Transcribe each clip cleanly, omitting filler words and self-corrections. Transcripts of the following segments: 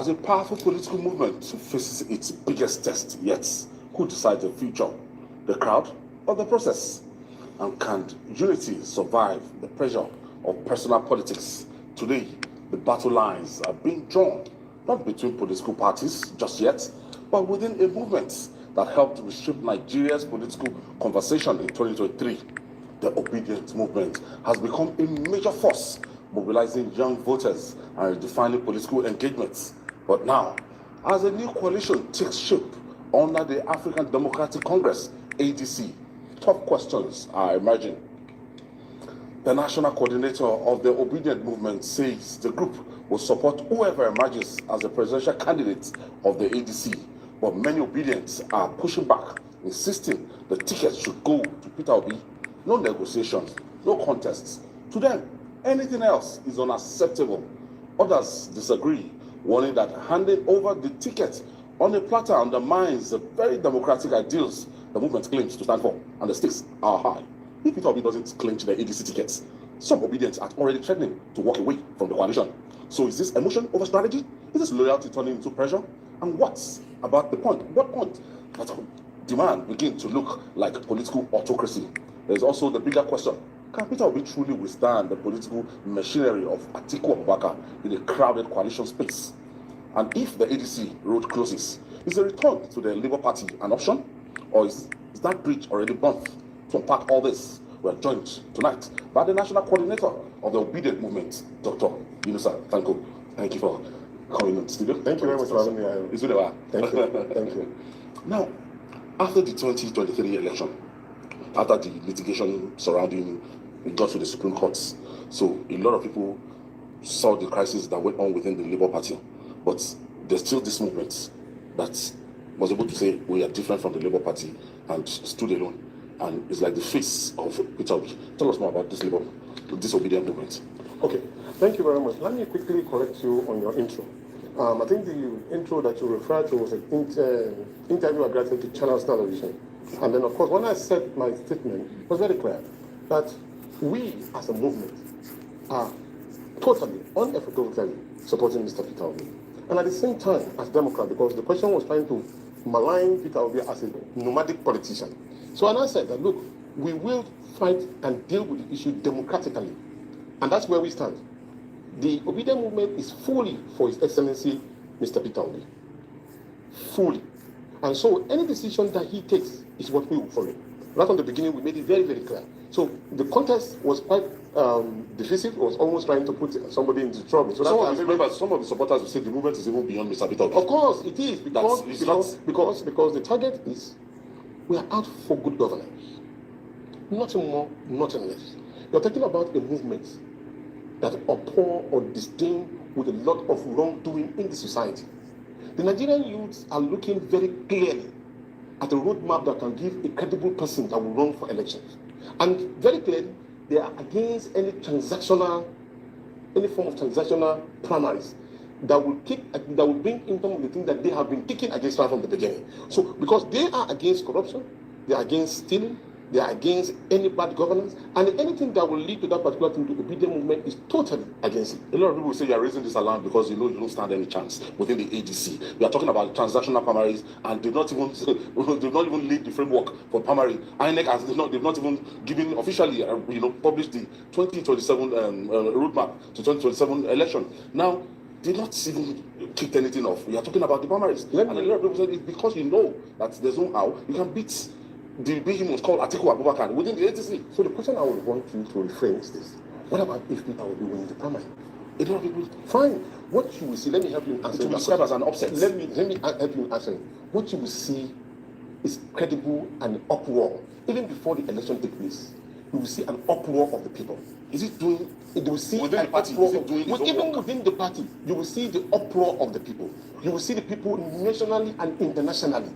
As a powerful political movement faces its biggest test yet, who decides the future, the crowd or the process? And can unity survive the pressure of personal politics? Today, the battle lines are being drawn, not between political parties just yet, but within a movement that helped reshape Nigeria's political conversation in 2023. The obedient movement has become a major force, mobilizing young voters and redefining political engagements. But now, as a new coalition takes shape under the African Democratic Congress, ADC, tough questions are emerging. The national coordinator of the Obedient Movement says the group will support whoever emerges as the presidential candidate of the ADC, but many Obedients are pushing back, insisting the ticket should go to Peter Obi. No negotiations, no contests. To them, anything else is unacceptable. Others disagree, warning that handing over the ticket on a platter undermines the very democratic ideals the movement claims to stand for, and the stakes are high. If Peter Obi doesn't clinch the ADC tickets, some Obedients are already threatening to walk away from the coalition. So is this emotion over strategy? Is this loyalty turning into pressure? And what's about the point? What point that demand begin to look like political autocracy? There's also the bigger question. Can Peter Obi truly withstand the political machinery of Atiku Abubakar in a crowded coalition space? And if the ADC road closes, is a return to the Labour Party an option? Or is that bridge already burnt? To unpack all this, we are joined tonight by the national coordinator of the Obedient Movement, Dr. Yunusa Tanko. Thank you for coming in the studio. Thank you very much for having me. It's been a while. Thank you. Thank you. Now, after the 2023 election, after the litigation surrounding it got to the Supreme Court, so a lot of people saw the crisis that went on within the Labour Party, but there's still this movement that was able to say we are different from the Labour Party and stood alone, and it's like the face of Peter Obi. Tell us more about this Obedient movement. Okay, thank you very much. Let me quickly correct you on your intro. I think the intro that you referred to was an interview I granted to Channels Television. And then, of course, when I said my statement, it was very clear that we as a movement are totally, unequivocally supporting Mr. Peter Obi. And at the same time, as Democrat, because the question was trying to malign Peter Obi as a nomadic politician. So and I said that, look, we will fight and deal with the issue democratically. And that's where we stand. The Obedient Movement is fully for His Excellency, Mr. Peter Obi. Fully. And so any decision that he takes is what we will follow. Right from the beginning, we made it very, very clear. So the contest was quite divisive. It was almost trying to put somebody into trouble. So some of the supporters will say the movement is even beyond Mr. Peter Obi. Of course, it is. Because the target is we are out for good governance. Nothing more, nothing less. You're talking about a movement that abhor or disdain with a lot of wrongdoing in the society. The Nigerian youths are looking very clearly at a roadmap that can give a credible person that will run for elections. And very clearly, they are against any form of transactional primaries that will bring in some of the things that they have been kicking against right from the beginning. So, because they are against corruption, they are against stealing, they are against any bad governance, and anything that will lead to that particular thing, the Obedient Movement is totally against it. A lot of people say you are raising this alarm because you know you don't stand any chance within the ADC. We are talking about transactional primaries, and they've not even laid the framework for primary. INEC has they've not even given officially published the 2027 roadmap to 2027 election. Now they've not even kicked anything off. We are talking about the primaries, and a lot of people say it's because you know that there's no how you can beat the behemoth called Atiku Abubakar within the ADC. So the question I would want you to reframe is this: what about if Peter will be winning the primary? A lot of people. Fine. What you will see, let me help you in answering. It will be described as an upset. Let me help you in answering. What you will see is credible and uproar. Even before the election takes place, you will see an uproar of the people. Is it doing? You will see within the party. Is it doing even within the party, you will see the uproar of the people. You will see the people nationally and internationally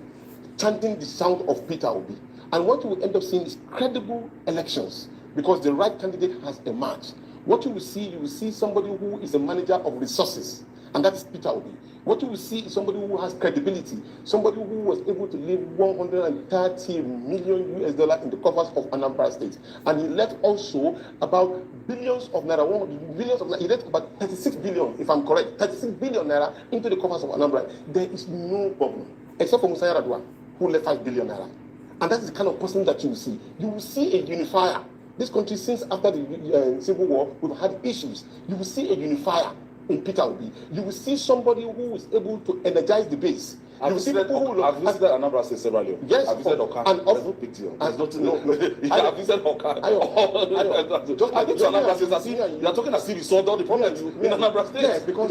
chanting the sound of Peter Obi. And what you will end up seeing is credible elections because the right candidate has emerged. What you will see somebody who is a manager of resources and that is Peter Obi. What you will see is somebody who has credibility, somebody who was able to leave 130 million US dollars in the coffers of Anambra State, and he left also about billions of naira, he left about 36 billion, if I'm correct, 36 billion naira into the coffers of Anambra. There is no governor, except for Musa Yar'Adua, who left 5 billion naira. And that is the kind of person that you will see. You will see a unifier. This country, since after the Civil War, we've had issues. You will see a unifier in Peter Obi. You will see somebody who is able to energize the base. You will see people who I've visited Anambra State several. Yes, I've visited Oka. And there's no big deal. There's nothing. No. I've visited Oka. I think Anambra State. You are talking as if you solved all the problems in Anambra State. Yes, because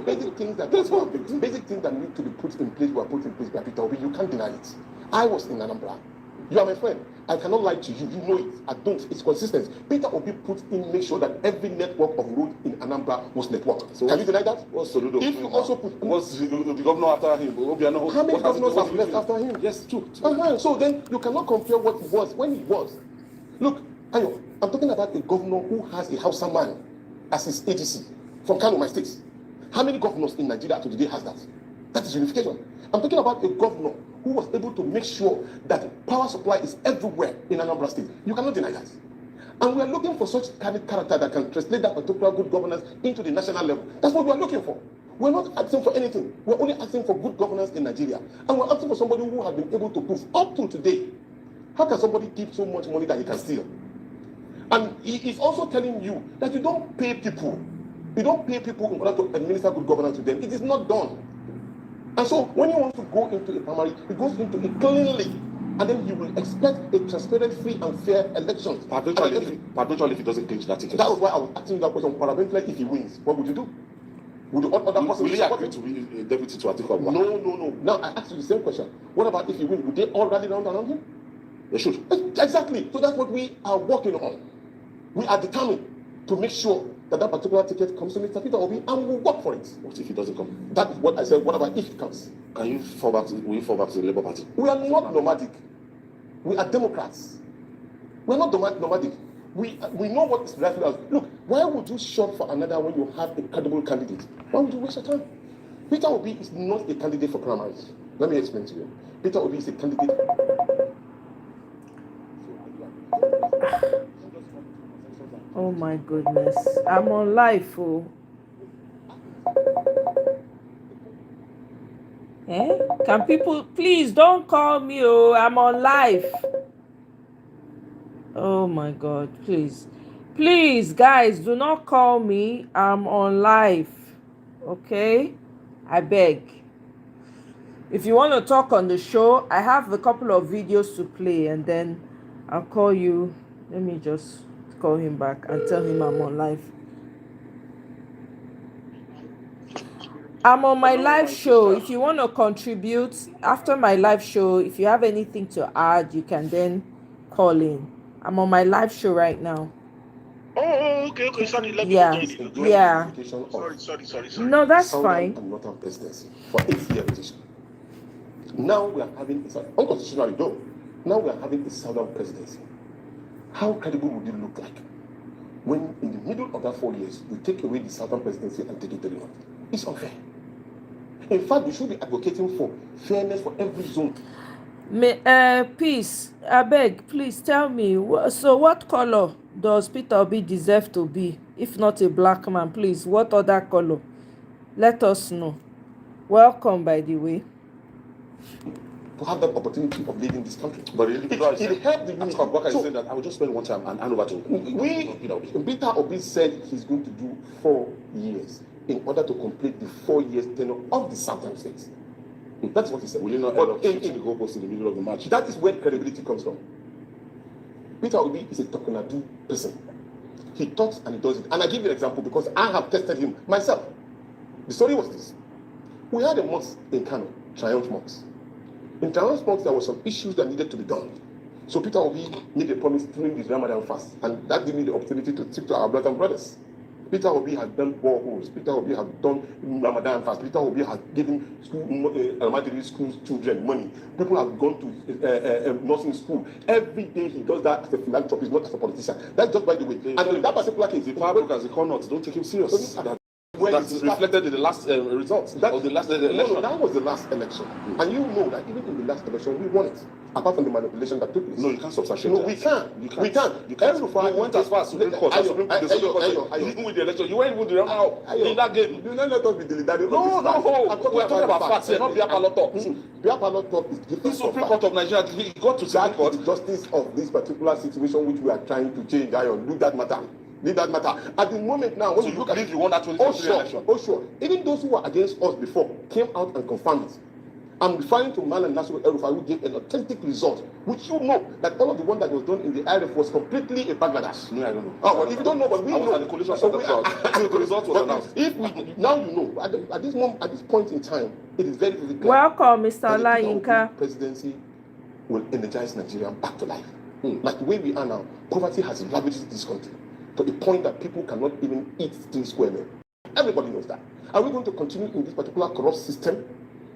basic things that need to be put in place were put in place by Peter Obi. You can't deny it. I was in Anambra. You are my friend. I cannot lie to you. You know it. I don't. It's consistent. Peter Obi make sure that every network of road in Anambra was networked. So can you deny that? What's Soludo? If you also put... Was the governor after him? How many governors have left after him? Yes, two. So then you cannot compare what he was when he was. Look, Ayo, I'm talking about a governor who has a Hausa man as his ADC from Kano, my state. How many governors in Nigeria today has that? That is unification. I'm talking about a governor who was able to make sure that power supply is everywhere in Anambra State. You cannot deny that. And we are looking for such kind of character that can translate that particular good governance into the national level. That's what we are looking for. We're not asking for anything. We're only asking for good governance in Nigeria. And we're asking for somebody who has been able to prove up to today. How can somebody keep so much money that he can steal? And he is also telling you that you don't pay people. You don't pay people in order to administer good governance to them. It is not done. And so when he wants to go into a primary, he goes into it cleanly, and then he will expect a transparent, free, and fair election. Particularly if he doesn't clinch that ticket. That was why I was asking you that question. Paraventually, if he wins, what would you do? Would the other person will he agree to be a deputy to Atiku? No. Now I ask you the same question. What about if he wins? Would they all rally around him? They should. Exactly. So that's what we are working on. We are determined to make sure that particular ticket comes to Mr. Peter Obi, and we'll work for it. What if he doesn't come? That is what I said. What about if it comes? Will you fall back to the Labour Party? We are not nomadic. We are Democrats. We are not nomadic. We know what is right for us. Look, why would you shop for another when you have a credible candidate? Why would you waste your time? Peter Obi is not a candidate for primaries. Let me explain to you. Peter Obi is a candidate. Oh my goodness. I'm on live, oh. Can people please don't call me, oh, I'm on live. Oh my God, please guys, do not call me. I'm on live. Okay, I beg. If you want to talk on the show, I have a couple of videos to play, and then I'll call you. Let me just call him back and tell him I'm on live. I'm on my live show. If you want to contribute after my live show, if you have anything to add, you can then call in. I'm on my live show right now. Oh, okay. Sorry, let me Yeah. Sorry. No, that's fine. And not have presidency for 8-year petition. Now we are having, unconstitutionally though, now we are having a southern presidency. How credible would it look like when in the middle of that 4 years, you take away the southern presidency and take it to the north? It's unfair. In fact, we should be advocating for fairness for every zone. Peace, I beg, please tell me, so what color does Peter Obi deserve to be? If not a black man, please, what other color? Let us know. Welcome, by the way. To have that opportunity of leading this country. But it helped the unity. So, saying that I will just spend one time and hand over to Peter Obi said he's going to do 4 years in order to complete the 4 years tenure of the southern states. That's what he said. Will you not end up shifting the goalpost in the middle of the match? That is where credibility comes from. Peter Obi is a talk-and-do person. He talks and he does it. And I give you an example because I have tested him myself. The story was this. We had a mosque in Kano, Triumph Mosque. In Triumph Mosque, there were some issues that needed to be done. So Peter Obi made a promise during this Ramadan fast, and that gave me the opportunity to speak to our brothers and brothers. Peter Obi has done boreholes. Peter Obi has done Ramadan fast. Peter Obi has given elementary school children money. People have gone to nursing school. Every day he does that as a philanthropist, not as a politician. That's just by the way. And in that particular case, the public as a connote, don't take him serious. When that is reflected in the last results of the last election. No, that was the last election. And you know that even in the last election, we won it. Apart from the manipulation that took place. No, you can't substantiate No, that. we can. You can't. We can. You can't. You went as far as Supreme Court. You didn't win the election. You weren't even the round in that game. Do not let us be dilly-dally. No. We're talking about facts here, not Biafra talk. Biafra talk is different. The Supreme Court of Nigeria, he got to Supreme Court. The justice of this particular situation which we are trying to change. Leave that matter. Leave that matter. At the moment now, when So you look at you won that 2023 election. Oh sure. Even those who were against us before came out and confirmed it. I'm referring to Man and National El-Rufai, who gave an authentic result, which you know that all of the one that was done in the IRF was completely a Bangladesh. No, I don't know. Oh, well, if you don't know, but we know. The coalition so the result was announced. If we, now you know, at this moment, at this point in time, it is very, very clear. Welcome, Mr. that the Olayinka. presidency will energize Nigeria back to life. Like the way we are now, poverty has ravaged this country to the point that people cannot even eat 3 square meals. Everybody knows that. Are we going to continue in this particular corrupt system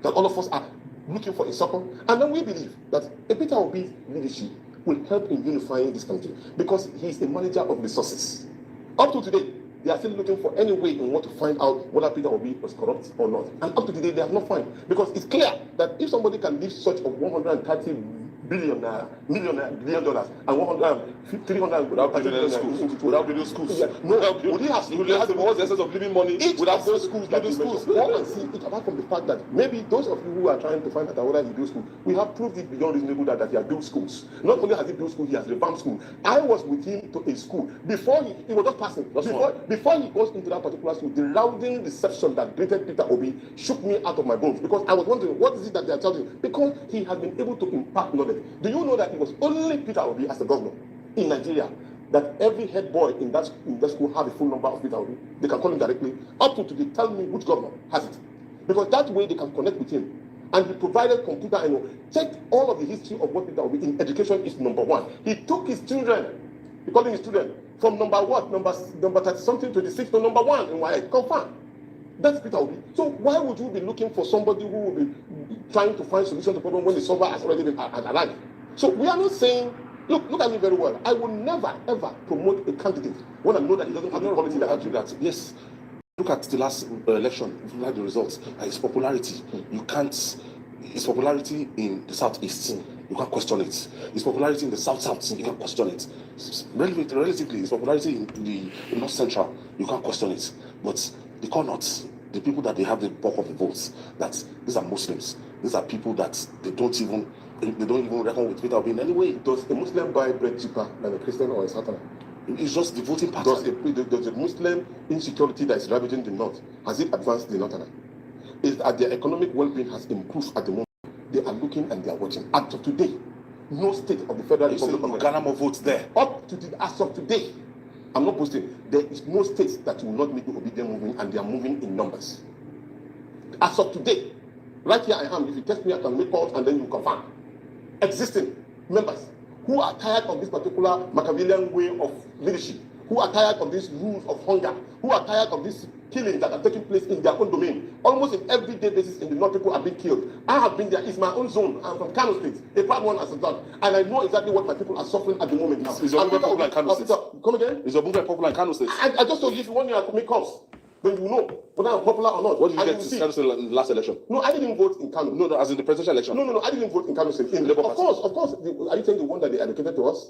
that all of us are looking for a succor? And then we believe that a Peter Obi's leadership will help in unifying this country because he is a manager of resources. Up to today, they are still looking for any way in order to find out whether Peter Obi was corrupt or not. And up to today, they have not found. Because it's clear that if somebody can leave such a $130 billion dollars and 300 without building schools. No, would he have what's the essence of living money without those schools that you mentioned? All and see it apart from the fact that maybe those of you who are trying to find out whether he built school, we have proved it beyond reasonable that he has built schools. Not only has he built school, he has revamped school. I was with him to a school before he was just passing. Before he goes into that particular school, the rounding reception that greeted Peter Obi shook me out of my bones because I was wondering what is it that they are telling him? Because he has been able to impart knowledge. Do you know that it was only Peter Obi as a governor in Nigeria that every head boy in that school have a phone number of Peter Obi? They can call him directly. Up to today, tell me which governor has it. Because that way they can connect with him. And he provided computer and checked all of the history of what Peter Obi in education is number one. He took his children, he called him his children, from number 30-something, 26 to number 1 in YA. Confirm. That's Peter Obi. So why would you be looking for somebody who will be trying to find solution to the problem when the solver has already been arrived? So we are not saying, look at me very well. I will never ever promote a candidate when I know that he doesn't have the quality that I do that. Yes. Look at the last election, look at the results. His popularity. You can't. His popularity in the southeast, you can't question it. His popularity in the south, you can't question it. Relatively, his popularity in the north central, you can't question it. But the Connaughts, the people that they have the bulk of the votes, that these are Muslims. These are people that they don't even reckon with Peter Obi in any way. Does a Muslim buy bread cheaper than a Christian or a Satan? It's just the voting pattern. Does a Muslim insecurity that is ravaging the north, has it advanced the northerner? Is that their economic well-being has improved at the moment? They are looking and they are watching. As of today, no state of the Federal Republic of Ghana more votes there. As of today, I'm not posting. There is no state that will not make the obedient moving, and they are moving in numbers. As of today, right here I am. If you test me, I can make calls and then you confirm. Existing members who are tired of this particular Machiavellian way of leadership, who are tired of these rules of hunger, who are tired of these killings that are taking place in their own domain. Almost in everyday basis in the north, people are being killed. I have been there. It's my own zone. I'm from Kano State, a proud one as a dog, and I know exactly what my people are suffering at the moment. Is your movement popular in Kano State? Come again? Is your movement popular in Kano State? I just told you if you want me to make calls, then you know whether I'm popular or not. What did you get to Kano State in the last election? No, I didn't vote in Kano. No, as in the presidential election. No, I didn't vote in Kano State. In Labour Party. Of course. Are you saying the one that they allocated to us?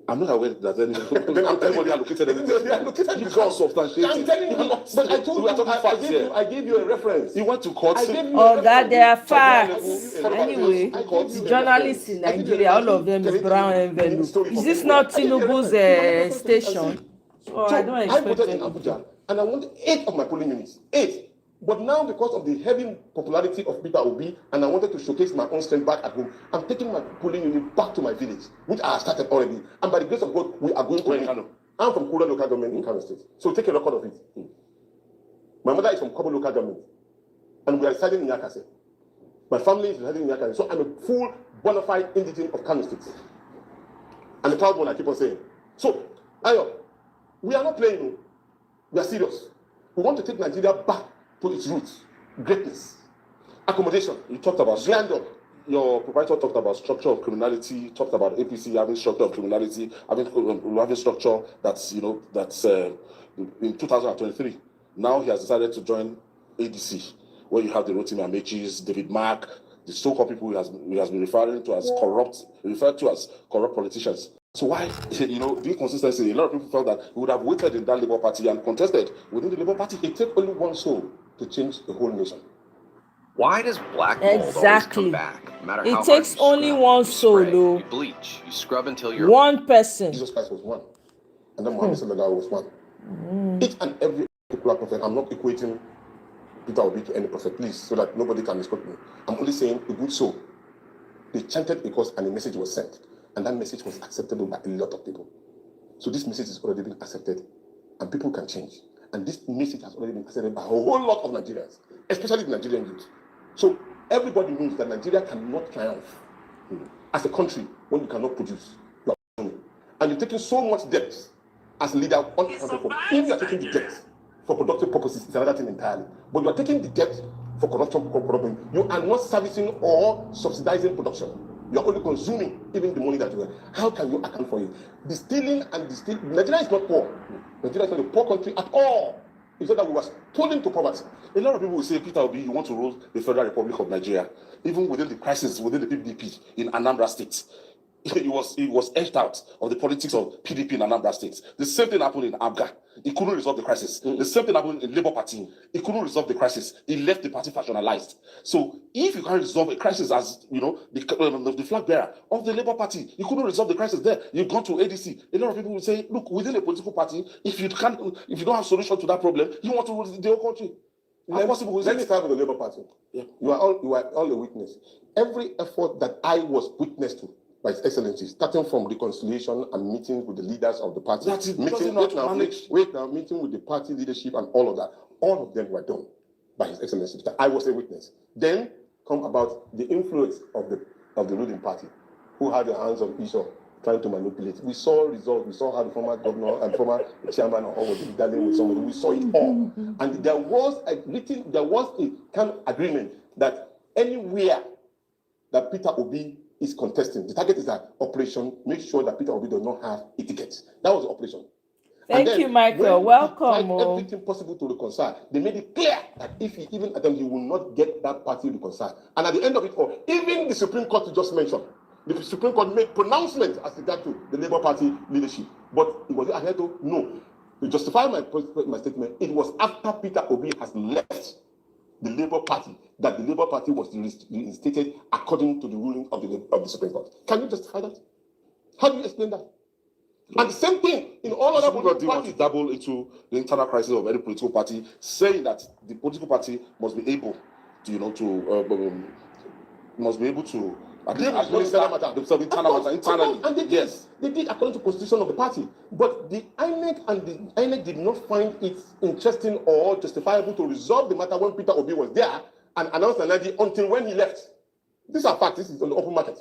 I'm not aware that anybody allocated anything. They allocated you can't substantiate. I'm telling you, but I told you, I gave you a reference. You went to court. Oh, God, they are facts. Anyway, the journalists in Nigeria, all of them is brown envelope. Is this not Tinubu's station? So I don't expect I voted in Abuja, and I wanted 8 of my polling units. 8. But now, because of the heavy popularity of Peter Obi, and I wanted to showcase my own strength back at home, I'm taking my polling unit back to my village, which I have started already. And by the grace of God, we are going to win. I'm from Kura local government in Kano State. So take a record of it. My mother is from Kobo local government, and we are residing in Yakase. My family is residing in Yakase. So I'm a full, bona fide indigene of Kano State. And the proud one, I keep on saying. So, Ayo, we are not playing. We are serious. We want to take Nigeria back to its roots, greatness, accommodation. You talked about slander. Your proprietor talked about structure of criminality. Talked about APC having structure of criminality, having structure that's in 2023. Now he has decided to join ADC, where you have the Rotimi Amechis, David Mark, the so-called people he has been referred to as corrupt politicians. So why, the inconsistency? A lot of people felt that he would have waited in that Labour Party and contested within the Labour Party. It takes only one soul to change the whole nation. Why does black mold always Exactly. come back? No matter It how takes hard you only scrub, one you soul, spray, though. you bleach, you scrub until you're One person. Jesus Christ was one, and then Muhammad Sallallahu was one. Each and every particular prophet. I'm not equating Peter Obi to any prophet, please, so that nobody can misquote me. I'm only saying a good soul. They chanted because and a message was sent, and that message was acceptable by a lot of people. So this message has already been accepted, and people can change. And this message has already been accepted by a whole lot of Nigerians, especially the Nigerian youth. So everybody knows that Nigeria cannot triumph as a country when you cannot produce. And you're taking so much debt as a leader unaccounted for. If you are taking the debt for productive purposes, it's another thing entirely. But you are taking the debt for corruption. You are not servicing or subsidizing production. You are only consuming even the money that you have. How can you account for it? The stealing and the stealing. Nigeria is not poor. Nigeria is not a poor country at all. It's not that we were stolen to poverty. A lot of people will say, Peter Obi, you want to rule the Federal Republic of Nigeria, even within the crisis within the PDP in Anambra State. He was edged out of the politics of PDP in Anambra State. The same thing happened in Abga. He couldn't resolve the crisis. The same thing happened in Labour Party. He couldn't resolve the crisis. He left the party factionalized. So if you can't resolve a crisis as the flag bearer of the Labour Party, you couldn't resolve the crisis there. You've gone to ADC. A lot of people will say, look, within a political party, if you don't have solution to that problem, you want to rule the whole country. Let me start with the Labour Party. Yeah. You are all a witness. Every effort that I was witness to by His Excellency, starting from reconciliation and meetings with the leaders of the party, meeting with the party leadership and all of them were done by His Excellency. I was a witness. Then come about the influence of the ruling party, who had the hands of Esau trying to manipulate. We saw results. We saw how the former governor and former chairman of all was dealing with somebody. We saw it all. And there was a kind of agreement that anywhere that Peter Obi is contesting, the target is that operation, make sure that Peter Obi does not have a ticket. That was the operation. Thank you, Michael. Welcome. Tried everything possible to reconcile. They made it clear that if he even attempt, he will not get that party reconciled. And at the end of it all, even the Supreme Court you just mentioned, the Supreme Court made pronouncement as regard to the Labour Party leadership. But it was ahead to no. To justify my statement, it was after Peter Obi has left the Labour Party that the Labour Party was reinstated according to the ruling of the Supreme Court. Can you justify that? How do you explain that? And the same thing in all other political parties. Want to dabble into the internal crisis of any political party, saying that the political party must be able to, must be able to internally. And they did according to the constitution of the party. But the INEC did not find it interesting or justifiable to resolve the matter when Peter Obi was there and announced an idea until when he left. These are facts. This is on the open market.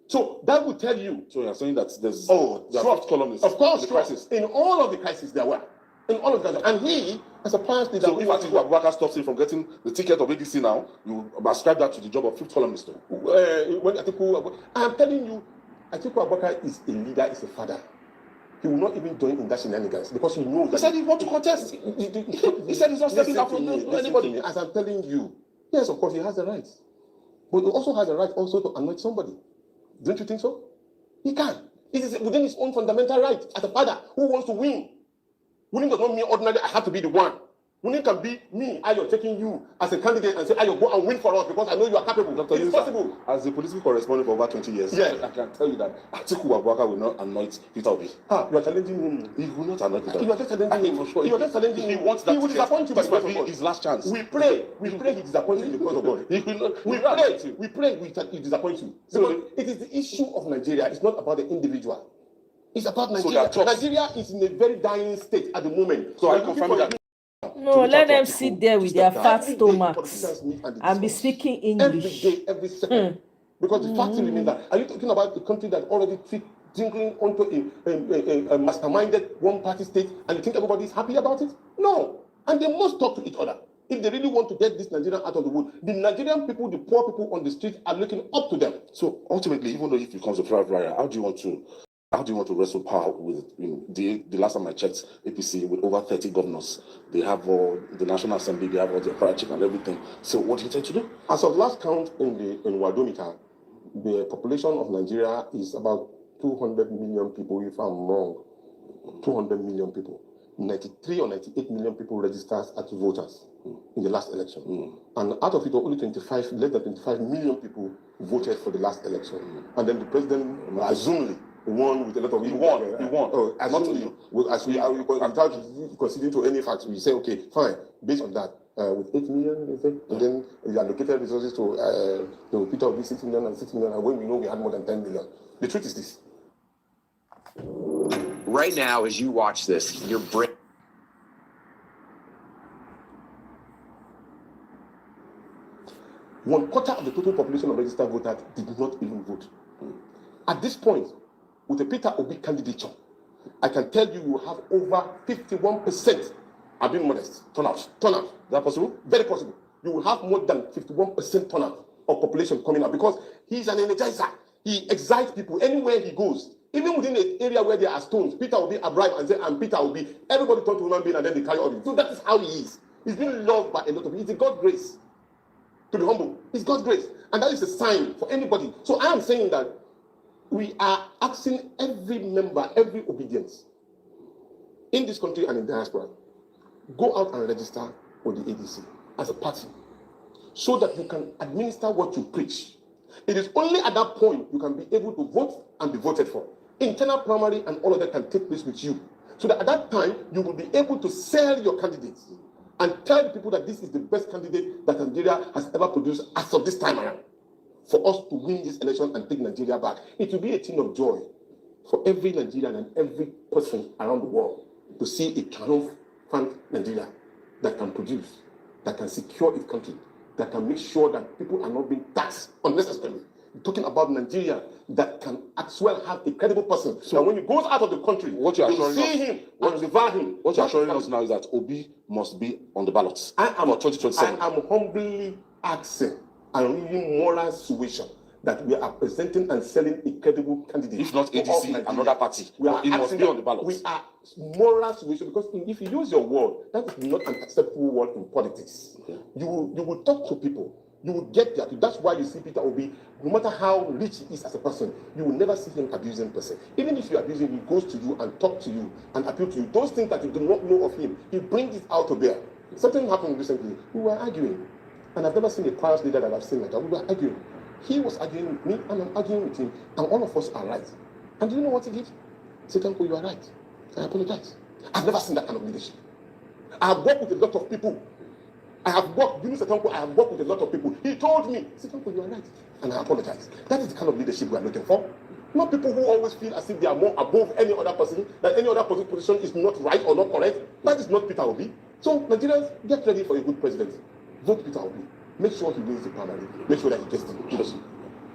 So that will tell you. So you're saying that there's columnists. Of course, crisis. In all of the crises there were. In all of the crises. And he, as a past leader, so if Atiku Abubakar stops him from getting the ticket of ADC now, you ascribe that to the job of fifth columnist. When I am telling you, Atiku Abubakar is a leader, is a father. He will not even join in that shenanigans because he knows. He said he wants to contest. He said he's not stepping up from anybody. As I'm telling you, yes, of course, he has the right. But he also has the right also to anoint somebody. Don't you think so? He can. It is within his own fundamental right as a father who wants to win. Winning does not mean ordinarily I have to be the one. Winning can be me, Ayo, taking you as a candidate and say, Ayo, go and win for us because I know you are capable. It is possible. As a political correspondent for over 20 years, yes. I can tell you that Atiku Abubakar will not anoint Peter Obi. You are challenging him. He will not anoint Peter Obi. You are just challenging him. You are just challenging him. He will disappoint you by the grace of God. His last chance. We pray he disappoints you because of God. We pray he disappoints you. Because it is the issue of Nigeria. It's not about the individual. It's about Nigeria. So Nigeria is in a very dying state at the moment. So I confirm that. No, let them sit there with their fat stomachs and be speaking English. Every day, every second. Because the fact remains that, are you talking about a country that already tinkling onto a masterminded one-party state and you think everybody is happy about it? No. And they must talk to each other. If they really want to get this Nigerian out of the wood, the Nigerian people, the poor people on the street are looking up to them. So ultimately, even though it becomes a private riot, how do you want to How do you want to wrestle power with the last time I checked APC with over 30 governors? They have the National Assembly, they have all the apparatchik and everything. So what do you intend to do? As of last count in Wadomita, the population of Nigeria is about 200 million people, if I'm wrong. 200 million people. 93 or 98 million people registered as voters in the last election. And out of it, only less than 25 million people voted for the last election. And then the president assumedly won with a lot of He won. Oh, assumedly, without considering to any facts, we say, okay, fine, based on that, with 8 million, and then you allocated resources to Peter Obi 6 million and 6 million, and when we know we had more than 10 million. The truth is this. Right now, as you watch this, your brain. 1/4 of the total population of registered voters did not even vote. At this point, with the Peter Obi candidature, I can tell you will have over 51%. I'm being modest. Turnout. Is that possible? Very possible. You will have more than 51% turnout of population coming out because he's an energizer. He excites people anywhere he goes. Even within an area where there are stones, Peter will be arrive and say, "I'm Peter Obi." Everybody turn to human being and then they carry all this. So that is how he is. He's being loved by a lot of people. It's a God's grace to be humble. It's God's grace. And that is a sign for anybody. So I am saying that we are asking every member, every obedience in this country and in diaspora, go out and register for the ADC as a party so that you can administer what you preach. It is only at that point you can be able to vote and be voted for. Internal primary and all of that can take place with you. So that at that time, you will be able to sell your candidates and tell the people that this is the best candidate that Nigeria has ever produced as of this time around. For us to win this election and take Nigeria back. It will be a thing of joy for every Nigerian and every person around the world to see a triumphant Nigeria that can produce, that can secure its country, that can make sure that people are not being taxed unnecessarily. We're talking about Nigeria that can as well have a credible person. So when he goes out of the country, What you are you showing see us, him and revere him. what you are showing us now is that Obi must be on the ballots for 2027. I am humbly asking and really moral suasion that we are presenting and selling a credible candidate. If not ADC, another party. He must be on the ballot. We are moral suasion because if you use your word, that is not an acceptable word in politics. Okay. You will talk to people. You will get there. That's why you see Peter Obi, no matter how rich he is as a person, you will never see him abusing person. Even if you abuse him, he goes to you and talk to you and appeal to you. Those things that you do not know of him, he brings it out to bear. Something happened recently. We were arguing. And I've never seen a pious leader that I've seen like that. We were arguing. He was arguing with me, and I'm arguing with him, and all of us are right. And do you know what he did? He said, "Tanko, you are right. I apologize." I've never seen that kind of leadership. I have worked with a lot of people. I have worked with a lot of people. He told me, "Tanko, you are right. And I apologize." That is the kind of leadership we are looking for. Not people who always feel as if they are more above any other person, that any other position is not right or not correct. That is not Peter Obi. So Nigerians, get ready for a good president. Vote Peter Obi. Make sure he wins the primary. Make sure that he gets the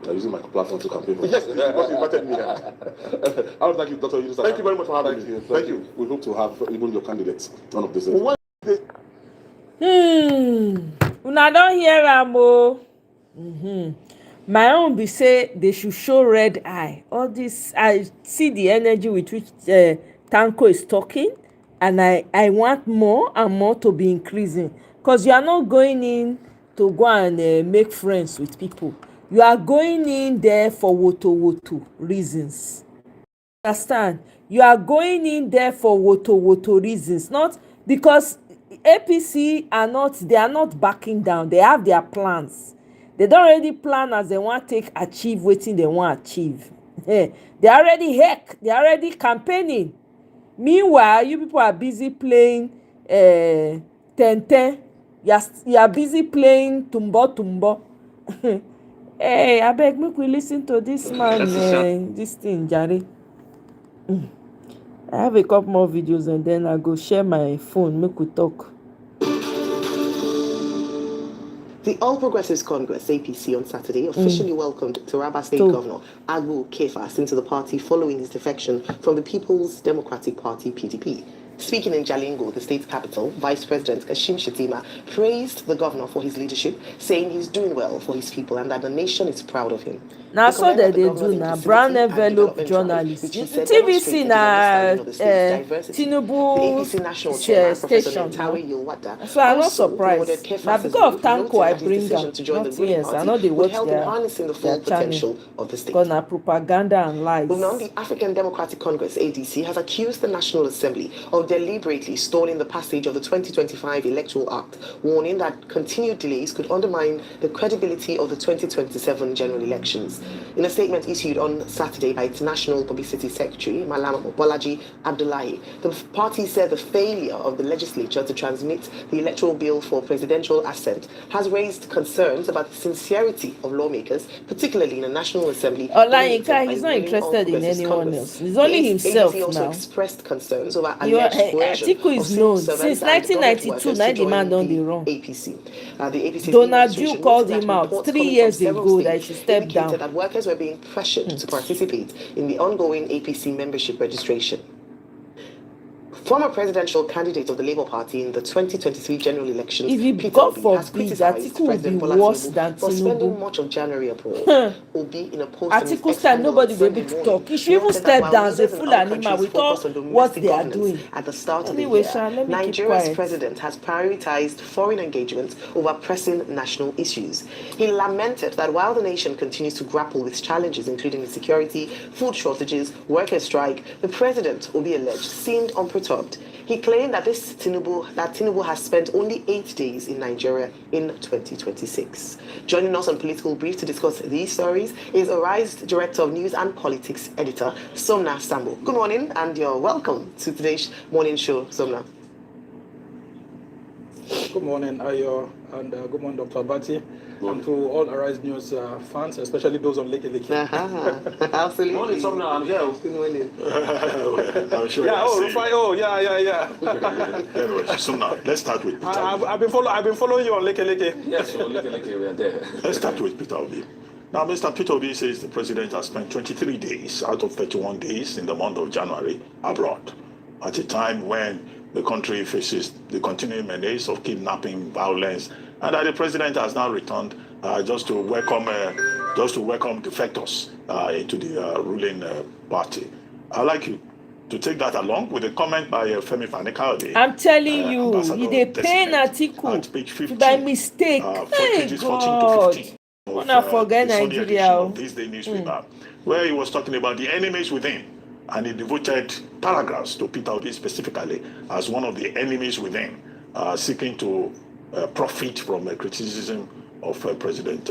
I'm using my platform to campaign. Yes, because you invited me. I would like you, Dr. Yunus. Thank you very much for having me. me. Thank you. We hope to have even your candidates one of these days. Una don hear am o. My own be say they should show red eye. All this, I see the energy with which Tanko is talking, and I want more and more to be increasing. Because you are not going in to go and make friends with people. You are going in there for woto reasons. Understand? You are going in there for woto reasons, not because APC they are not backing down. They have their plans. They don't already plan as they want to achieve wetin they want to achieve. They already campaigning. Meanwhile, you people are busy playing 10-10. You are busy playing tumbo. Hey, abeg make we listen to this man. This thing, Jare. I have a couple more videos and then I go share my phone. Make we talk. The All Progressives Congress, APC, on Saturday officially welcomed Taraba State Governor Agbu Kefas into the party following his defection from the People's Democratic Party, PDP. Speaking in Jalingo, the state's capital, Vice President Kashim Shettima praised the governor for his leadership, saying he's doing well for his people and that the nation is proud of him. Now, He so that commended the they governor's do now, inclusivity brown and envelope development drive, journalists. which he The said TVC demonstrated the understanding na of the state's diversity. The Tinubu's APC national chairman, Professor station now. Nentawe Yilwada, So I'm not also lauded surprised. Now Kefas's because of move, Tanko, noting I that his bring decision them. to join the Not ruling yes, I know party they would watch help in their harnessing the full channel. potential of the state. Because now propaganda and lies. Moving on, the African Democratic Congress, ADC, has accused the National Assembly of deliberately stalling the passage of the 2025 Electoral Act, warning that continued delays could undermine the credibility of the 2027 general elections. In a statement issued on Saturday by its National Publicity Secretary, Malam Bolaji Abdullahi, the party said the failure of the legislature to transmit the electoral bill for presidential assent has raised concerns about the sincerity of lawmakers, particularly in the National Assembly. Olayinka, he's not interested in anyone else. It's only himself ADC also now. expressed concerns over alleged coercion Atiku of is civil known servants since and government 1992. workers Now to the join man don't the dey wrong. APC. The APC's Donald Duke administration called noted him that out reports 3 coming years from several ago that he states should step indicated down. that workers were being pressured to participate in the ongoing APC membership registration. Former presidential candidate of the Labour Party in the 2023 general elections, If he Peter God Obi, has forbid, criticized Atiku will be President Bola worse Tinubu than for spending Tinubu. much of January abroad. Obi, in a post on his Atiku's X time, handle nobody on will be Sunday able to morning, talk. He should even noted that step while down as a leaders in fool other animal countries with focused all on domestic what they are governance doing. at the start Anyway, of the Sha, year, let me keep Nigeria's quiet. president has prioritized foreign engagement over pressing national issues. He lamented that while the nation continues to grapple with challenges including insecurity, food shortages, workers' strike, the president, Obi alleged, seemed unperturbed. He claimed that Tinubu has spent only 8 days in Nigeria in 2026. Joining us on Political Brief to discuss these stories is Arise Director of News and Politics Editor, Somna Sambo. Good morning and you're welcome to today's morning show, Somna. Good morning, Ayo, and good morning, Dr. Abati, and to all Arise News fans, especially those on Leke Leke. Absolutely. Morning, Somna, I'm here. Good morning. I'm sure Yeah, you'll oh, see. Rufai, oh, yeah. Anyway, so now let's start with Peter Obi. I've been following you on Leke Leke. Yes, so look at we are there. Let's start with Peter Obi. Now, Mr. Peter Obi says the president has spent 23 days out of 31 days in the month of January abroad, at a time when the country faces the continuing menace of kidnapping, violence, and that the president has now returned just to welcome defectors into the ruling party. I'd like you to take that along with a comment by Femi Fani-Kayode. I'm telling you, Ambassador he dey pain Designate Atiku at page 15, by mistake. Hey pages 14 to God. 15 Wanna forget the Sunday edition Nigeria. of this day newspaper, where he was talking about the enemies within, and he devoted paragraphs to Peter Obi specifically as one of the enemies within, seeking to profit from criticism of President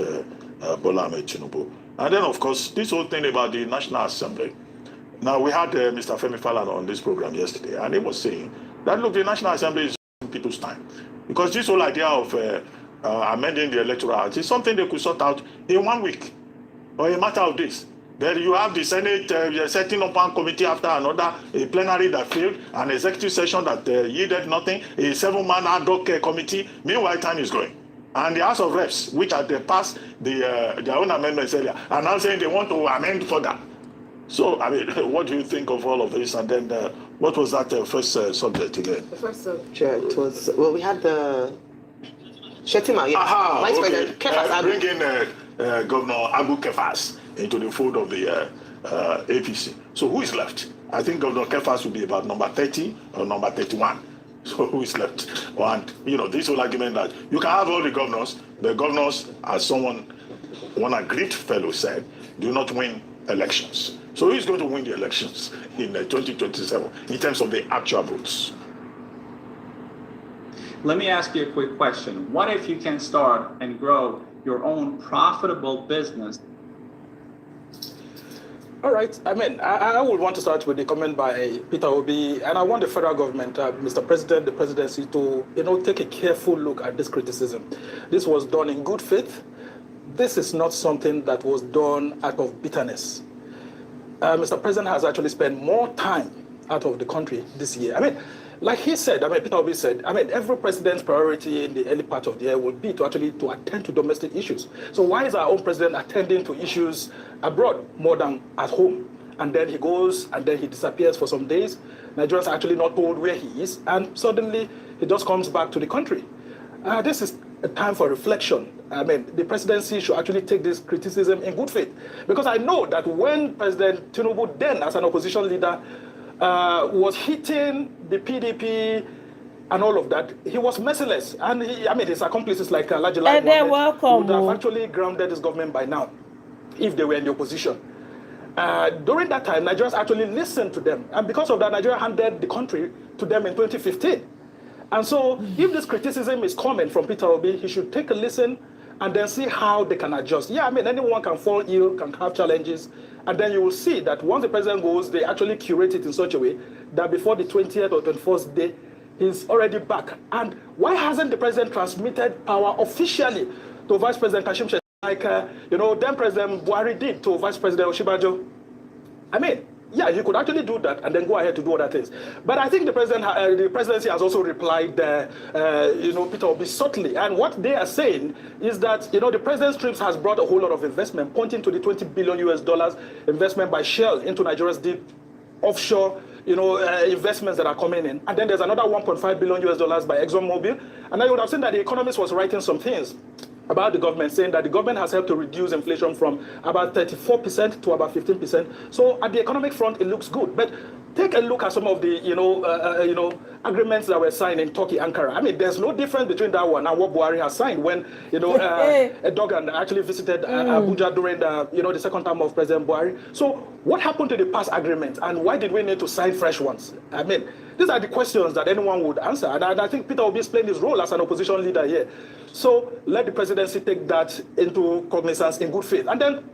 Bola Ahmed Tinubu. And then, of course, this whole thing about the National Assembly. Now, we had Mr. Femi Falana on this program yesterday, and he was saying that, look, the National Assembly is in people's time. Because this whole idea of amending the Electoral Act is something they could sort out in 1 week or a matter of days. Then you have the Senate setting up one committee after another, a plenary that failed, an executive session that yielded nothing, a 7-man ad hoc committee. Meanwhile, time is going. And the House of Reps, which had passed their own amendments earlier, are now saying they want to amend further. So, I mean, what do you think of all of this? And then, what was that first subject again? The first subject was, well, we had the Shettima, yes. Aha, Vice okay. President Kefas Bring in Governor Abu Kefas into the fold of the APC. So who is left? I think Governor Kefas will be about number 30 or number 31. So who is left? And, you know, this whole argument that you can have all the governors, as one aggrieved fellow said, do not win elections. So who is going to win the elections in 2027 in terms of the actual votes? Let me ask you a quick question. What if you can start and grow your own profitable business? All right. I mean, I would want to start with the comment by Peter Obi, and I want the federal government, Mr. President, the presidency, to take a careful look at this criticism. This was done in good faith. This is not something that was done out of bitterness. Mr. President has actually spent more time out of the country this year. I mean, like he said, Peter Obi said, every president's priority in the early part of the year would be to attend to domestic issues. So why is our own president attending to issues abroad more than at home? and then he goes, and then he disappears for some days. Nigerians are actually not told where he is, and suddenly he just comes back to the country. This is a time for reflection. I mean, the presidency should actually take this criticism in good faith, because I know that when President Tinubu, then as an opposition leader, was hitting the PDP and all of that, he was merciless, and his accomplices like Lajilai would have actually grounded this government by now if they were in the opposition. During that time, Nigerians actually listened to them, and because of that, Nigeria handed the country to them in 2015. And so, if this criticism is coming from Peter Obi, he should take a listen and then see how they can adjust. Yeah, I mean, anyone can fall ill, can have challenges, and then you will see that once the president goes, they actually curate it in such a way that before the 20th or 21st day, he's already back. And why hasn't the president transmitted power officially to Vice President Kashim Shettima, like, then President Buhari did to Vice President Oshibajo? I mean, yeah, you could actually do that and then go ahead to do other things. But I think the presidency has also replied, Peter Obi subtly. And what they are saying is that, the president's trips has brought a whole lot of investment, pointing to the $20 billion US investment by Shell into Nigeria's deep offshore, investments that are coming in. And then there's another $1.5 billion US by ExxonMobil. And I would have seen that the Economist was writing some things about the government, saying that the government has helped to reduce inflation from about 34% to about 15%. So at the economic front, it looks good. But take a look at some of the, agreements that were signed in Turkey, Ankara. I mean, there's no difference between that one and what Buhari has signed when, Erdogan actually visited Abuja during the second term of President Buhari. So what happened to the past agreements, and why did we need to sign fresh ones? I mean, these are the questions that anyone would answer. And I think Peter Obi is playing his role as an opposition leader here. So let the presidency take that into cognizance in good faith. And then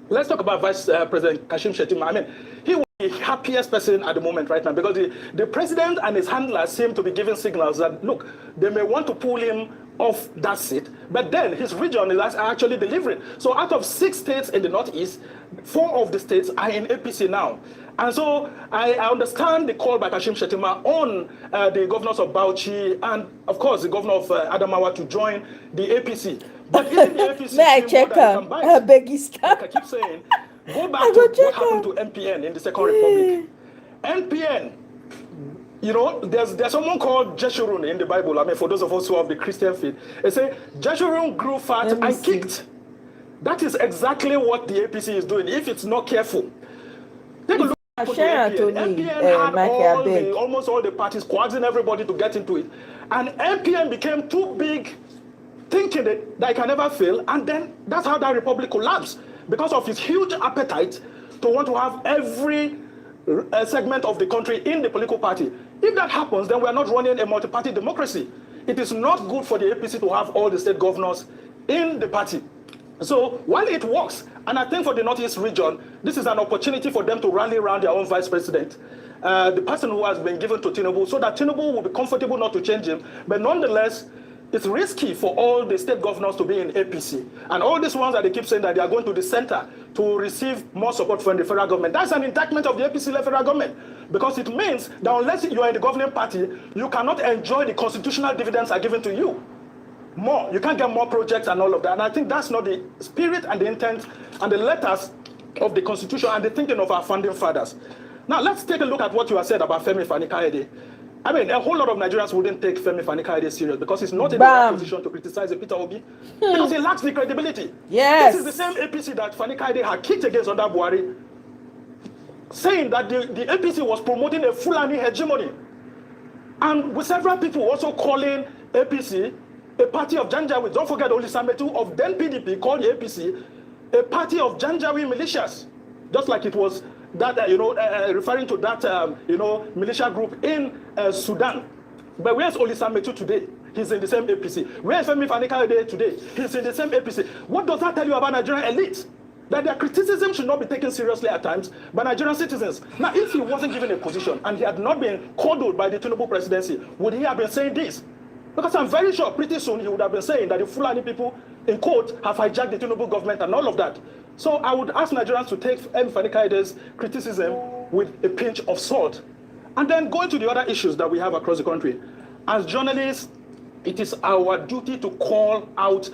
let's talk about Vice President Kashim Shettima. I mean, he will be the happiest person at the moment right now, because the president and his handlers seem to be giving signals that, look, they may want to pull him off that seat, but then his region is actually delivering. So out of 6 states in the Northeast, 4 of the states are in APC now. And so I understand the call by Kashim Shettima on the governors of Bauchi and, of course, the governor of Adamawa to join the APC. But even the APC, may I check him? I beg you stop. Like I keep saying, go back to what happened to MPN in the Second Republic. MPN, there's someone called Jeshurun in the Bible. I mean, for those of us who have the Christian faith, they say Jeshurun grew fat and kicked. That is exactly what the APC is doing, if it's not careful. Take a look. MPN had almost all the parties coaxing everybody to get into it, and MPN became too big, thinking that it can never fail, and then that's how that republic collapsed, because of his huge appetite to want to have every segment of the country in the political party. If that happens, then we are not running a multi-party democracy. It is not good for the APC to have all the state governors in the party. So while it works, and I think for the Northeast region, this is an opportunity for them to rally around their own vice president, the person who has been given to Tinubu, so that Tinubu will be comfortable not to change him. But nonetheless, it's risky for all the state governors to be in APC. And all these ones that they keep saying that they are going to the center to receive more support from the federal government, that's an indictment of the APC-led federal government. Because it means that unless you are in the governing party, you cannot enjoy the constitutional dividends are given to you. More. You can't get more projects and all of that. And I think that's not the spirit and the intent and the letters of the Constitution and the thinking of our founding fathers. Now, let's take a look at what you have said about Femi Fani-Kayode. I mean, a whole lot of Nigerians wouldn't take Femi Fani-Kayode serious because he's not in the right position to criticize Peter Obi because he lacks the credibility. Yes. This is the same APC that Fani-Kayode had kicked against under Buhari, saying that the APC was promoting a Fulani hegemony. And with several people also calling APC a party of Janjaweed. Don't forget Olisametu of then PDP called the APC a party of Janjaweed militias, just like it was that referring to that militia group in Sudan. But where's Olisametu today? He's in the same APC. Where's Femi Fani-Kayode today? He's in the same APC. What does that tell you about Nigerian elite? That their criticism should not be taken seriously at times by Nigerian citizens. Now, if he wasn't given a position and he had not been coddled by the Tinubu presidency, would he have been saying this? Because I'm very sure pretty soon he would have been saying that the Fulani people, in quote, have hijacked the Tinubu government and all of that. So I would ask Nigerians to take Femi Fani-Kayode's criticism with a pinch of salt. And then going to the other issues that we have across the country. As journalists, it is our duty to call out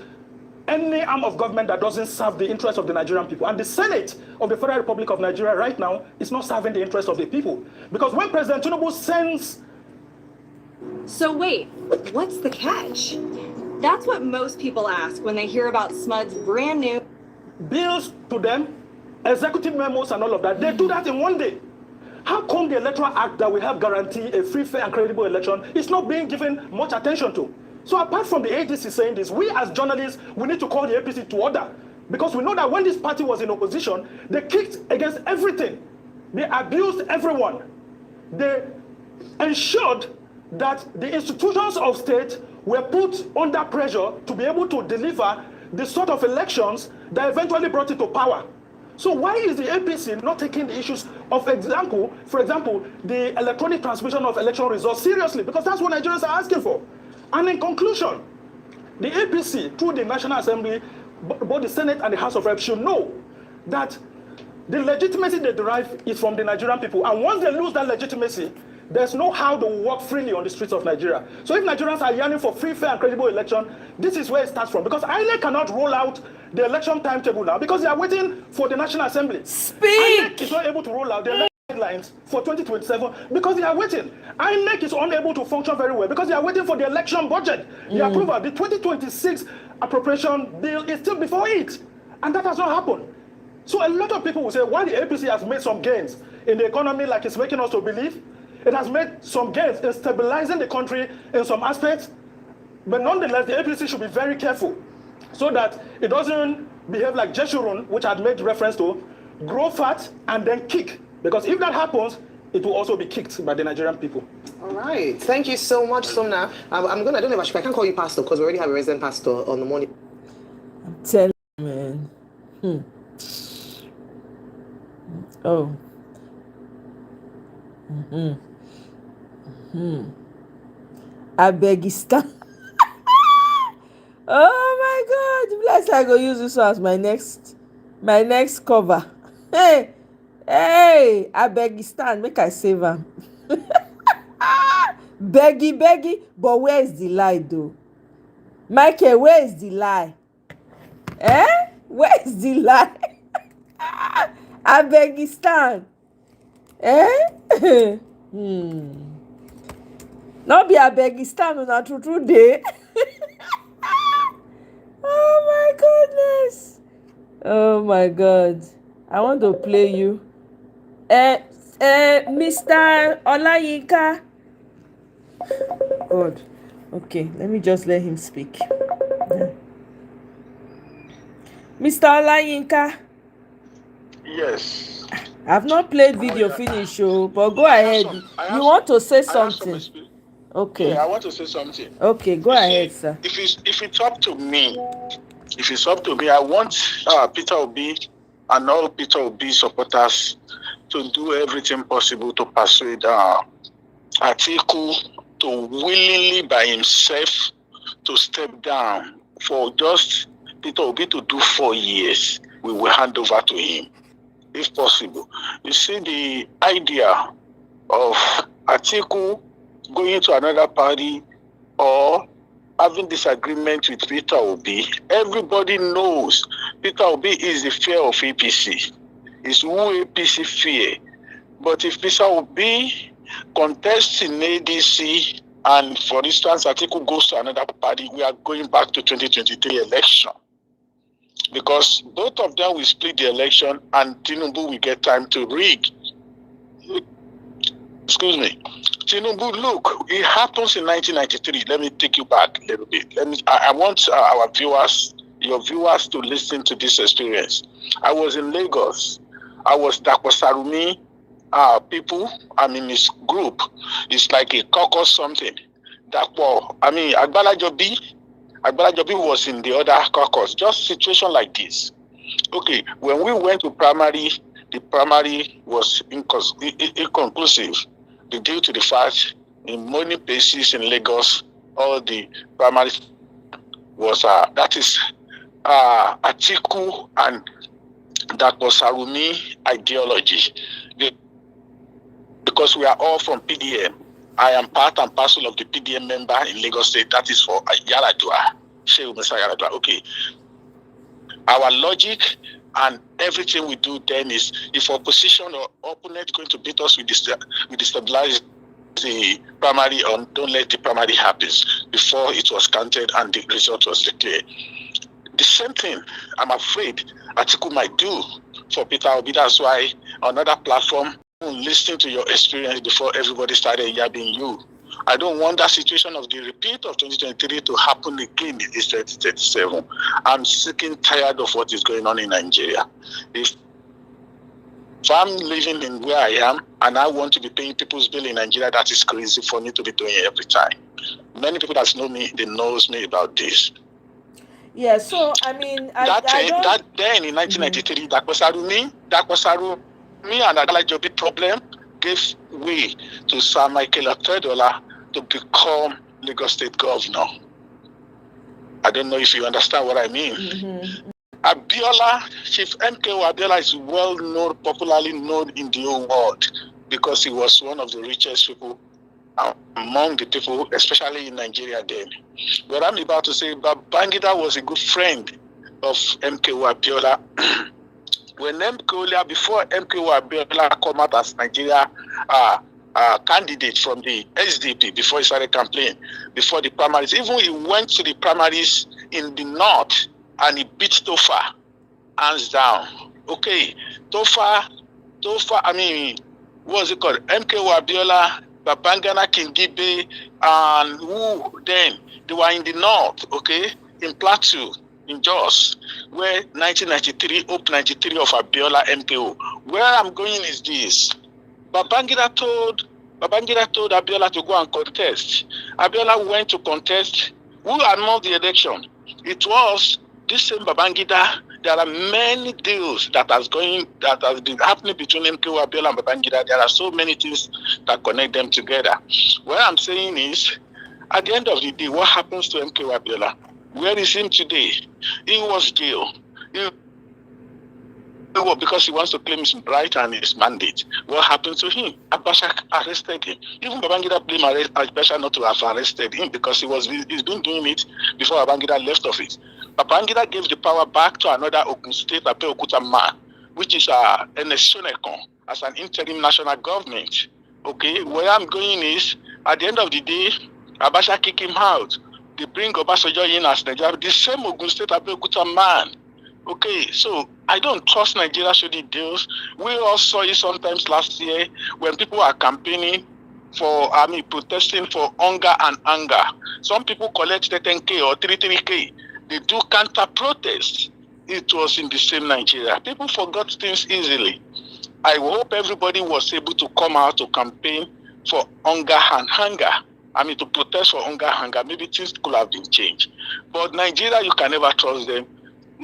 any arm of government that doesn't serve the interests of the Nigerian people. And the Senate of the Federal Republic of Nigeria right now is not serving the interests of the people. Because when President Tinubu sends... So wait, what's the catch? That's what most people ask when they hear about SMUD's brand new bills to them, executive memos and all of that. They do that in one day. How come the Electoral Act that we have guarantee a free, fair and credible election is not being given much attention to? So apart from the ADC saying this, we as journalists, we need to call the APC to order. Because we know that when this party was in opposition, they kicked against everything. They abused everyone. They ensured that the institutions of state were put under pressure to be able to deliver the sort of elections that eventually brought it to power. So why is the APC not taking the issues of for example, the electronic transmission of election results seriously? Because that's what Nigerians are asking for. And in conclusion, the APC, through the National Assembly, both the Senate and the House of Reps should know that the legitimacy they derive is from the Nigerian people. And once they lose that legitimacy, there's no how to walk freely on the streets of Nigeria. So if Nigerians are yearning for free, fair, and credible election, this is where it starts from. Because INEC cannot roll out the election timetable now because they are waiting for the National Assembly. Speak! INEC is not able to roll out the election guidelines for 2027 because they are waiting. INEC is unable to function very well because they are waiting for the election budget, the approval. The 2026 appropriation bill is still before it. And that has not happened. So a lot of people will say, while the APC has made some gains in the economy like it's making us to believe, it has made some gains in stabilizing the country in some aspects, but nonetheless, the APC should be very careful so that it doesn't behave like Jeshurun, which I had made reference to, grow fat and then kick. Because if that happens, it will also be kicked by the Nigerian people. All right. Thank you so much, Somna. I don't know if I can't call you pastor because we already have a resident pastor on the morning. I'm telling you, man. Oh. I beg you stop. Oh my God! Bless, I go use this one as my next cover. Hey, I beg you stand, make I save am. Beggy, but where is the lie though? Michael, where is the lie? Where is the lie? I beg you stand. No be Abegistan una true day. Oh my goodness. Oh my God. I want to play you. Mr. Olayinka. God. Okay, let me just let him speak. Mr. Olayinka. Yes. I've not played video finish, but go ahead. You want to say something? Okay. Yeah, I want to say something. Okay, go ahead, sir. If it's up to me, I want Peter Obi and all Peter Obi supporters to do everything possible to persuade Atiku to willingly by himself to step down. For just Peter Obi to do 4 years, we will hand over to him, if possible. You see, the idea of Atiku going to another party or having disagreement with Peter Obi, everybody knows Peter Obi is the fear of APC. It's who APC fear. But if Peter Obi contests in ADC and, for instance, Atiku goes to another party, we are going back to 2023 election. Because both of them will split the election and Tinubu will get time to rig. Excuse me. Tinubu, look, it happens in 1993. Let me take you back a little bit. I want our viewers, your viewers, to listen to this experience. I was in Lagos. I was Sarumi people. I'm in this group. It's like a caucus something. Agbala Jobi was in the other caucus. Just situation like this. Okay, when we went to primary, the primary was inconclusive. Due to the fact in many places in Lagos, all the primary was Atiku and that was Sarumi ideology. Because we are all from PDM. I am part and parcel of the PDM member in Lagos State. That is for Yaradua, Sheikh Musa Yaradua. Okay. Our logic and everything we do then is, if opposition or opponent going to beat us, we destabilize the primary, or don't let the primary happen before it was counted and the result was declared. The same thing, I'm afraid, Atiku might do for Peter Obi. That's why on another platform, listening to your experience before everybody started yabbing you. I don't want that situation of the repeat of 2023 to happen again in this 2037. I'm sick and tired of what is going on in Nigeria. If I'm living in where I am and I want to be paying people's bill in Nigeria, that is crazy for me to be doing it every time. Many people that know me, they knows me about this. Yeah, so I mean, I don't. That then in 1993, that was me and Adalajobi problem gave way to Sir Michael Otedola to become Lagos State Governor. I don't know if you understand what I mean. Abiola, Chief MKO Abiola is well known, popularly known in the whole world because he was one of the richest people among the people, especially in Nigeria then. What I'm about to say, Babangida was a good friend of MKO Abiola. Before MKO Abiola come out as Nigeria candidate from the SDP, before he started campaigning, before the primaries, even he went to the primaries in the north and he beat Tofa, hands down. Okay, Tofa, I mean, what's it called? MKO Abiola, Babangida Kingibe, and who then? They were in the north, okay, in Plateau, in Jos, where 1993, Hope 93 of Abiola MKO. Where I'm going is this. Babangida told Abiola to go and contest. Abiola went to contest. Who announced the election? It was this same Babangida. There are many deals that has been happening between MKO, Abiola, and Babangida. There are so many things that connect them together. What I'm saying is, at the end of the day, what happens to MKO Abiola? Where is him today? He was jailed. Because he wants to claim his right and his mandate. What happened to him? Abacha arrested him. Even Babangida blamed Abacha not to have arrested him because he's been doing it before Babangida left office. Babangida gave the power back to another Ogun State Abeokuta man, which is Enesonekon, as an interim national government. Okay, where I'm going is, at the end of the day, Abacha kicked him out. They bring Obasanjo in as Nigeria, the same Ogun State Abeokuta man. Okay, so I don't trust Nigeria should it deals. We all saw it sometimes last year when people are campaigning protesting for hunger and anger. Some people collect 10K or 33K. They do counter protests. It was in the same Nigeria. People forgot things easily. I hope everybody was able to come out to campaign for hunger and hunger. To protest for hunger and hunger. Maybe things could have been changed. But Nigeria, you can never trust them.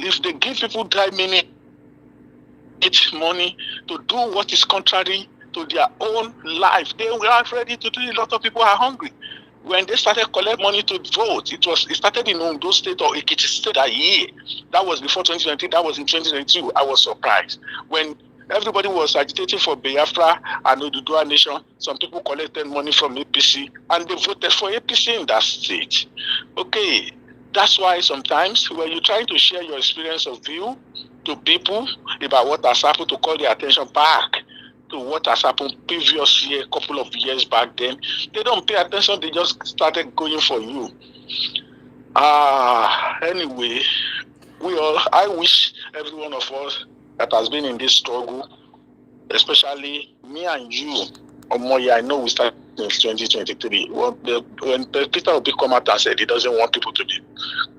If they give people 3 minutes money to do what is contrary to their own life, they were ready to do. A lot of people are hungry. When they started collecting money to vote, it started in Ondo State or Ekiti State a year. That was before 2020. That was in 2022. I was surprised when everybody was agitating for Biafra and Oduduwa Nation. Some people collected money from APC and they voted for APC in that state. Okay. That's why sometimes when you're trying to share your experience of view to people about what has happened, to call their attention back to what has happened previous year, couple of years back then, they don't pay attention, they just started going for you. Anyway, I wish every one of us that has been in this struggle, especially me and you, Omoye, I know we started in 2023. When Peter Obi come out and said he doesn't want people to be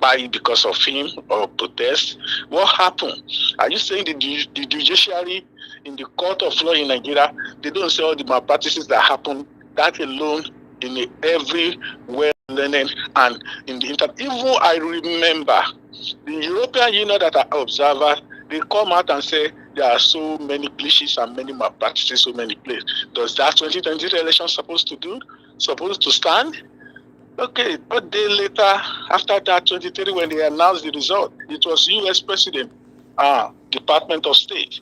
buying because of him or protest, what happened? Are you saying the judiciary in the court of law in Nigeria, they don't say all the malpractices that happen? That alone, in every well-learning and in the internet. Even I remember the European Union that are observers, they come out and say there are so many glitches and many malpractices, so many places. Does that 2023 election supposed to stand? Okay, a day later, after that 23, when they announced the result, it was U.S. President, Department of State,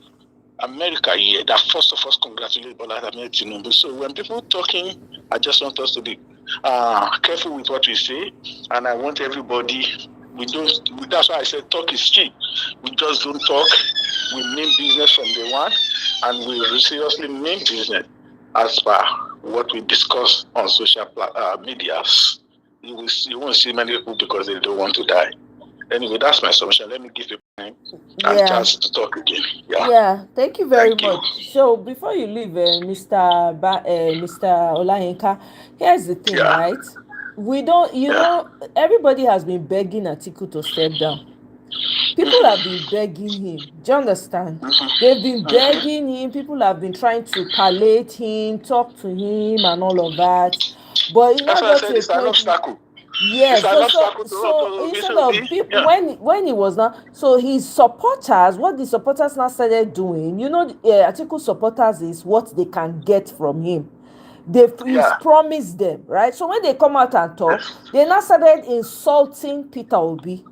America here, that first of all congratulated Bola Ahmed Tinubu. So when people talking, I just want us to be careful with what we say, and I want everybody We don't. That's why I said talk is cheap. We just don't talk. We mean business from day one, and we seriously mean business as per what we discuss on social medias. You won't see many people because they don't want to die. Anyway, that's my submission. Let me give you time and chance to talk again. Yeah, thank you very much. So before you leave, Mr. Olayinka, here's the thing, right? We don't, everybody has been begging Atiku to step down. People have been begging him. Do you understand? They've been begging him. People have been trying to palliate him, talk to him, and all of that. But it's not got to a point. Yes, so instead of people, when he was now, so his supporters, what the supporters now started doing, Atiku supporters is what they can get from him. He's promised them, right? So when they come out and talk, they now started insulting Peter Obi.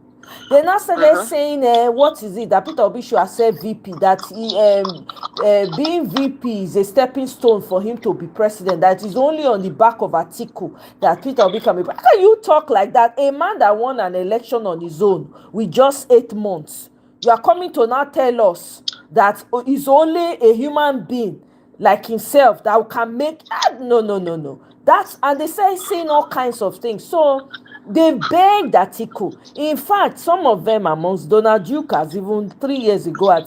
They now started saying, what is it that Peter Obi should accept VP, that being VP is a stepping stone for him to be president, that is only on the back of Atiku that Peter Obi can be president. How can you talk like that? A man that won an election on his own with just 8 months. You are coming to now tell us that he's only a human being like himself that can make... No. And they say saying all kinds of things. So they begged Atiku. In fact, some of them amongst Donald Duke, as even 3 years ago,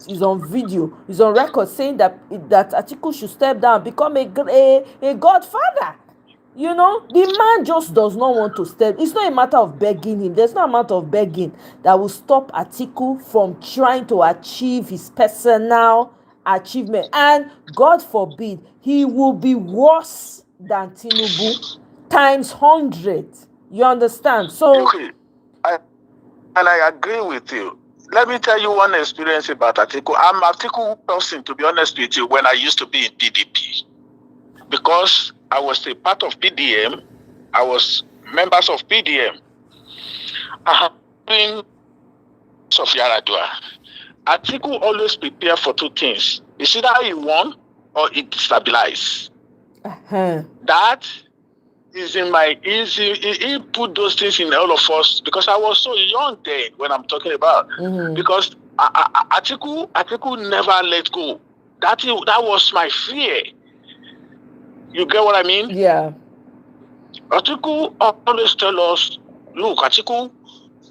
is on video, is on record saying that Atiku should step down, become a godfather. The man just does not want to step. It's not a matter of begging him. There's no amount of begging that will stop Atiku from trying to achieve his personal achievement. And God forbid, he will be worse than Tinubu times 100. You understand? So, okay. I agree with you. Let me tell you one experience about Atiku. I'm an Atiku person, to be honest with you, when I used to be in PDP. Because I was a part of PDM, I was members of PDM. I have been of Yaradua. Atiku always prepare for two things. It's either he won or he destabilized. That is in my easy. He put those things in all of us because I was so young then when I'm talking about. Because Atiku never let go. That was my fear. You get what I mean? Yeah. Atiku always tell us, look, Atiku,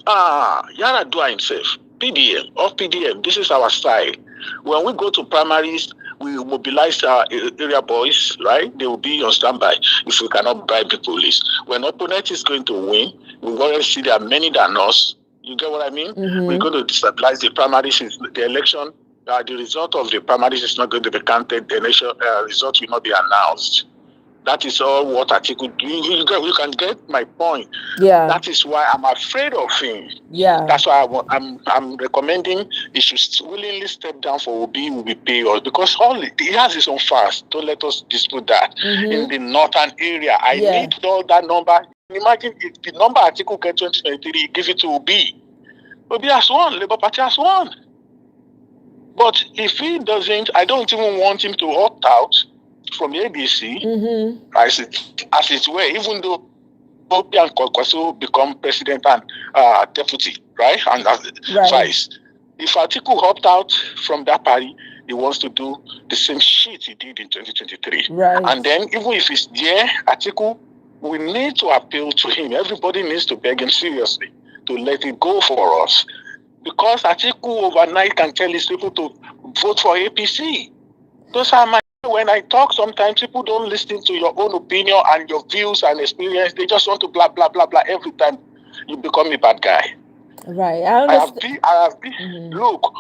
Yaradua himself, PDM, this is our style. When we go to primaries, we mobilize our area boys, right? They will be on standby if we cannot bribe the police. When opponent is going to win, we already see there are many than us. You get what I mean? We're going to destabilize the primaries. The election, the result of the primaries is not going to be counted. The election result will not be announced. That is all what Atiku do. You can get my point. Yeah. That is why I'm afraid of him. Yeah. That's why I'm recommending he should willingly step down for Obi will be paid because he has his own fast. Don't let us dispute that. In the northern area, I need all that number. Imagine if the number Atiku get 2023, give it to Obi. Obi has won. Labour Party has won. But if he doesn't, I don't even want him to opt out from the ADC, as it were, even though Obi and Kwankwaso become president and deputy, right? And vice. If Atiku opt out from that party, he wants to do the same shit he did in 2023. Right. And then even if he's there, Atiku, we need to appeal to him. Everybody needs to beg him seriously to let it go for us. Because Atiku overnight can tell his people to vote for APC. Those are my... When I talk, sometimes people don't listen to your own opinion and your views and experience. They just want to blah, blah, blah, blah. Every time you become a bad guy. Right. I have been. Look,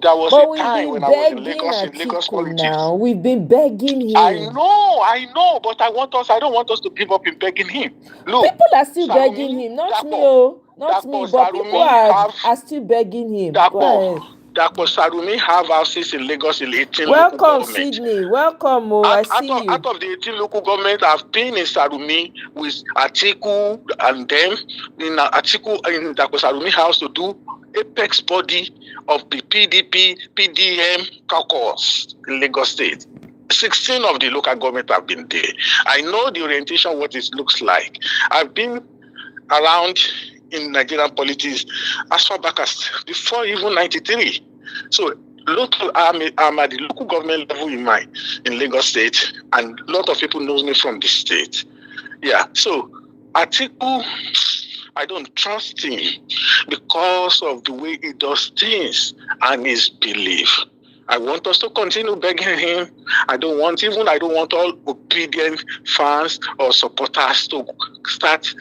there was a time when I was in Lagos politics. Now. We've been begging him. I know, but I don't want us to give up in begging him. Look, people are still begging him, not me, but people are still begging him. Go ahead. Dapo Sarumi have houses in Lagos in 18 Welcome, local government. Sydney. Welcome, I see you. Out of the 18 local government, I've been in Sarumi with Atiku and them in Dapo Sarumi house to do apex body of the PDP, PDM caucus in Lagos State. 16 of the local government have been there. I know the orientation, what it looks like. I've been around in Nigerian politics as far back as before even 93. So I'm at the local government level in Lagos State, and a lot of people know me from the state. Yeah, so Atiku, I don't trust him because of the way he does things and his belief. I want us to continue begging him. I don't want all obedient fans or supporters to start,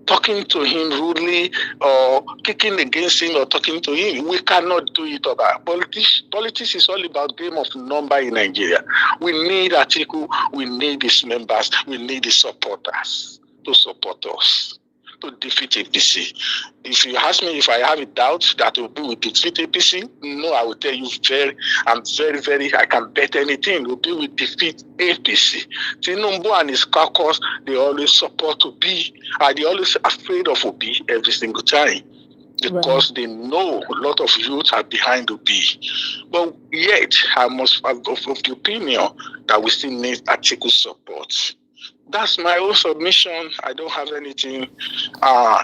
talking to him rudely or kicking against him or talking to him. We cannot do it about politics is all about game of number in Nigeria. We need Atiku, we need his members, we need his supporters to support us to defeat APC. If you ask me if I have a doubt that Obi will defeat APC, no, I will tell you I'm very, I can bet anything. Obi will defeat APC. Tinubu and his caucus, they always support Obi. They always afraid of Obi every single time. Because they know a lot of youth are behind Obi. But yet, I must have of the opinion that we still need Atiku's support. That's my own submission. I don't have anything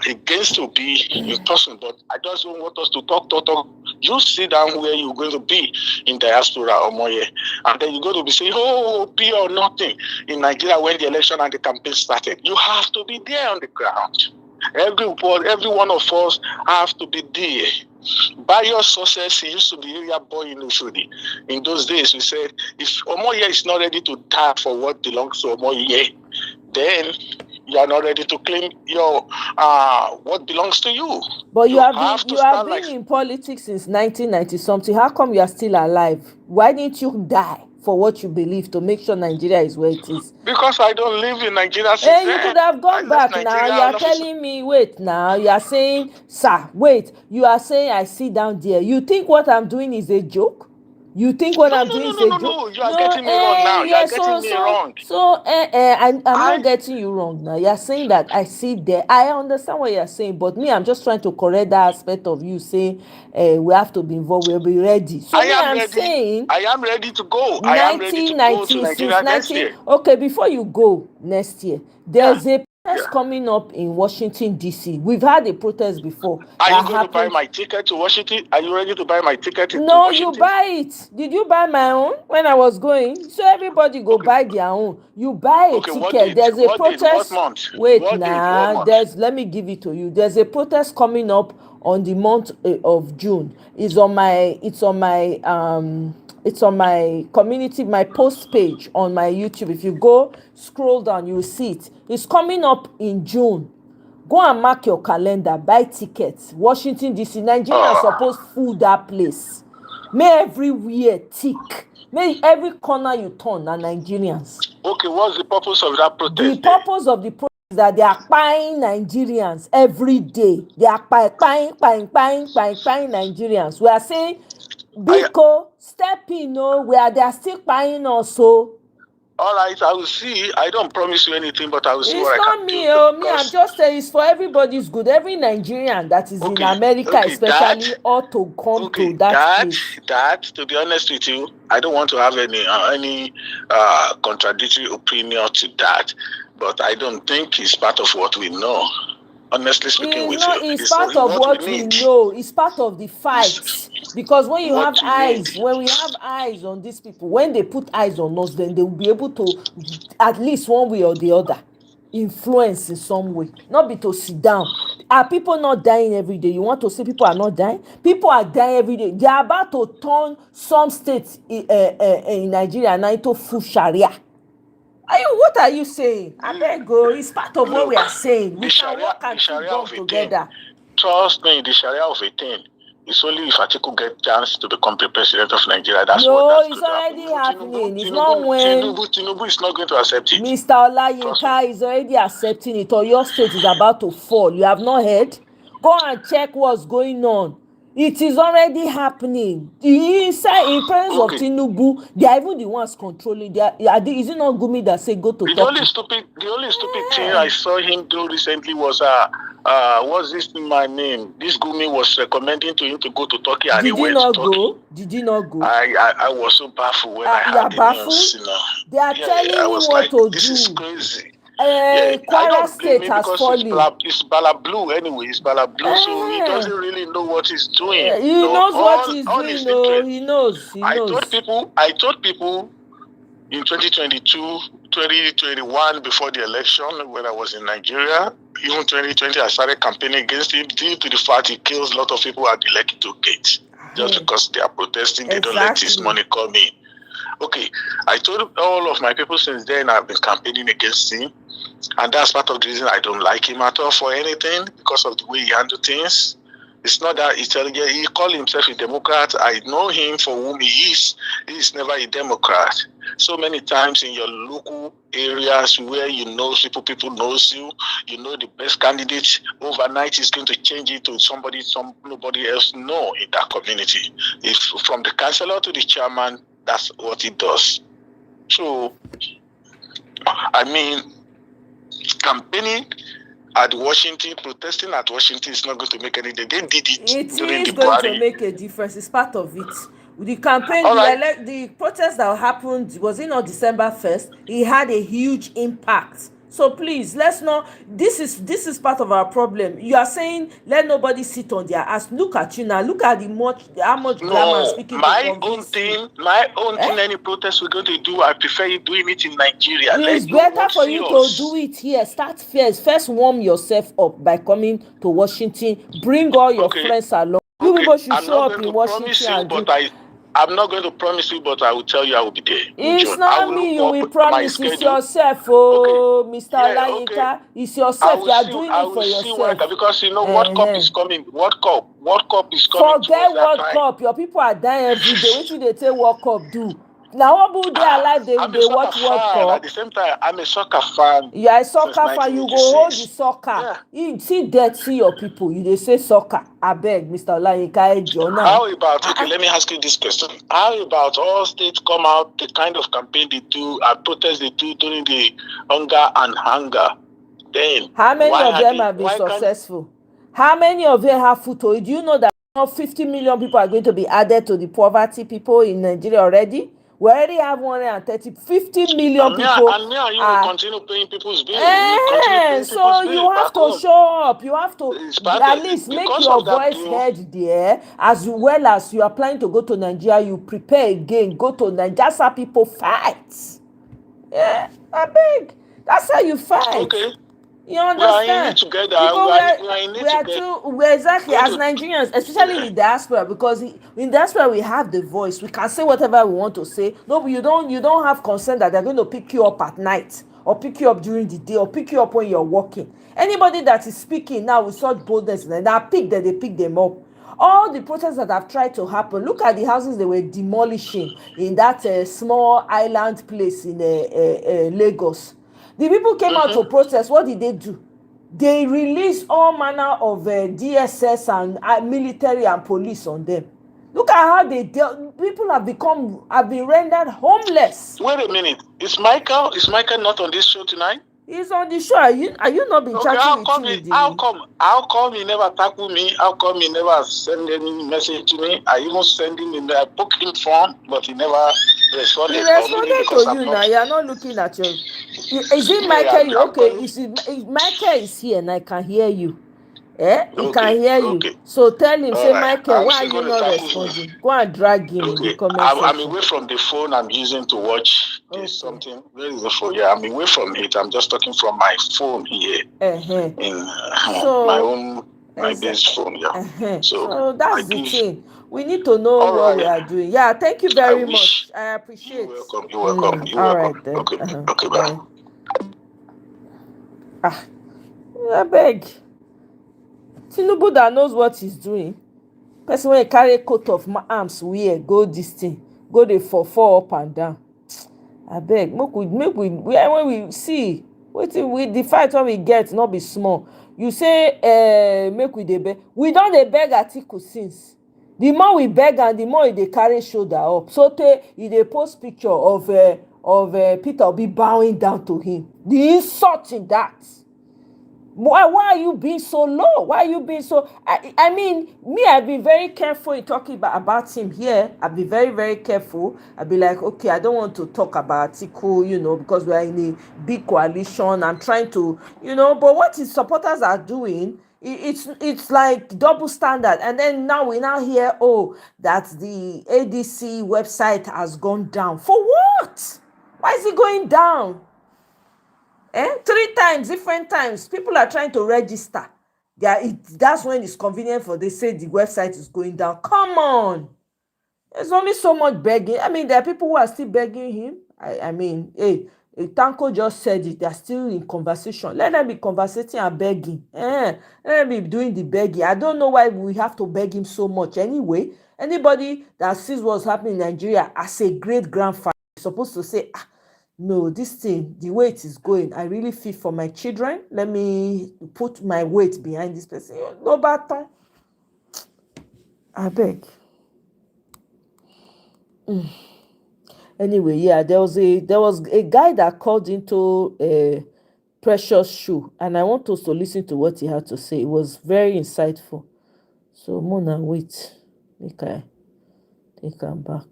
against Obi in person, but I just don't want us to talk. You sit down where you're going to be in diaspora, Omoye, and then you're going to be saying, Obi or nothing in Nigeria when the election and the campaign started. You have to be there on the ground. Every one of us have to be there. By your success, he used to be area boy in Ushudi. In those days, we said, if Omoye is not ready to die for what belongs to Omoye, then you are not ready to claim your what belongs to you. But you have been in politics since 1990 something. How come you are still alive? Why didn't you die for what you believe to make sure Nigeria is where it is? Because I don't live in Nigeria since then. You could have gone back now. You are telling me, wait now. You are saying, sir, wait. You are saying I sit down there. You think what I'm doing is a joke? You think what I'm doing is a joke? No, you are getting me wrong now. You are getting me wrong. I'm not getting you wrong now. You are saying that I sit there. I understand what you are saying, but me, I'm just trying to correct that aspect of you saying we have to be involved. We'll be ready. So I'm saying I am ready to go. I am ready to go to Nigeria next year. Okay, before you go next year, there's a protest coming up in Washington, D.C. We've had a protest before. Are you going to buy my ticket to Washington? Are you ready to buy my ticket to Washington? No, you buy it. Did you buy my own when I was going? So everybody go buy their own. You buy a ticket. There's a protest. What month? Wait now. Let me give it to you. There's a protest coming up on the month of June. It's on my community, my post page on my YouTube. If you go scroll down, you will see it. It's coming up in June. Go and mark your calendar, buy tickets. Washington, D.C. Nigerians supposed to fill that place. May everywhere tick. May every corner you turn are Nigerians. Okay, what's the purpose of that protest? The purpose of the protest is that they are buying Nigerians every day. They are buying Nigerians. We are saying, Biko, step in, where they are still buying also. All right, I will see. I don't promise you anything, but I will see what I can do. It's not me, me. I'm just saying it's for everybody's good. Every Nigerian that is in America, especially, ought to come to that place. That, to be honest with you, I don't want to have any contradictory opinion to that, but I don't think it's part of what we know. Honestly speaking, it's part of what we know. It's part of the fight. Because when you have eyes, when we have eyes on these people, when they put eyes on us, then they will be able to, at least one way or the other, influence in some way. Not be to sit down. Are people not dying every day? You want to say people are not dying? People are dying every day. They are about to turn some states in Nigeria now into full Sharia. What are you saying? I beg go. It's part of what we are saying. We can work and go together. Trust me, the Sharia of a thing. It's only if Atiku get chance to become the president of Nigeria. It's already happening. It's not when Tinubu is not going to accept it. Mr. Olayinka is already accepting it, or your state is about to fall. You have not heard? Go and check what's going on. It is already happening. Inside, in presence of Tinubu, they are even the ones controlling. Is it not Gumi that say go to the only stupid thing I saw him do recently was what's this my name? This Gumi was recommending to him to go to Turkey, and he went to Turkey. Did you not go? I was so baffled when I heard the news. They are telling him what to do. This is crazy. I Kwara don't blame State him has because fallen. it's Bala Blue anyway. It's Bala Blue, so he doesn't really know what he's doing. He knows what he's all doing. his No, secret. he knows. I told people in 2022, 2021, before the election, when I was in Nigeria, even 2020, I started campaigning against him due to the fact he kills a lot of people at the Lekki toll gate. Just because they are protesting, they don't let his money come in. Okay, I told all of my people since then I've been campaigning against him. And that's part of the reason I don't like him at all for anything, because of the way he handles things. It's not that intelligent. He calls himself a Democrat. I know him for whom he is. He is never a Democrat. So many times in your local areas where you know people knows you, you know the best candidate, overnight is going to change it to somebody nobody else know in that community. If from the councillor to the chairman, that's what he does. So, I mean, campaigning at Washington, protesting at Washington is not going to make any difference. They did it during the is going Buhari. to make a difference. It's part of it. The campaign, the protest that happened, was it not December 1st? It had a huge impact. So please, let's not. This is part of our problem. You are saying let nobody sit on their ass. Look at you now. Look at how much grammar speaking. My own thing. Any protest we're going to do, I prefer you doing it in Nigeria. It's better for you to do it here. Start first warm yourself up by coming to Washington. Bring all your friends along. You people should show up in Washington. I'm not going to promise you, but I will tell you I will be there. It's not me you will promise, it's yourself, Mr. Olayinka. It's yourself. You are doing it for yourself. Because you know World Cup is coming. World Cup is coming. Forget World Cup. Your people are dying every day. What do they say World Cup do? Now, what they alive, they watch World Cup. At the same time, I'm a soccer fan. You are a soccer fan. You go hold the soccer. Yeah. You see that, see your people. You they say soccer. I beg, Mr. Olayinka. How about, okay, let me ask you this question. How about all states come out, the kind of campaign they do and protest they do during the hunger? Then, how many of them have been successful? How many of them have food to eat? Do you know that 50 million people are going to be added to the poverty people in Nigeria already? We already have 50 million people. And me and you will continue paying people's bills. So you have to show up. You have to at least make your voice heard there, as well as you are planning to go to Nigeria. You prepare again, go to Nigeria. That's how people fight. Yeah, I beg. That's how you fight. Okay. You understand? We are in it together. We're exactly as Nigerians, especially in diaspora, because in diaspora we have the voice. We can say whatever we want to say. No, you don't have concern that they're going to pick you up at night or pick you up during the day or pick you up when you're working. Anybody that is speaking now with such boldness, they pick them up. All the protests that have tried to happen, look at the houses they were demolishing in that small island place in Lagos. The people came out to protest. What did they do? They released all manner of DSS and military and police on them. Look at how people have been rendered homeless. Wait a minute. Is Michael not on this show tonight? He's on the show. Are you not been chatting with him? How come he never tackle me? How come he never send any message to me? I even send him in the booking form, but he never responded. He responded to you now. You are not looking at your. Is it Michael? Yeah, okay. Michael is here and I can hear you. He can hear you. So tell him, say, Michael, why are you not responding? Go and drag him in the comment section. I'm away from the phone I'm using to watch something. Where is the phone? Yeah, I'm away from it. I'm just talking from my phone here. In my base phone, yeah. So that's the thing. We need to know what we are doing. Yeah, thank you very much. I appreciate it. You're welcome. You're welcome. Right, then. Okay, bye. I beg. Tinubu that knows what he's doing. Person when he carry a coat of my arms, go this thing, go the fall up and down. I beg, make we when we see with the fight when we get not be small. You say make we dey beg. We don dey beg Atiku since. The more we beg and the more they carry shoulder up. So they post picture of Peter Obi bowing down to him. The insult in that. Why are you being so low? Why are you being so? I mean, me, I've been very careful in talking about him here. I've been very, very careful. I'll be like, okay, I don't want to talk about Atiku, because we are in a big coalition. I'm trying to, but what his supporters are doing, it's like double standard. And then now we now hear, that the ADC website has gone down. For what? Why is it going down? 3 times, different times, people are trying to register. That's when it's convenient for they say the website is going down. Come on. There's only so much begging. I mean, there are people who are still begging him. I mean, hey, Tanko just said it. They're still in conversation. Let them be conversating and begging. Let them be doing the begging. I don't know why we have to beg him so much anyway. Anybody that sees what's happening in Nigeria as a great grandfather is supposed to say, no, this thing, the way it is going, I really feel for my children. Let me put my weight behind this person. No baton. I beg. Anyway, yeah, there was a guy that called into a Precious show, and I want us to listen to what he had to say. It was very insightful. So Mona, wait, make I take him back.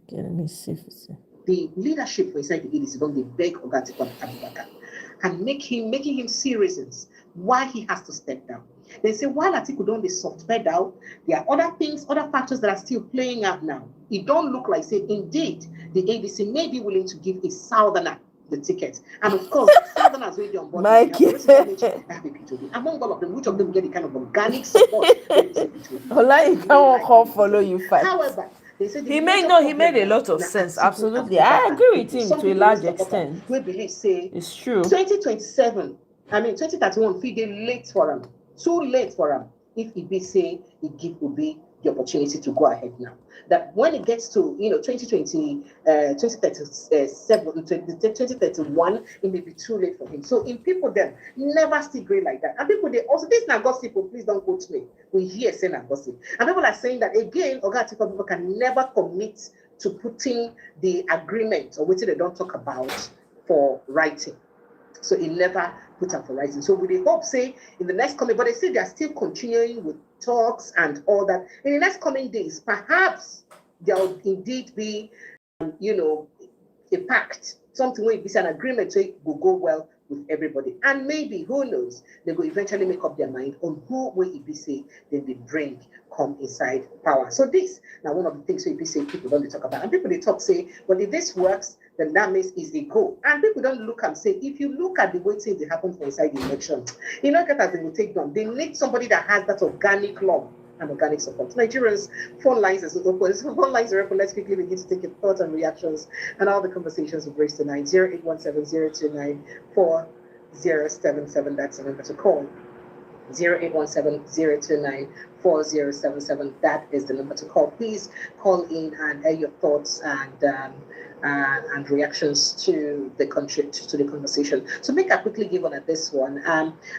Okay, let me see if it's the leadership for inside the EDC don't they beg Ogatikwa Abubakar and making him see reasons why he has to step down. They say while Atiku don't be soft pedal, there are other things, other factors that are still playing out now. It don't look like say indeed the ADC may be willing to give a southerner the ticket. And of course, southerners will be on board. Mikey. Among all of them, which of them get the kind of organic support? Ola, he can't follow you fight. However, he made a lot of sense. Absolutely, I agree with him to a large extent. We believe say it's true. 2027, 2031, feel they late for him, too late for him. If he be say he give Obi the opportunity to go ahead now. That when it gets to 2030, 2037, 2031, it may be too late for him. So in people them never still great like that. And people they also this is not gossip, please don't quote me. We hear saying that gossip. And people are saying that again, Ogatikwa people can never commit to putting the agreement or what they don't talk about for writing. So it never put up for writing. So we hope say in the next coming, but they say they are still continuing with talks and all that. In the next coming days, perhaps there will indeed be, a pact, something where it be an agreement so it will go well with everybody. And maybe, who knows, they will eventually make up their mind on who will it be say then they bring come inside power. So this, now one of the things we say people don't talk about. And people they talk say, well, if this works, then that means is a go. And people don't look and say, if you look at the way things happen for inside the election, get as they will take them. They need somebody that has that organic love and organic support. Nigerians, phone lines is open. Phone lines are open. Let's quickly begin to take your thoughts and reactions and all the conversations we've raised tonight. 0817-029-4077. That's the number to call. 0817-029-4077. That is the number to call. Please call in and air your thoughts and reactions to the conversation. So make a quickly give on at this one.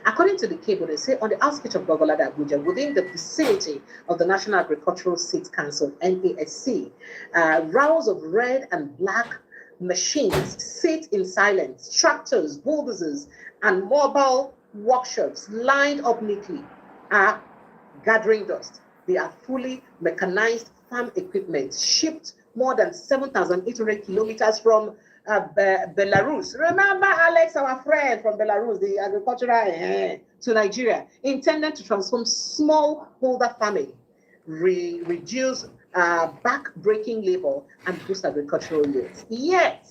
According to the cable, they say on the outskirts of Gogolada, Abuja, within the vicinity of the National Agricultural Seeds Council (NASC), rows of red and black machines sit in silence. Tractors, bulldozers, and mobile workshops lined up neatly are gathering dust. They are fully mechanized farm equipment shipped more than 7,800 kilometers from Belarus. Remember Alex, our friend from Belarus, the agricultural to Nigeria, intended to transform smallholder farming, reduce back-breaking labor, and boost agricultural yields. Yet,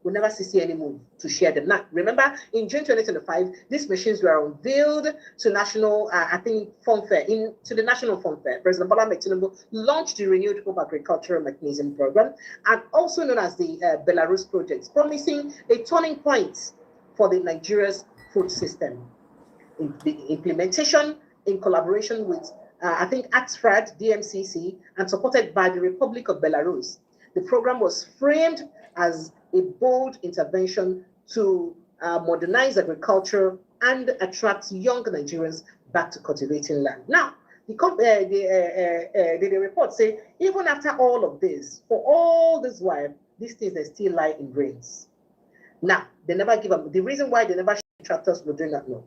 we never see any move to share them. Now, remember, in June 2025, these machines were unveiled to national, to the National Farm Fair. President Bola Tinubu launched the renewed Hope Agricultural Mechanism Program, and also known as the Belarus Project, promising a turning point for the Nigeria's food system. In the implementation in collaboration with, AXFRAD, DMCC, and supported by the Republic of Belarus. The program was framed as a bold intervention to modernize agriculture and attract young Nigerians back to cultivating land. Now, the report say, even after all of this, for all this while, these things they still lie in drains. Now, they never give up. The reason why they never share tractors, we do not know.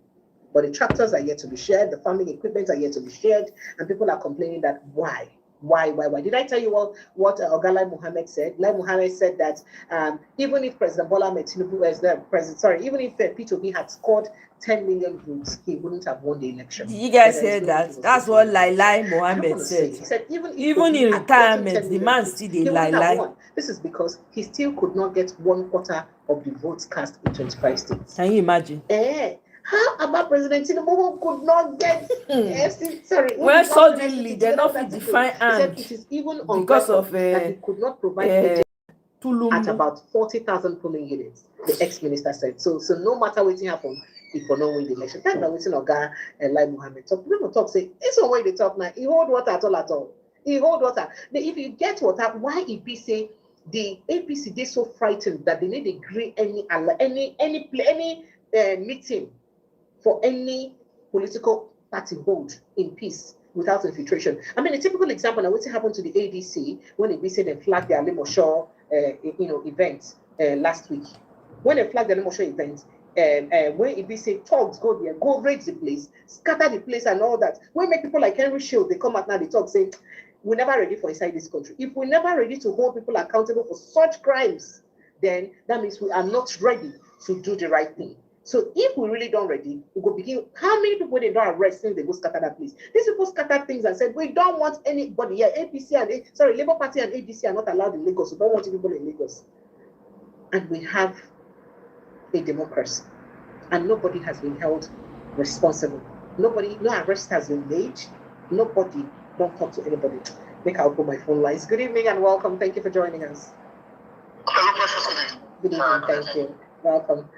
But the tractors are yet to be shared, the farming equipment are yet to be shared, and people are complaining that why? Why? Did I tell you what Oga Lai Mohammed said? Lai Mohammed said that even if President Bola Ahmed Tinubu was the president, even if P2B had scored 10 million votes, he wouldn't have won the election. Did you guys hear that? That's what Lai Mohammed said. He said even in retirement, the man still did lie. This is because he still could not get 1/4 of the votes cast in 25 states. Can you imagine? How about President Tinubu who could not get well, suddenly they don't fit define and it is even because of that he could not provide at about 40,000 polling units, the ex-minister said. So no matter what happened, he could not win the election. That's not what Oga Lai Mohammed talk. People talk say it's one way they talk now. He hold water at all. He hold water. If you get water, why if he say the APC they so frightened that they need to agree any meeting for any political party hold in peace without infiltration. I mean, a typical example now, what happened to the ADC when they said they flagged their Limoshaw, event last week. When they flagged the Limoshaw event, when it be say thugs go there, go raid the place, scatter the place and all that. When make people like Henry Shield, they come out now, they talk saying, we're never ready for inside this country. If we're never ready to hold people accountable for such crimes, then that means we are not ready to do the right thing. So if we really don't ready, we go begin. How many people they don't arrest since they go scatter that place? These people scattered things and said, we don't want anybody here. APC and Labour Party and ADC are not allowed in Lagos. We don't want people in Lagos. And we have a democracy. And nobody has been held responsible. No arrest has been made. Nobody, don't talk to anybody. Make I open my phone lines. Good evening and welcome. Thank you for joining us. Good evening, thank you. Welcome.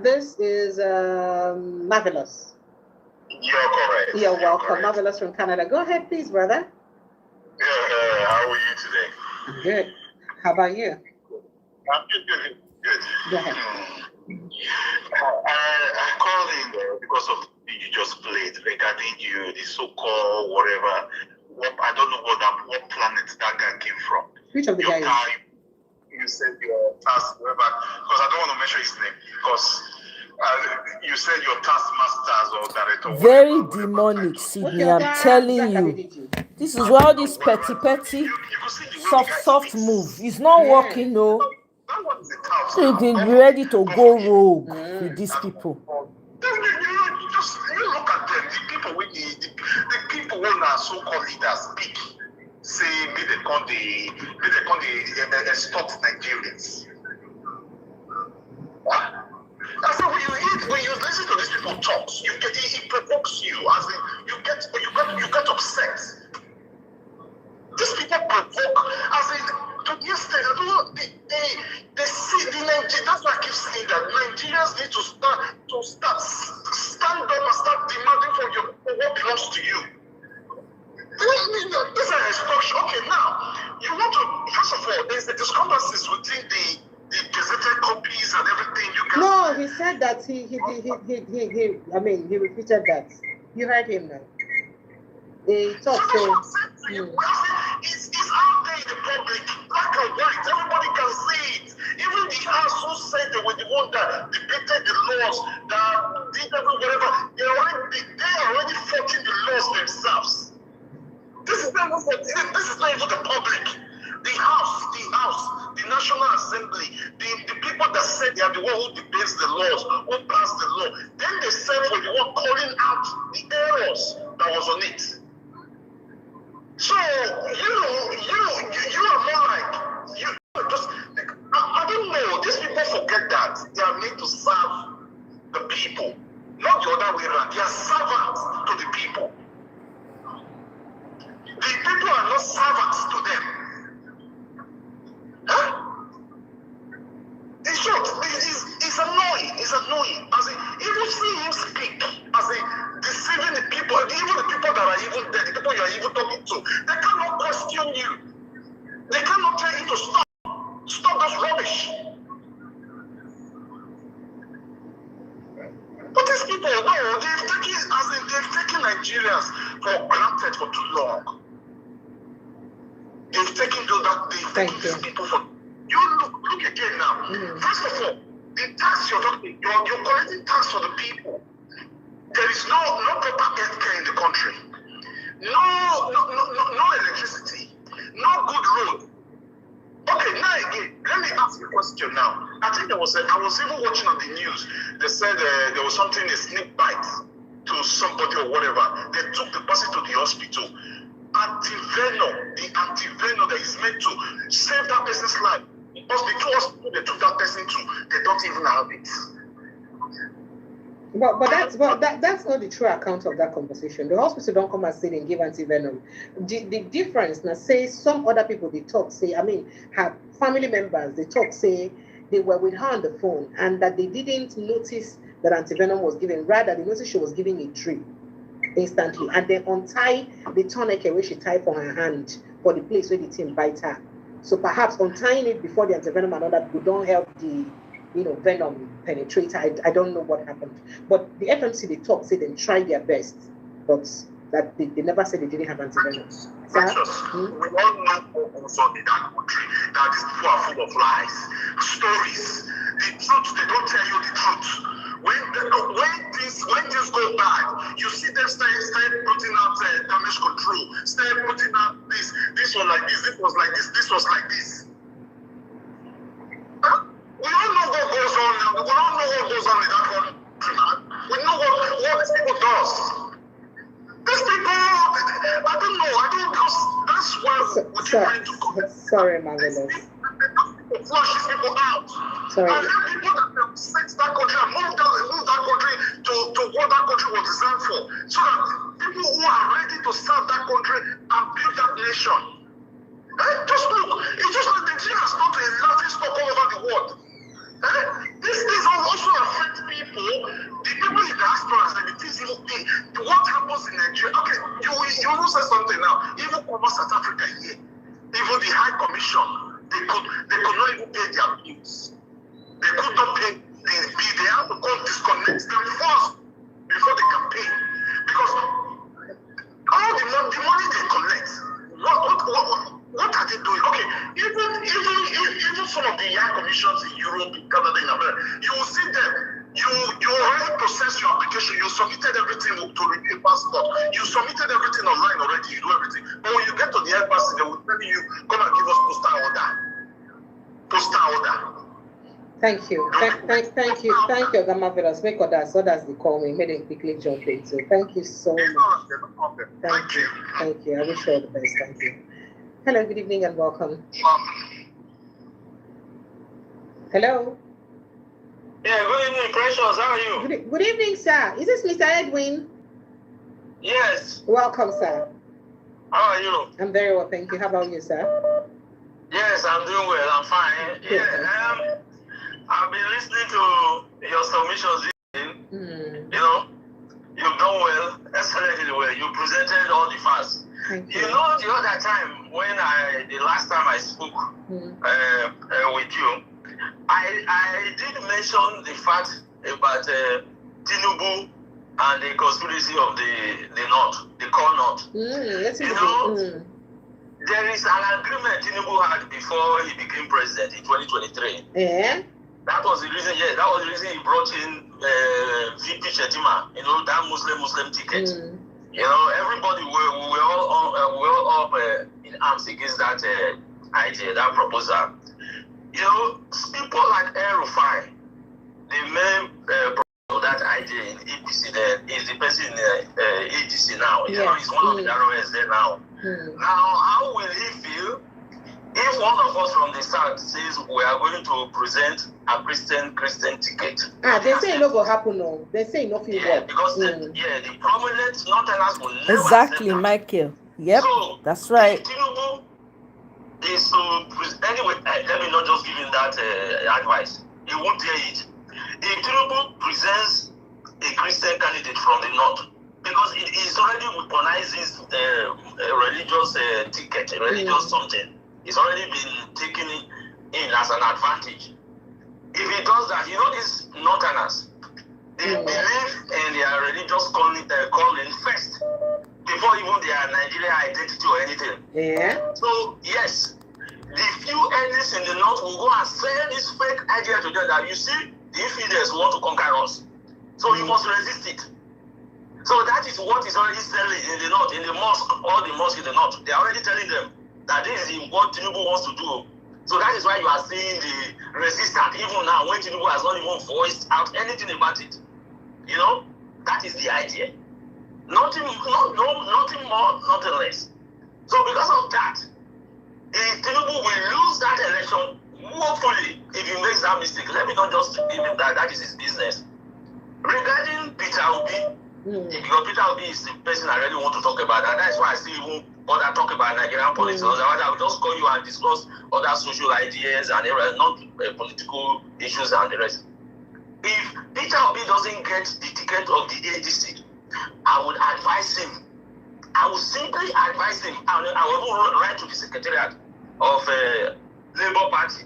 This is Marvelous. You're correct. You're welcome. Correct. Marvelous from Canada. Go ahead, please, brother. Yeah, how are you today? I'm good. How about you? I'm good. Go ahead. I called in because of the you just played regarding the so-called whatever. I don't know what planet that guy came from. Which of the guys? You said your task, whoever, because I don't want to mention his name, because you said your taskmasters or director. Very demonic, Sydney. I'm telling you. This is why all this petty, soft move. It's not working, no. So you can be ready to go rogue with these people. You look at them, the people who are so-called leaders speak. Say, may they come the extort Nigerians. What? I said, when you listen to these people talk, it provokes you. As in, you get upset. These people provoke. As in, yesterday, I don't know. They see the Nigerians. That's why I keep saying that Nigerians need to stand up and start demanding for what belongs to you. This is an instruction. Okay, now you want to. First of all, there's the discrepancies within the gazetted copies and everything. You can. No, he said that he repeated that. You heard him now. He talked so. It's out there in the public, black and white. Everybody can see it. Even the House who said they were the one that debated the laws, that did whatever. They are already fighting the laws themselves. This is not even the public. The House, the National Assembly, the people that said they are the one who debates the laws, who pass the law. Then they said for the one calling out the errors that was on it. So you are more like you just. I don't know. These people forget that they are made to serve the people, not the other way around. They are servants to the people. The people are not servants to them. Huh? In short, it's annoying. It's annoying. As in, even see him speak, as in deceiving the people, even the people that are even there, the people you are even talking to, they cannot question you. They cannot tell you to stop this rubbish. But these people, no, they've taken Nigerians for granted for too long. They've taken these people for You look again now. First of all, the tax you're talking, you're collecting tax for the people. There is no proper healthcare in the country. No electricity. No good road. Okay, now again, let me ask you a question now. I think I was even watching on the news. They said there was something, a snake bite to somebody or whatever. They took the person to the hospital. The antivenom that is meant to save that person's life. Because the two hospitals they took that person to, they don't even have it. But that's not the true account of that conversation. The hospital don't come and say they give antivenom. The difference now, say some other people they talk say, I mean, have family members they talk say they were with her on the phone and that they didn't notice that antivenom was given. Rather, they noticed she was giving a drip instantly, and then untie the tourniquet where she tied for her hand for the place where the thing bite her. So perhaps untying it before the antivenom and all that would don't help the venom penetrate. I don't know what happened. But the FMC, they talk, say they try their best, but that they never said they didn't have antivenom. We all know also in that country that these people are full of lies, stories. The truth, they don't tell you the truth. When things go bad, you see them start putting out damage control, start putting out this was like this, this was like this, this was like this. We don't know what goes on now. We don't know what goes on in that country, man. We know what these people does. These people, I don't know, that's why we keep trying to go. Sorry, Marvelous. Flush these people out. Sorry. And then people that set that country and move that country to what that country was designed for. So that people who are ready to serve that country and build that nation. Just look, it's just like Nigeria has gone to a laughing stock all over the world. These things also affect people, the people in diaspora, and the things what happens in Nigeria. Okay, you will say something now. Even over South Africa here, even the High Commission, they could not even pay their bills. They could not pay the bill. They have to go disconnect them first before they can pay. Because all the money they collect, what are they doing? Okay, even some of the high commissions in Europe, in Canada, in America, you will see them. You already processed your application. You submitted everything to renew a passport. You submitted everything online already. You do everything. But when you get to the embassy, they will tell you, come and give us postal order. Postal order. Thank you. Thank you, Gamavelas. Make others they call me. May they quickly jump in. So thank you so much. Thank you. Thank you. I wish you all the best. Thank you. Hello, good evening and welcome. Hello. Yeah, good evening, Precious. How are you? Good evening, sir. Is this Mr. Edwin? Yes. Welcome, sir. How are you? I'm very well, thank you. How about you, sir? Yes, I'm doing well. I'm fine. Good. Yeah, I've been listening to your submissions. You've done well, excellently well. You presented all the facts. Thank you. You know, the other time when the last time I spoke with you, I did mention the fact about Tinubu and the conspiracy of the North, the core North. There is an agreement Tinubu had before he became president in 2023. Yeah. That was the reason. Yeah, that was the reason he brought in VP Chetima. That Muslim ticket. Everybody were all up in arms against that idea, that proposal. People like El-Rufai, the main of that idea in APC there is the person in AGC now. He's one of the ROS there now. Now, how will he feel if one of us from the start says we are going to present a Christian ticket? They say it no go happen, no. They say it no feel work. Because the prominent Northerners will never Exactly, Michael. Yep, so, that's right. Tinubu is to anyway. Let me not just give him that advice. He won't dare it. If Tinubu presents a Christian candidate from the North, because it is already weaponizing religious ticket, religious something. It's already been taken in as an advantage. If he does that, these Northerners, they believe in their religious calling first, before even their Nigerian identity or anything. Yeah. So, yes, the few elites in the north will go and sell this fake idea to them that you see, the infidels want to conquer us. So you must resist it. So that is what is already selling in the north, in the mosque, all the mosques in the north. They are already telling them that this is what Tinubu wants to do. So that is why you are seeing the resistance even now when Tinubu has not even voiced out anything about it. You know, that is the idea. Nothing more, nothing less. So because of that, Tinubu will lose that election. Hopefully, if he makes that mistake, let me not just give him that is his business. Regarding Peter Obi, because Peter Obi is the person I really want to talk about, and that's why I still even bother talk about Nigerian politics. Otherwise, I will just call you and discuss other social ideas and not political issues and the rest. If Peter Obi doesn't get the ticket of the ADC, I would advise him. I would simply advise him. I will even write to the secretariat of Labour Party.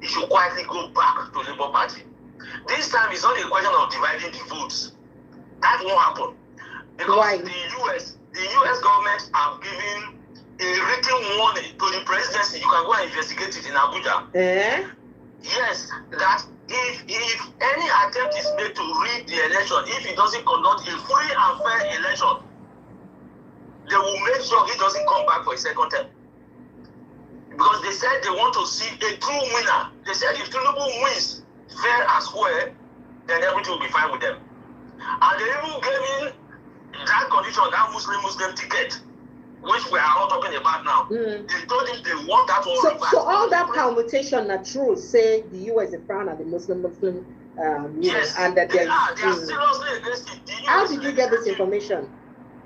He should quietly go back to Labour Party. This time it's not a question of dividing the votes. That won't happen. Because the US government have given a written warning to the presidency. You can go and investigate it in Abuja. Yes, that if any attempt is made to rig the election, if he doesn't conduct a free and fair election, they will make sure he doesn't come back for a second term. Because they said they want to see a true winner. They said if Tinubu wins fair and square, then everything will be fine with them. And they even gave in that condition, that Muslim ticket, which we are all talking about now. They told him they want that one. So all that permutation are true, say the US is frown at the Muslim, yes, and that they are seriously against it. How did you get this information?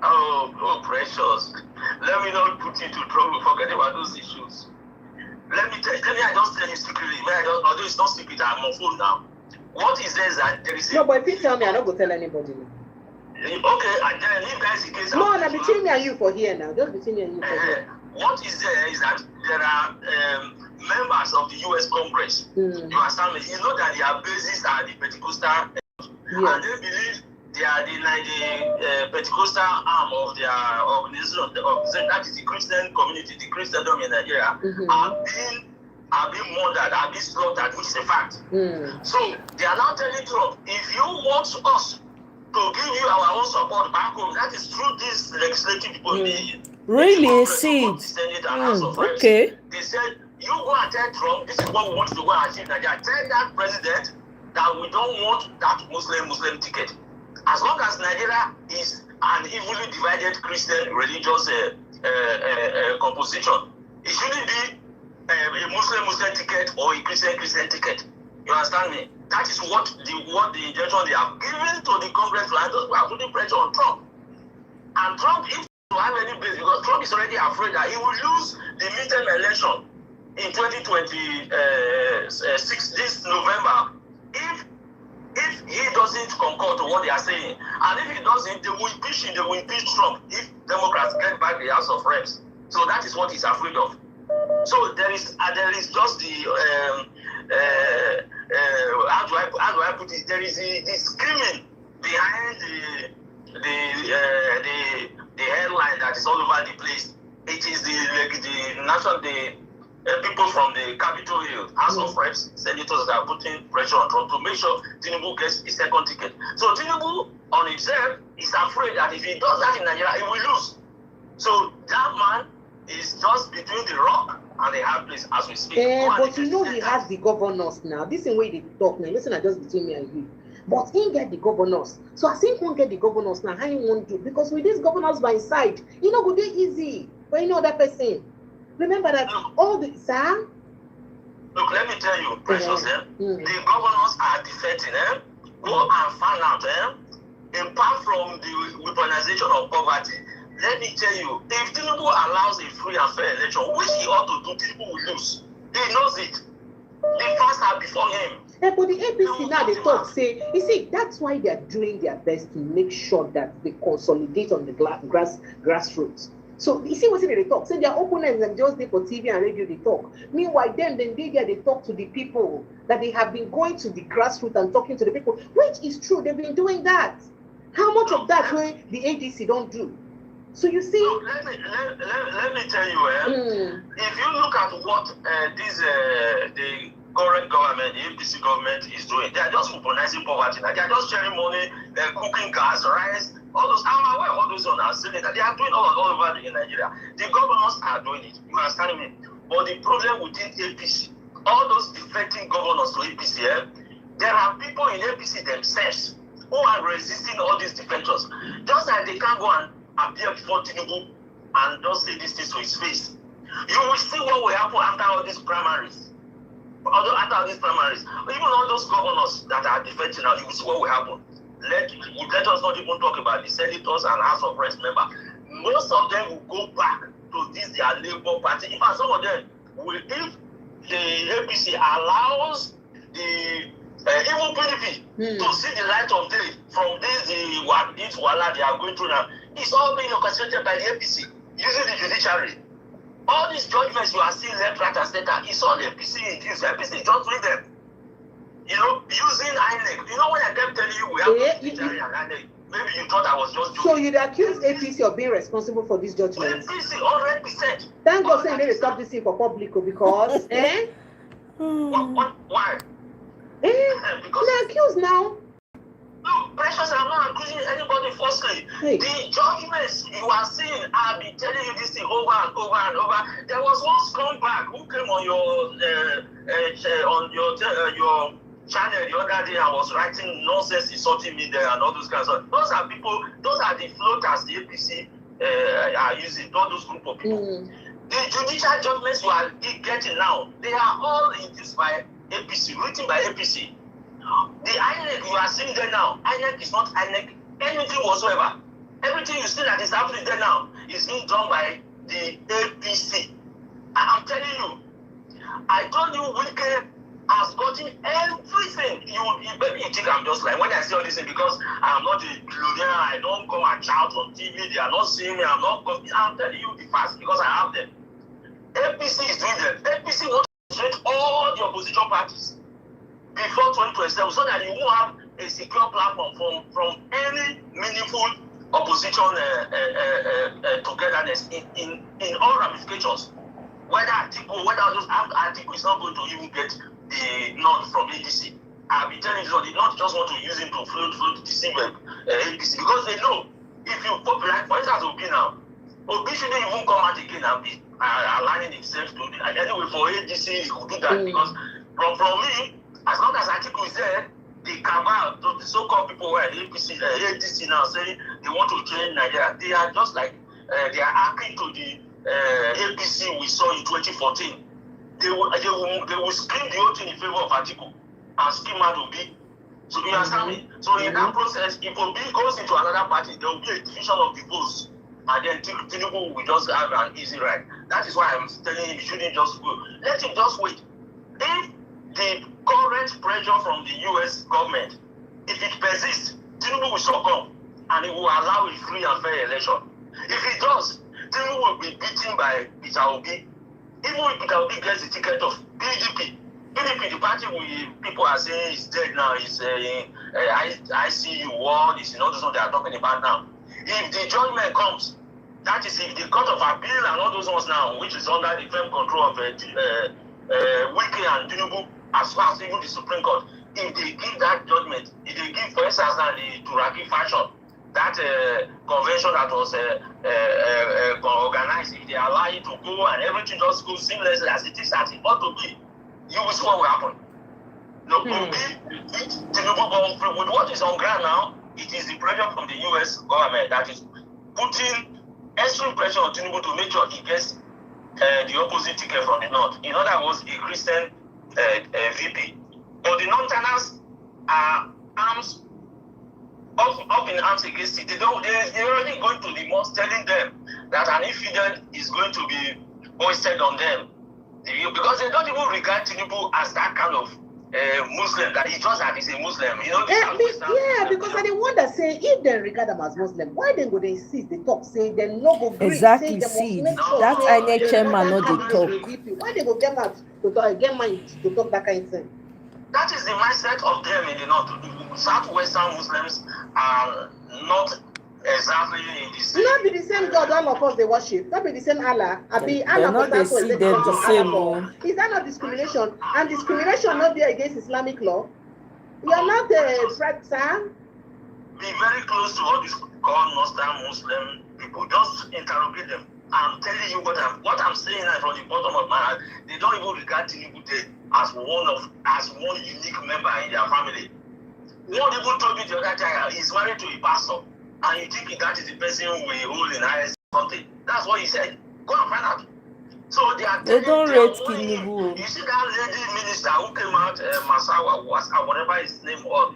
Oh, precious. Let me not put you into trouble. Forget about those issues. Let me I just tell you secretly. Although it's not secret, I'm on phone now. What is there is that there is no, but if you tell me, I'm not going to tell anybody. Okay, and then if that's the case... No, between me and you for here now. Just between me and you for here. What is there is that there are members of the US Congress. You understand me? You know that their bases are the Pentecostal, and they believe they are the Pentecostal arm of their organization. That is the Christian community, the Christendom in Nigeria, are being murdered, are being slaughtered, which is a fact. So they are now telling Trump, if you want us to give you our own support back home, that is through these legislative people in the really seed. Okay. They said, you go and tell Trump, this is what we want to go and achieve Nigeria. Tell that president that we don't want that Muslim ticket. As long as Nigeria is an evenly divided Christian religious composition, it shouldn't be a Muslim ticket or a Christian ticket. You understand me? That is what the injunction they have given to the Congress and those who are putting pressure on Trump. And Trump, if you have any base, because Trump is already afraid that he will lose the midterm election in 2026 this November if he doesn't concur to what they are saying. And if he doesn't, they will impeach Trump if Democrats get back the House of Reps. So that is what he's afraid of. So there is just the how do I put it? There is the screaming behind the headline that is all over the place. It is the people from the Capitol Hill, House of Reps, senators that are putting pressure on Trump to make sure Tinubu gets a second ticket. So Tinubu on himself is afraid that if he does that in Nigeria, he will lose. So that man is just between the rock and the hard place as we speak. But you know he has the governors now. This is the way they talk now. Listen, I just between me and you. But he get the governors. So I think won't get the governors now. How you won't do? Because with these governors by his side, you know, go dey easy for any other person. Remember that all the sir. Look, let me tell you, precious, the governors are defecting, Go and find out, apart from the weaponization of poverty. Let me tell you, if Tinubu allows a free and fair election, which he ought to do, Tinubu will lose. He knows it. The facts are before him. But the APC now they talk say, you see, that's why they are doing their best to make sure that they consolidate on the grassroots. So you see what they talk. Say their opponents and just they for TV and radio they talk. Meanwhile, then they talk to the people that they have been going to the grassroots and talking to the people, which is true. They've been doing that. How much of that way the ADC don't do? So you see. Look, let me tell you, if you look at what the current government, the APC government is doing, they are just weaponizing poverty. They are just sharing money, cooking gas, rice, all those. I'm aware of all those are saying that they are doing all over in Nigeria. The governors are doing it. You understand me? But the problem within APC, all those defecting governors to APC, there are people in APC themselves who are resisting all these defectors. Just like they can't go and appear before Tinubu and just say these things to his face. You will see what will happen after all these primaries. After all these primaries, even all those governors that are defecting now, you will see what will happen. Let us not even talk about the senators and House of Reps members. Most of them will go back to this their Labour Party. In fact, some of them will, if the APC allows the even PDP to see the light of day from this wala they are going through now, it's all being orchestrated by the APC using the judiciary. All these judgments you are seeing left, right, and center, it's all APC induced. APC is just doing them. You know, using INEC. You know when I kept telling you we have judiciary and INEC, maybe you thought I was just joking. So you'd accuse APC of being responsible for these judgments? APC, 100%. Thank God saying they stop this thing for public because, Why? Because they're accused now. Look, Precious, I'm not accusing anybody falsely. Hey. The judgments you are seeing, I've been telling you this thing over and over and over. There was one scumbag who came on your channel the other day and was writing nonsense, insulting me there and all those kinds of. Those are people. Those are the floaters the APC are using. All those group of people. The judicial judgments you are getting now, they are all induced by APC, written by APC. The INEC you are seeing there now, INEC is not INEC anything whatsoever. Everything you see that is happening there now is being done by the APC. I'm telling you, I told you Wike has gotten everything. Maybe you think I'm just like when I say all this thing because I'm not a billionaire, I don't come and shout on TV, they are not seeing me, I'm telling you the facts because I have them. APC is doing them. APC wants to treat all the opposition parties before 2027 so that you won't have a secure platform from any meaningful opposition togetherness in all ramifications. Whether Atiku, whether those Atiku is not going to even get the nod from ADC. I've been telling you, they not just want to use him to float deceive APC because they know if you populate, for instance, Obi now, Obi shouldn't even come out again and be aligning himself to the, anyway for ADC he could do that because from me, as long as Atiku is there, the cabal, the so-called people who are ADC now saying they want to change Nigeria, they are just like they are acting to the APC we saw in 2014. They will scream the whole thing in favor of Atiku and scream out Obi. So you understand me? So in that process, if Obi goes into another party, there will be a division of the votes. And then Tinubu will just have an easy ride. That is why I'm telling him he shouldn't just go. Let him just wait. If the current pressure from the US government, if it persists, Tinubu will succumb and it will allow a free and fair election. If it does, Tinubu will be beaten by Peter Obi. Even if Peter Obi gets the ticket of PDP, the party people are saying is dead now, is ICU ward, is all those ones they are talking about now. If the judgment comes, that is if the Court of Appeal and all those ones now, which is under the firm control of Wike and Tinubu, as far as even the Supreme Court, if they give that judgment, if they give, for instance, the Turaki fashion, that convention that was organized, if they allow it to go and everything just goes seamlessly as it is, as it ought to be, you will see what will happen. No, Tinubu, with what is on ground now, it is the pressure from the US government that is putting extreme pressure on Tinubu to make sure he gets the opposite ticket from the north. In other words, a Christian VP. But the non-tenants are arms up in arms against it. They're already going to the mosque telling them that an infidel is going to be hoisted on them. Because they don't even regard Tinubu as that kind of Muslim, that he just that he's a Muslim. You know, because I the one that say if they regard them as Muslim, why then go they insist they talk say they no go agree, exactly see that INEC chairman no dey talk. Why they go get mad to talk that kind of thing? That is the mindset of them in the north. Southwestern Muslims are not exactly in the same. Not be the same God all of us they worship. Not be the same Allah. I be They're Allah not for they that way. see They them come the from same. Allah for. Is that not discrimination? And discrimination not there against Islamic law. You are not a threat, sir. Be very close to all these called Muslim people. Just interrogate them. I'm telling you what I'm saying from the bottom of my heart. They don't even regard Tinubu as one unique member in their family. One even told me the other time he's married to a pastor, and you think that is the person we hold in highest something. That's what he said. Go and find out. So They don't rate Tinubu. You see that lady minister who came out, Masawa was whatever his name was,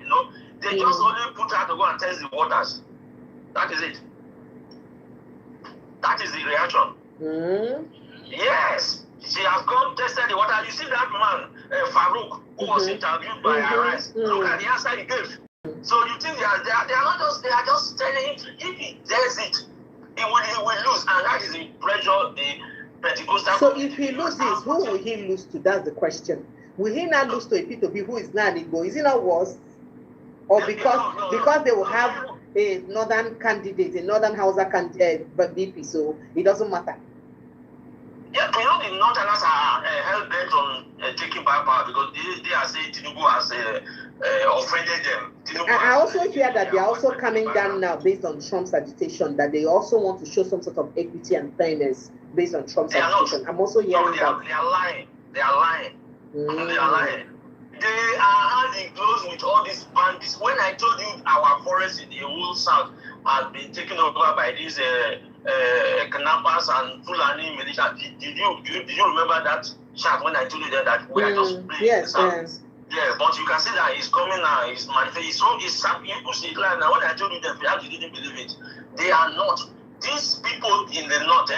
they just only put her to go and test the waters. That is it. That is the reaction. Yes, she has gone tested the water. You see that man, Farouk, who was interviewed by Arise. Look at the answer he gave. So you think they are just telling him if he does it, he will lose, and that is the pressure the Pentecostal. So if he loses, who will he lose to? That's the question. Will he not lose to a P2B who is not Igbo? Is it not worse? Or because they will have a northern candidate, a northern Hausa candidate, but BP, so it doesn't matter. Yeah, the Northerners are hell bent on taking back power because they are saying Tinubu has offended them. I also hear that they are also coming down now based on Trump's agitation, that they also want to show some sort of equity and fairness based on Trump's agitation. I'm also hearing that. They are lying. They are lying. They are lying. They are hand in glove with all these bandits. When I told you our forest in the whole south has been taken over by these kidnappers and Fulani militia, did you remember that chat when I told you that we are just playing? Yes. Yeah, but you can see that he's coming now. He's manifesting. He's sapping. You see it like now. When I told you that, perhaps you didn't believe it. They are not. These people in the north,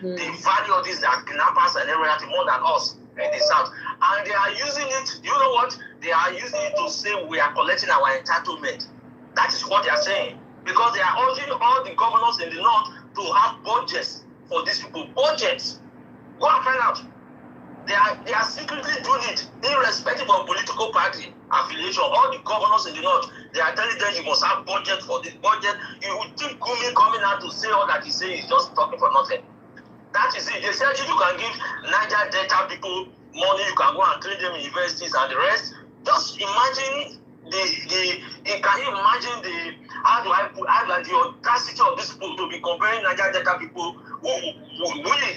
they value all these kidnappers and everything more than us in the south. And they are using it, you know what? They are using it to say we are collecting our entitlement. That is what they are saying. Because they are urging all the governors in the north to have budgets for these people. Budgets. Go and find out. They are secretly doing it, irrespective of political party affiliation. All the governors in the north, they are telling them you must have budget for this budget. You would think Gumi coming out to say all that he says is just talking for nothing. That is it. They said you can give Niger Delta people money, you can go and train them in universities and the rest. Just imagine can you imagine the audacity of these people to be comparing Niger Delta people who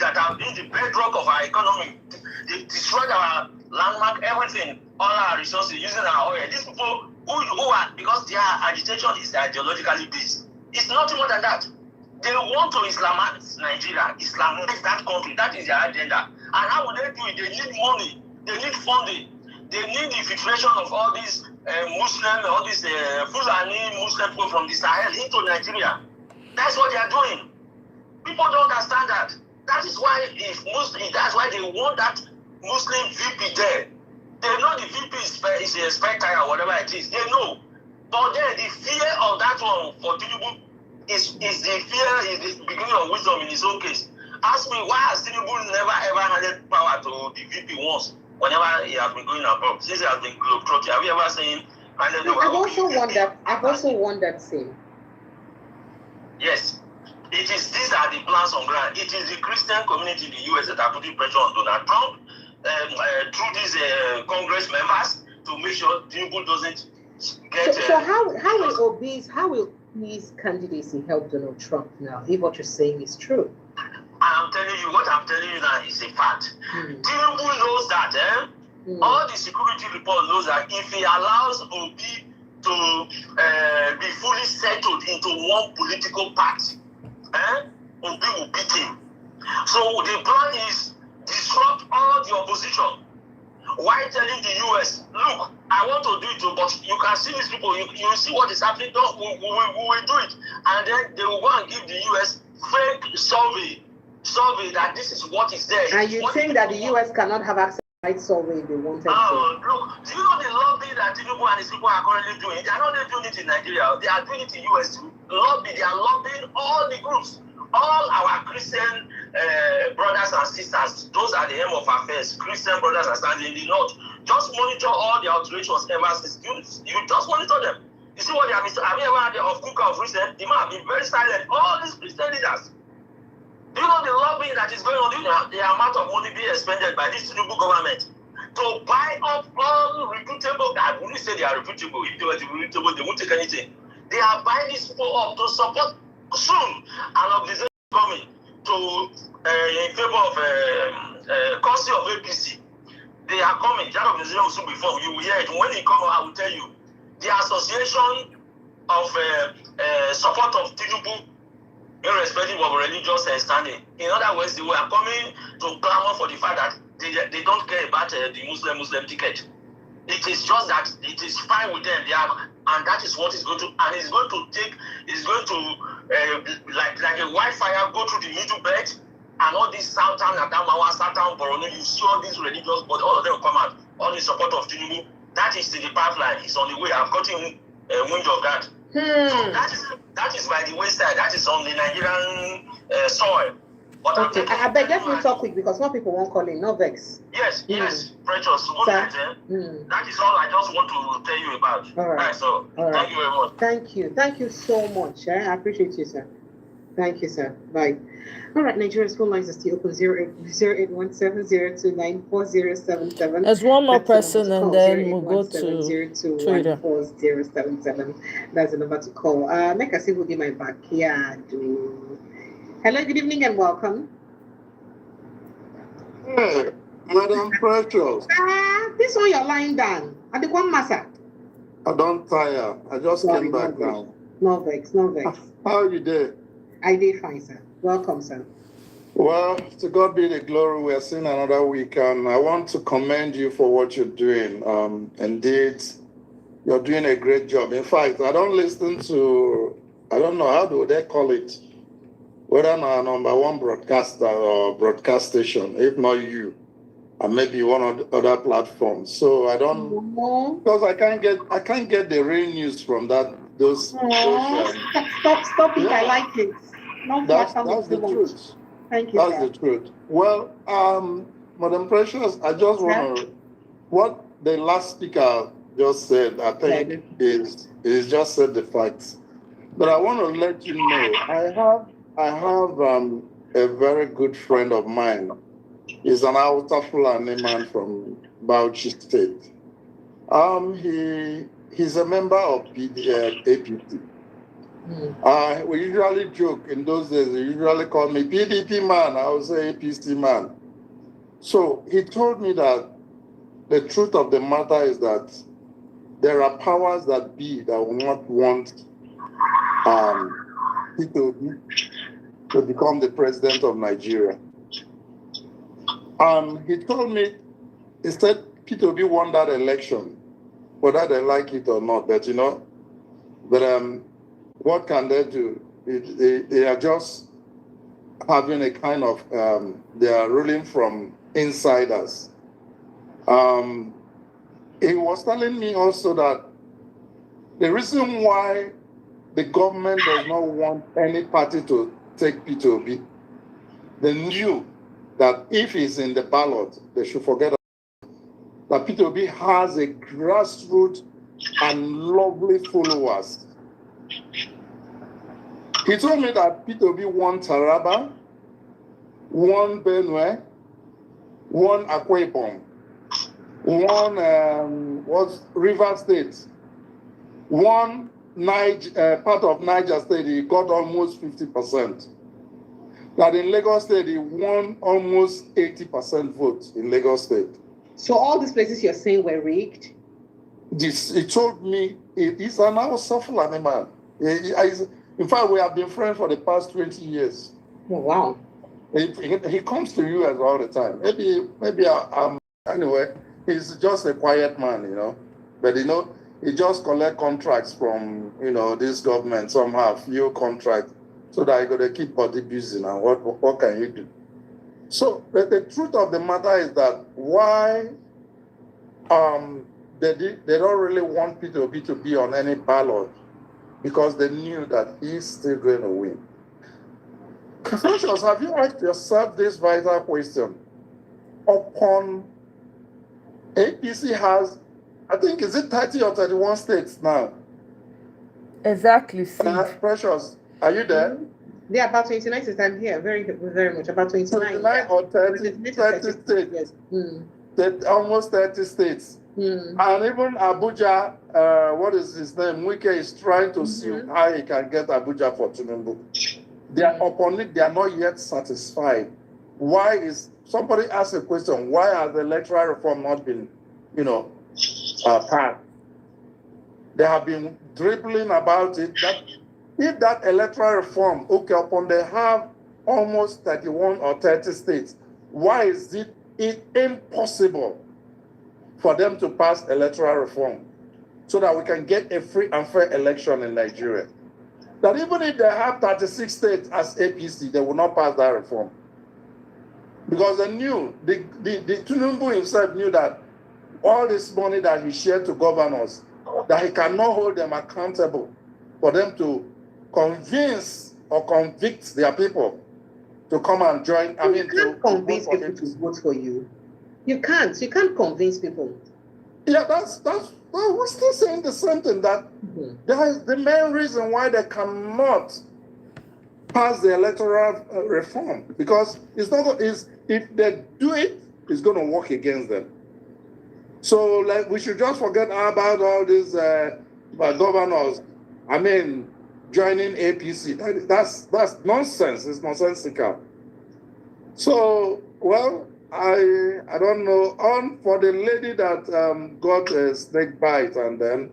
that have been the bedrock of our economy. They destroyed our landmark, everything, all our resources, using our oil. These people who are, because their agitation is ideologically based. It's nothing more than that. They want to Islamize Nigeria, Islamize that country. That is their agenda. And how will they do it? They need money. They need funding. They need the infiltration of all these Muslim, all these Fulani Muslim people from the Sahel into Nigeria. That's what they are doing. People don't understand that. That is why that's why they want that Muslim VP there. They know the VP is a spectre or whatever it is. They know. But then the fear of that one for Tinubu is the fear, is the beginning of wisdom in his own case. Ask me why has Tinubu never ever handed power to the VP once, whenever he has been going abroad, since he has been globetrotting. Have you ever seen handed over? I've also wondered same. Yes. These are the plans on ground. It is the Christian community in the US that are putting pressure on Donald Trump through these Congress members to make sure Tinubu doesn't get. So how will his candidacy help Donald Trump now, if what you're saying is true? I'm telling you, what I'm telling you now is a fact. Tinubu knows that, all the security report knows that if he allows Obi to be fully settled into one political party, Obi will beat him. So the plan is disrupt all the opposition. Why telling the US, look, I want to do it, but you can see these people, you see what is happening, we will do it. And then they will go and give the US fake survey that this is what is there. And you think that the US cannot have access to the right survey if they wanted to? Look, do you know the lobby that Tinubu and his people are currently doing? They are not only doing it in Nigeria, they are doing it in US too. They are lobbying all the groups, all our Christian brothers and sisters. Those are the aim of affairs. Christian brothers and sisters in the north. Just monitor all the alterations ever since. You just monitor them. You see what they have been, have you ever had of Kuka of recent? The man have been very silent. All these Christian leaders. Do you know the lobbying that is going on? Do you know the amount of money being expended by this Tinubu government to buy up all reputable? I wouldn't say they are reputable. If they were reputable, they won't take anything. They are buying these people up to support soon an organization coming to in favor of caution of APC. They are coming. That organization will soon be formed. You will hear it. When it comes, I will tell you. The association of support of Tinubu, irrespective of religious standing. In other words, they were coming to clamor for the fact that they don't care about the Muslim ticket. It is just that it is fine with them. They have, and that is what is going to, and it's going to like a wildfire go through the middle belt, and all these Southern Adamawa, Southern Borno, you see all these religious, but all of them come out, all the support of Tinubu. That is the pipeline. It's on the way. I've gotten wind of that. So that is by the wayside. That is on the Nigerian soil. But okay, I beg you talk quick because more people won't call in. No vex. Yes, precious. That is all I just want to tell you about. All right. So thank you very much. Thank you so much. I appreciate you, sir. Thank you, sir. Bye. All right, Nigeria's phone lines are still open 0817-029-4077. There's one more person and then we'll go to Twitter. 08170214077. That's the number to call. Make a see who'll be my backyard. Hello, good evening and welcome. Hey, Madam Precious. This one you're lying down. At the one massa. I don't tire. I just came back now. No vex, no vex. How are you there? I did fine, sir. Welcome, sir. Well, to God be the glory. We're seeing another week, and I want to commend you for what you're doing. Indeed, you're doing a great job. In fact, I don't listen to, I don't know, how do they call it? Whether I'm number one broadcaster or broadcast station, if not you, and maybe one of the other platforms. So I don't, because I can't get the real news from those. Stop it. Yeah. I like it. That's the truth. Thank you. That's the truth. Well, Madam Precious, I just want to, what the last speaker just said, I think is just said the facts. But I want to let you know, I have a very good friend of mine. He's an Hausa Fulani man from Bauchi State. He's a member of APC. We usually joke in those days, they usually call me PDP man, I would say APC man. So he told me that the truth of the matter is that there are powers that be that will not want people to become the president of Nigeria. He told me, he said Peter Obi won that election, whether they like it or not, but what can they do? They are just having a kind of, they are ruling from insiders. He was telling me also that the reason why the government does not want any party to take Peter Obi, they knew that if he's in the ballot, they should forget that Peter Obi has a grassroots and lovely followers. He told me that Peter Obi won Taraba, won Benue, won Akwa Ibom, won River State, won part of Niger State, he got almost 50%. That in Lagos State, he won almost 80% votes in Lagos State. So all these places you're saying were rigged? He told me, he's an Hausa Fulani man. In fact, we have been friends for the past 20 years. Oh, wow. He comes to US all the time. Maybe anyway, he's just a quiet man, But, he just collect contracts from, this government, somehow, few contracts, so that he got to keep body busy. Now, what can you do? So the truth of the matter is that why they don't really want Peter Obi to be on any ballot, because they knew that he's still going to win. Precious, have you asked yourself this vital question? Upon APC has, I think, is it 30 or 31 states now? Exactly, Sid. Precious, are you there? Yeah, about 29 states. I'm here, very much. About 29. 29 or 30 states. Yes. Almost 30 states. And even Abuja, what is his name? Wike is trying to see how he can get Abuja for Tinubu. They are upon it, they are not yet satisfied. Why is somebody asked a question? Why has the electoral reform not been, passed? They have been dribbling about it. That if that electoral reform, upon they have almost 31 or 30 states, why is it impossible for them to pass electoral reform so that we can get a free and fair election in Nigeria? That even if they have 36 states as APC, they will not pass that reform. Because they knew, the Tinubu himself knew that all this money that he shared to governors, that he cannot hold them accountable for them to convince or convict their people to come and join. You can't convince people to vote for you. You can't convince people. Yeah, we're still saying the same thing, that the main reason why they cannot pass the electoral reform, because it's not if they do it, it's going to work against them. So, we should just forget about all these governors. Joining APC. That's nonsense. It's nonsensical. So, I don't know. For the lady that got a snake bite, and then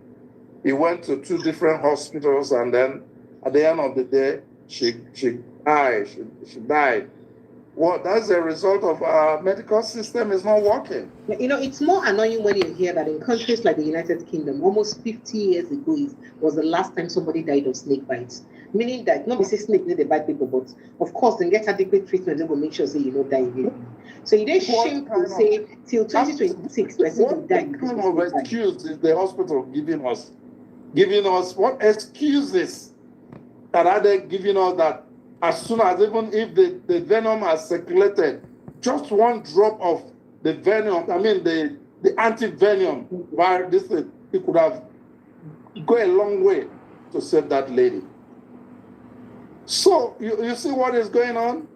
he went to 2 different hospitals, and then at the end of the day, she died. She died. Well, that's a result of our medical system is not working. It's more annoying when you hear that in countries like the United Kingdom, almost 50 years ago was the last time somebody died of snake bites. Meaning that, not say snake they bite people, but of course, they get adequate treatment, they will make sure you don't die again. So it is shameful to say till 2026, what kind of excuse is the hospital giving us? What excuses are they giving us that as soon as, even if the venom has circulated, just one drop of the venom, the anti-venom virus, it could have go a long way to save that lady. So you see what is going on?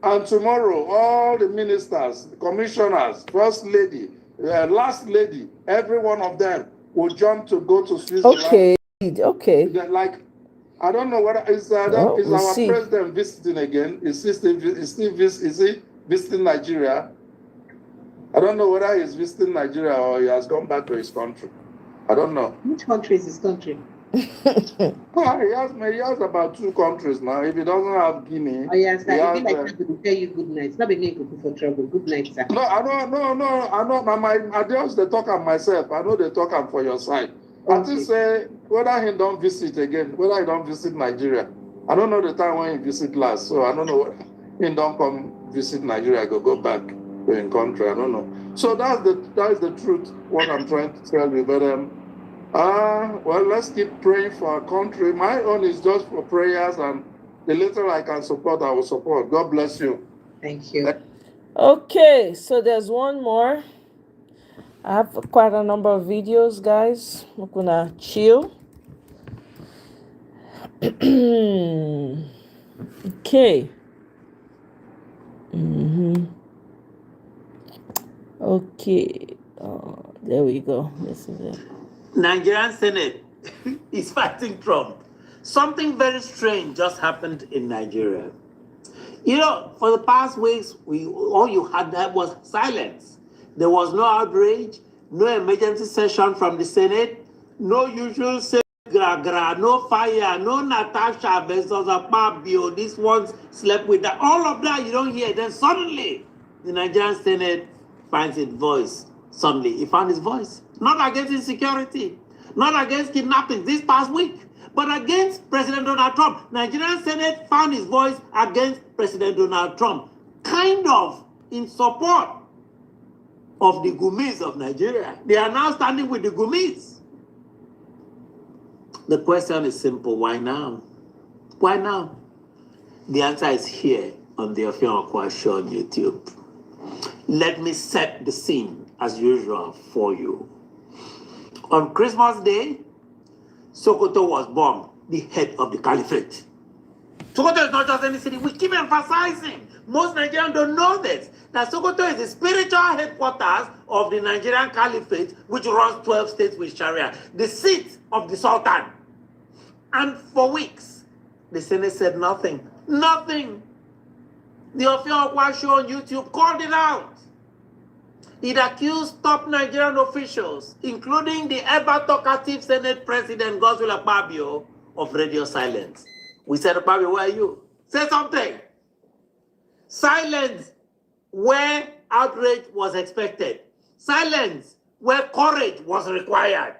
And tomorrow, all the ministers, the commissioners, first lady, last lady, every one of them will jump to go to Switzerland. Okay. I don't know whether is our president visiting again? Is he visiting Nigeria? I don't know whether he's visiting Nigeria or he has gone back to his country. I don't know. Which country is his country? He has about 2 countries now. If he doesn't have Guinea, oh yes, I like to tell you good night. It's not being good for trouble. Good night, sir. No, I don't. I just they talk on myself. I know they talk on for your side. Okay. I just say whether he don't visit again, whether he don't visit Nigeria. I don't know the time when he visit last, so I don't know whether he don't come visit Nigeria, go back to his country. I don't know. So that is the truth. What I'm trying to tell you, but let's keep praying for our country. My own is just for prayers, and the little I can support, I will support. God bless you. Thank you. Okay, so there's one more. I have quite a number of videos, guys. I'm gonna chill. Okay. Okay. There we go. This is it. Nigerian Senate is fighting Trump. Something very strange just happened in Nigeria. For the past weeks, all you had that was silence. There was no outrage, no emergency session from the Senate, no usual no fire, no Natasha versus Akpabio. These ones slept with that. All of that you don't hear. Then suddenly, the Nigerian Senate finds its voice. Suddenly, he found his voice. Not against insecurity, not against kidnapping this past week, but against President Donald Trump. Nigerian Senate found his voice against President Donald Trump, kind of in support of the Gumis of Nigeria. They are now standing with the Gumis. The question is simple. Why now? Why now? The answer is here on the Ofion Okwa Show on YouTube. Let me set the scene as usual for you. On Christmas Day, Sokoto was bombed the head of the caliphate. Sokoto is not just any city. We keep emphasizing. Most Nigerians don't know this. That Sokoto is the spiritual headquarters of the Nigerian caliphate, which runs 12 states with Sharia, the seat of the Sultan. And for weeks, the Senate said nothing. Nothing. The Ofiokwa show on YouTube called it out. It accused top Nigerian officials, including the ever talkative Senate President Godswill Akpabio, of radio silence. We said, Akpabio, where are you? Say something. Silence where outrage was expected. Silence where courage was required.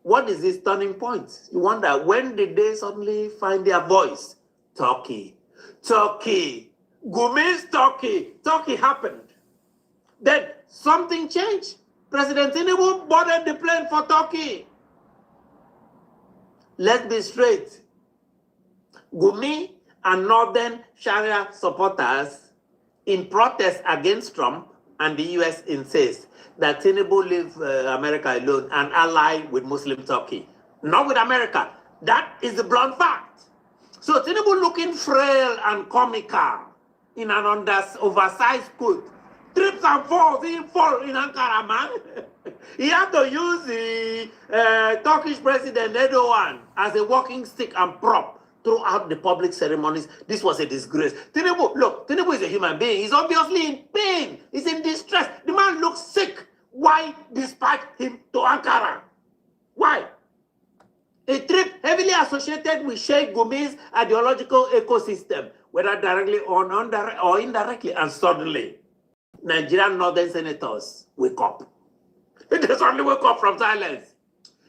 What is this turning point? You wonder, when did they suddenly find their voice? Turkey. Turkey. Gumi's Turkey. Turkey happened. Then something changed. President Tinubu boarded the plane for Turkey. Let's be straight. Gumi and Northern Sharia supporters in protest against Trump and the US insist that Tinubu leave America alone and ally with Muslim Turkey. Not with America. That is the blunt fact. So Tinubu looking frail and comical in an oversized coat. Trips and falls, he fall in Ankara, man. He had to use the Turkish President Erdogan as a walking stick and prop throughout the public ceremonies. This was a disgrace. Tinubu, look, Tinubu is a human being. He's obviously in pain. He's in distress. The man looks sick. Why dispatch him to Ankara? Why? A trip heavily associated with Sheikh Gumi's ideological ecosystem, whether directly or indirectly, and suddenly, Nigerian northern senators wake up. They suddenly wake up from silence.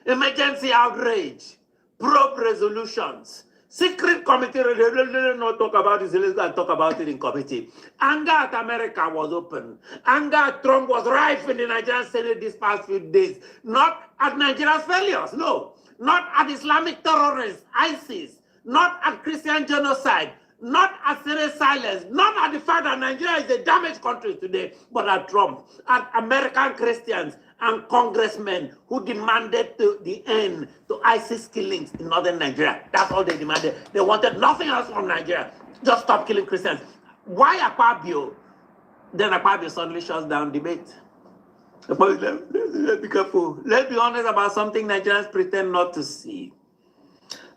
Emergency outrage, probe resolutions, secret committee, they not talk about this, let's go and talk about it in committee. Anger at America was open. Anger at Trump was rife in the Nigerian Senate these past few days. Not at Nigeria's failures, no. Not at Islamic terrorists, ISIS. Not at Christian genocide. Not at Senate silence. Not at the fact that Nigeria is a damaged country today, but at Trump, at American Christians and congressmen who demanded the end to ISIS killings in northern Nigeria. That's all they demanded. They wanted nothing else from Nigeria. Just stop killing Christians. Why Akpabio? Then Akpabio suddenly shuts down debate. Let's be careful. Let's be honest about something Nigerians pretend not to see.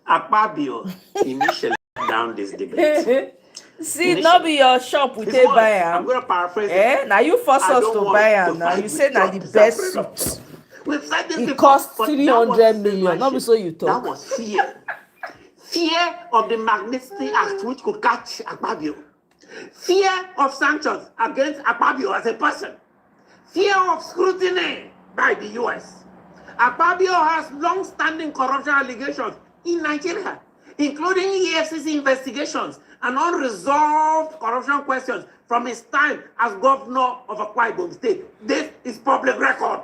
Akpabio initially shut down this debate. See, not be your shop we take buy am. I'm going to paraphrase it. Now you force us to buy am. Now you say now the best suit. We've said this it before, cost 300 million. Not be so you talk. That was fear. Fear of the Magnitsky Act, which could catch Akpabio. Fear of sanctions against Akpabio as a person. Fear of scrutiny by the US. Akpabio has long-standing corruption allegations in Nigeria, including EFCC investigations and unresolved corruption questions from his time as governor of Akwa Ibom State. This is public record.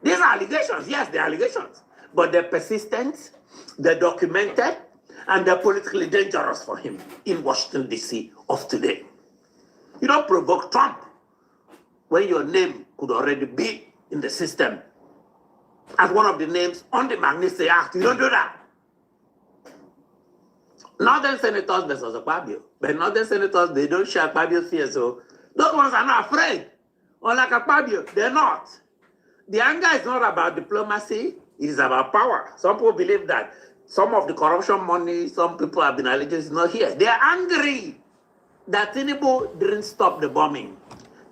These are allegations. Yes, they're allegations. But they're persistent, they're documented, and they're politically dangerous for him in Washington, D.C. of today. You don't provoke Trump when your name could already be in the system as one of the names on the Magnitsky Act. You don't do that. Northern senators versus Akpabio. But northern senators, they don't share Akpabio's fear, so those ones are not afraid. Unlike Akpabio, they're not. The anger is not about diplomacy, it is about power. Some people believe that some of the corruption money, some people have been alleged is not here. They're angry that Tinubu didn't stop the bombing.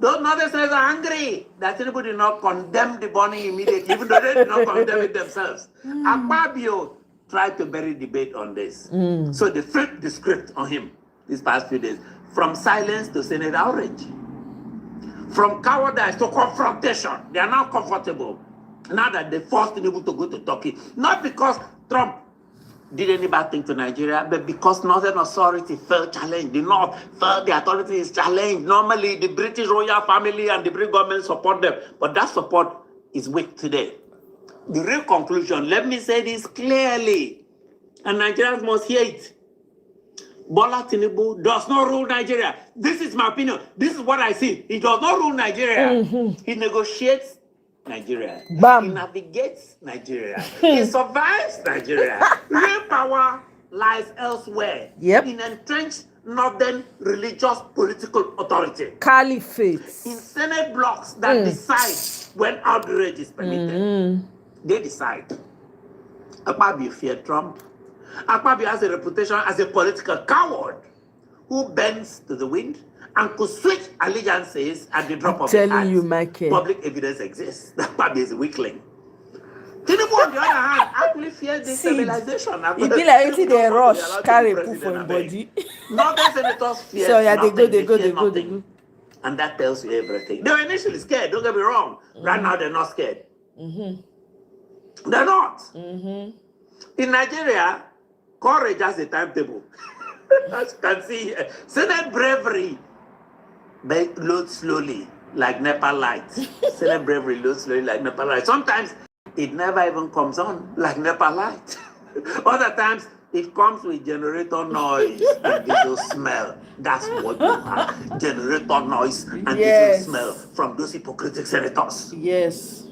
Those northern senators are angry that Tinubu did not condemn the bombing immediately, even though they did not condemn it themselves. Akpabio tried to bury debate on this. So they flipped the script on him these past few days. From silence to Senate outrage. From cowardice to confrontation. They are now comfortable. Now that they forced Tinubu to go to Turkey. Not because Trump did any bad thing to Nigeria, but because Northern authority felt challenged. The North felt the authority is challenged. Normally, the British royal family and the British government support them. But that support is weak today. The real conclusion, let me say this clearly, and Nigerians must hear it. Bola Tinubu does not rule Nigeria. This is my opinion. This is what I see. He does not rule Nigeria. He negotiates Nigeria. Bam. He navigates Nigeria. He survives Nigeria. Real power lies elsewhere. Yep. In entrenched northern religious political authority. Caliphate. In Senate blocks that decide when outrage is permitted. They decide. Akpabio feared Trump. Akpabio has a reputation as a political coward who bends to the wind and could switch allegiances at the drop of a hat. Telling you, Michael. Public evidence exists that Akpabio is a weakling. Tinubu, on the other hand, actually fears destabilization. It be like they rush, carry poo for him body. Northern senators fear So yeah, nothing. they go. And that tells you everything. They were initially scared, don't get me wrong. Right now, they're not scared. They're not. In Nigeria, courage has a timetable. As you can see here, Senate bravery loads slowly like Nepal lights. Senate bravery loads slowly like Nepal lights. Sometimes it never even comes on like Nepal lights. Other times it comes with generator noise and diesel smell. That's what you have. Generator noise and diesel smell from those hypocritic senators. Yes.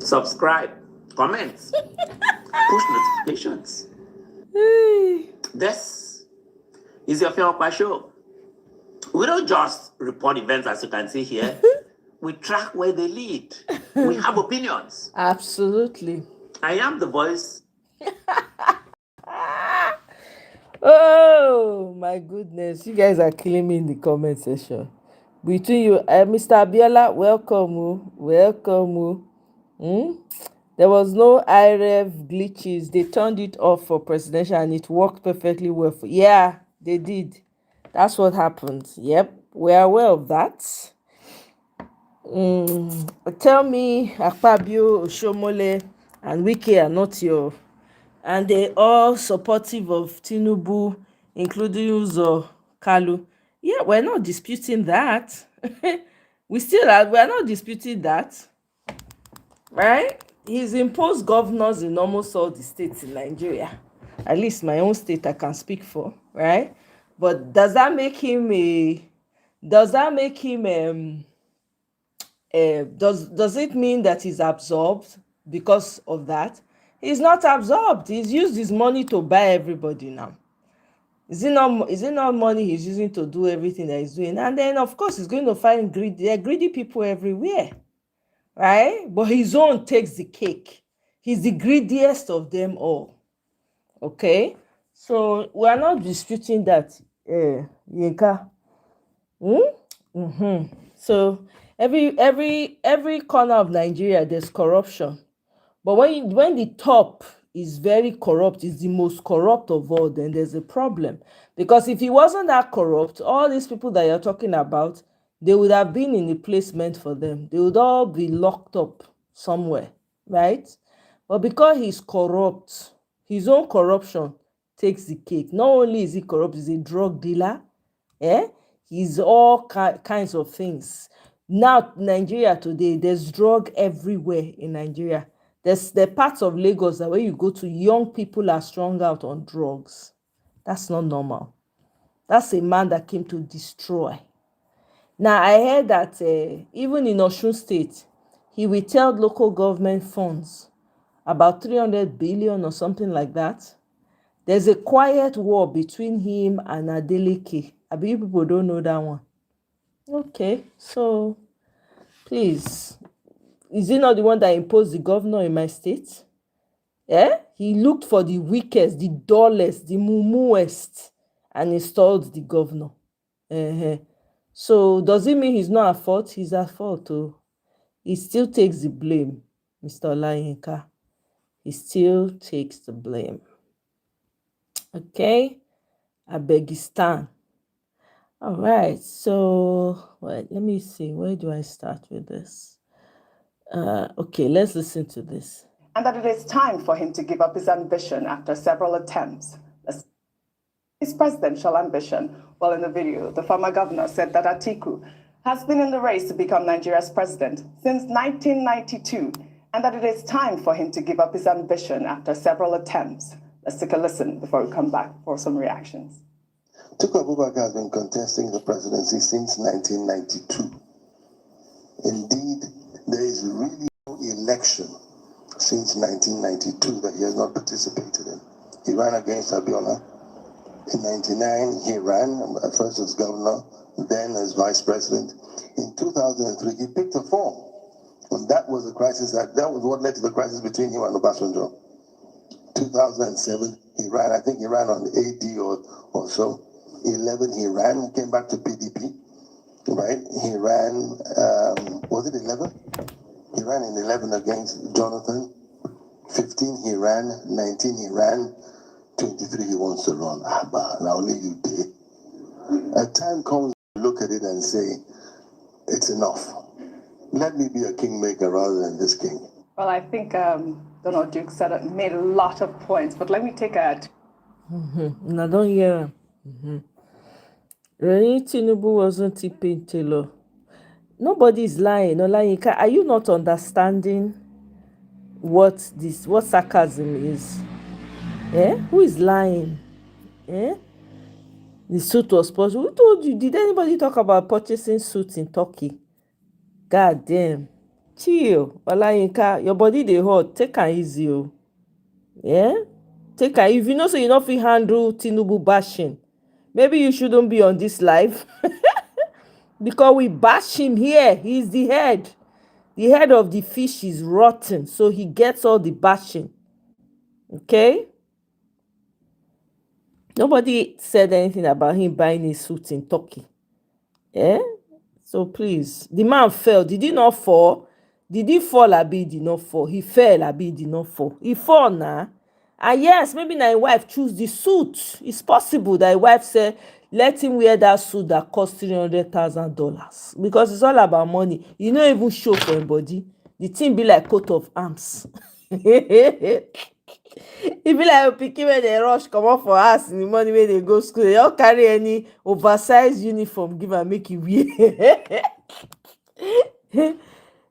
Subscribe, comments, push notifications. This is your Fiokpa show. We don't just report events as you can see here. We track where they lead. We have opinions. Absolutely. I am the voice. Oh my goodness. You guys are killing me in the comment section. Between you, Mr. Abiola, welcome. Welcome. There was no IREV glitches. They turned it off for presidential and it worked perfectly well. Yeah, they did. That's what happened. Yep, we are aware of that. Tell me, Akpabio, Oshomole, and Wike are not your... And they all supportive of Tinubu, including Uzo Kalu. Yeah, we're not disputing that. We're not disputing that. Right? He's imposed governors in almost all the states in Nigeria. At least my own state I can speak for, right? But does that make him does it mean that he's absorbed because of that? He's not absorbed. He's used his money to buy everybody now. Is it not money he's using to do everything that he's doing? And then of course he's going to find greedy people everywhere. Right? But his own takes the cake. He's the greediest of them all. Okay? So we are not disputing that, Yinka. So every corner of Nigeria there's corruption. But when the top is very corrupt, is the most corrupt of all, then there's a problem. Because if he wasn't that corrupt, all these people that you're talking about, they would have been in a placement for them. They would all be locked up somewhere, right? But because he's corrupt, his own corruption takes the cake. Not only is he corrupt, he's a drug dealer. He's all kinds of things. Now, Nigeria today, there's drug everywhere in Nigeria. There's the parts of Lagos that where you go to, young people are strung out on drugs. That's not normal. That's a man that came to destroy. Now, I heard that even in Osun State, he withheld local government funds, about 300 billion or something like that. There's a quiet war between him and Adeleke. I believe people don't know that one. Okay, so please, is he not the one that imposed the governor in my state? He looked for the weakest, the dullest, the muumuest, and installed the governor. So does it mean he's not at fault? He's at fault too. He still takes the blame, Mr. Olayinka. He still takes the blame. Okay, Abegistan. All right, so let me see. Where do I start with this? Okay, let's listen to this. And that it is time for him to give up his ambition after several attempts. His presidential ambition. Well, in the video, the former governor said that Atiku has been in the race to become Nigeria's president since 1992, and that it is time for him to give up his ambition after several attempts. Let's take a listen before we come back for some reactions. Atiku Abubakar has been contesting the presidency since 1992. Indeed, there is really no election since 1992 that he has not participated in. He ran against Abiola. In 99, he ran, first as governor, then as vice president. In 2003, he picked a form. And that was the crisis, that was what led to the crisis between him and Obasanjo. 2007, he ran, I think he ran on AD or so. 11, he ran, came back to PDP, right? He ran, was it 11? He ran in 11 against Jonathan. 15, he ran. 19, he ran. 23, he wants to run. But now only you did. A time comes to look at it and say, it's enough. Let me be a kingmaker rather than this king. Well, I think Donald Duke made a lot of points, but let me take a... I don't hear. Reni Tinubu wasn't tipping Taylor. Nobody is lying. Olayinka, are you not understanding what sarcasm is? Eh? Who is lying? Eh? The suit was purchased. Who told you? Did anybody talk about purchasing suits in Turkey? God damn. Chill. Olayinka, your body dey hot. Take am easy. Yeah? Take am. If you know so you not fit handle Tinubu bashing, maybe you shouldn't be on this live. Because we bash him here. He's the head. The head of the fish is rotten, so he gets all the bashing. Okay? Nobody said anything about him buying a suit in Turkey. Yeah? So please, the man fell. Did he not fall? Did he fall? Abi he did not fall. He fell. Abi he did not fall. He fall now. And yes, maybe na him wife choose the suit. It's possible that his wife said, let him wear that suit that cost $300,000. Because it's all about money. You no even show for him body. The thing be like coat of arms. E be like pikin wey dey rush comot for house in the morning wey dey go school. They don't carry any oversized uniform give am make e wear.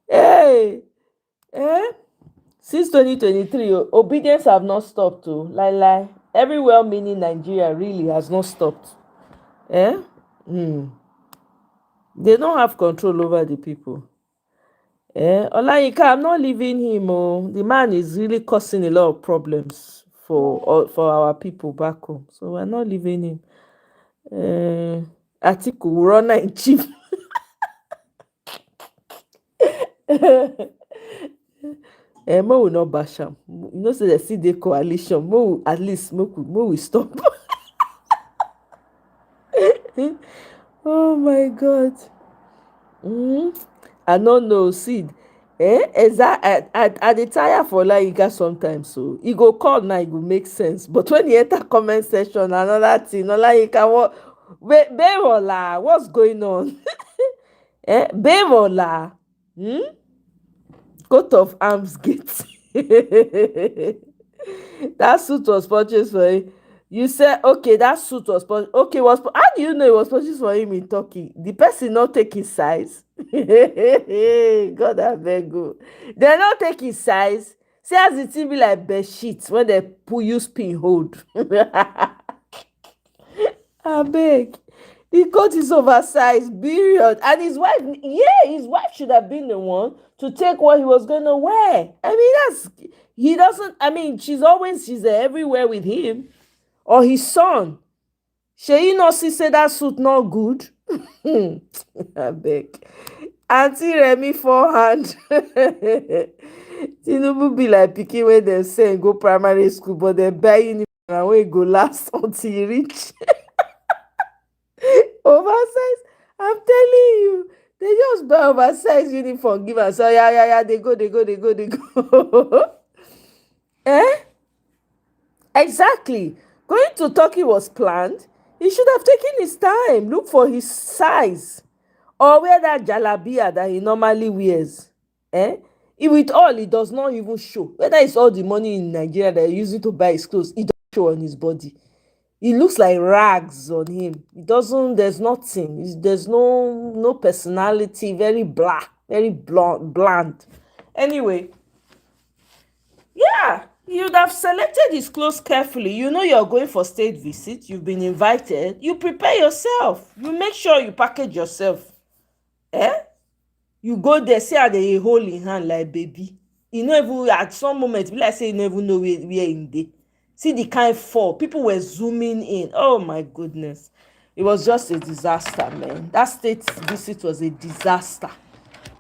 Hey, since 2023, obedience have not stopped. Lie. Every well-meaning Nigeria really has not stopped. They don't have control over the people. Olayinka, I'm not leaving him. The man is really causing a lot of problems for our people back home. So we're not leaving him. Atiku, runner in chief. Mo will not bash am. You know, say they see the coalition. Mo at least Mo will stop. Oh my God. I don't know, Sid. I dey tire for Olayinka sometimes, so he go call now, e go make sense. But when he enter comment section, another thing, Olayinka, Bewola, what's going on? Bewola, coat of arms gate. That suit was purchased for him. You said, okay, that suit was purchased. Okay, how do you know it was purchased for him in Turkey? The person not take his size. God, I beg you. They not take his size. See as the thing be like bed sheets when they use pin hold. I beg. The coat is oversized, period. And his wife should have been the one to take what he was going to wear. She's everywhere with him. Or his son. Shey not see say that suit not good? I beg. Auntie Remy forehand. Tinubu be like pikin wey dem send go primary school, but dem buy uniform and wey go last until e reach. Oversize. I'm telling you, they just buy oversized uniform give am. So yeah, they go. Exactly. Going to Turkey was planned. He should have taken his time, look for his size, or wear that jalabia that he normally wears. With all, it does not even show. Whether it's all the money in Nigeria that he using to buy his clothes, it doesn't show on his body. It looks like rags on him. There's nothing. There's no personality, very blah, very bland. Anyway, yeah. You'd have selected his clothes carefully. You know you're going for state visit. You've been invited. You prepare yourself. You make sure you package yourself. You go there, see how they hold in hand like baby. You know, even at some moment, be like say you never know where in dey. See the kind fall. People were zooming in. Oh my goodness. It was just a disaster, man. That state visit was a disaster.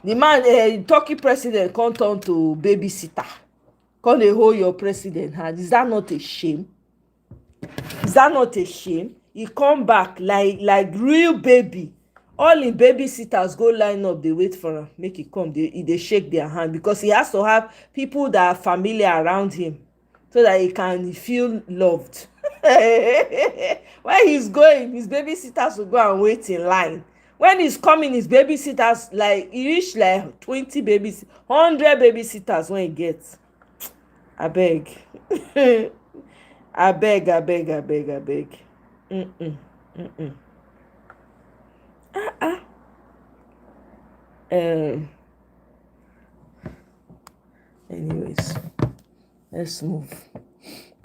The man, Turkey president, come turn to babysitter. Come dey hold your president hand. Is that not a shame? Is that not a shame? He come back like real baby. All im babysitters go line up, dey wait for am make he come. They shake their hand because he has to have people that are familiar around him so that he can feel loved. When he's going, his babysitters will go and wait in line. When he's coming, his babysitters, like he reach like 20 babies, 100 babysitters when he gets. Abeg. Abeg. Anyways, let's move.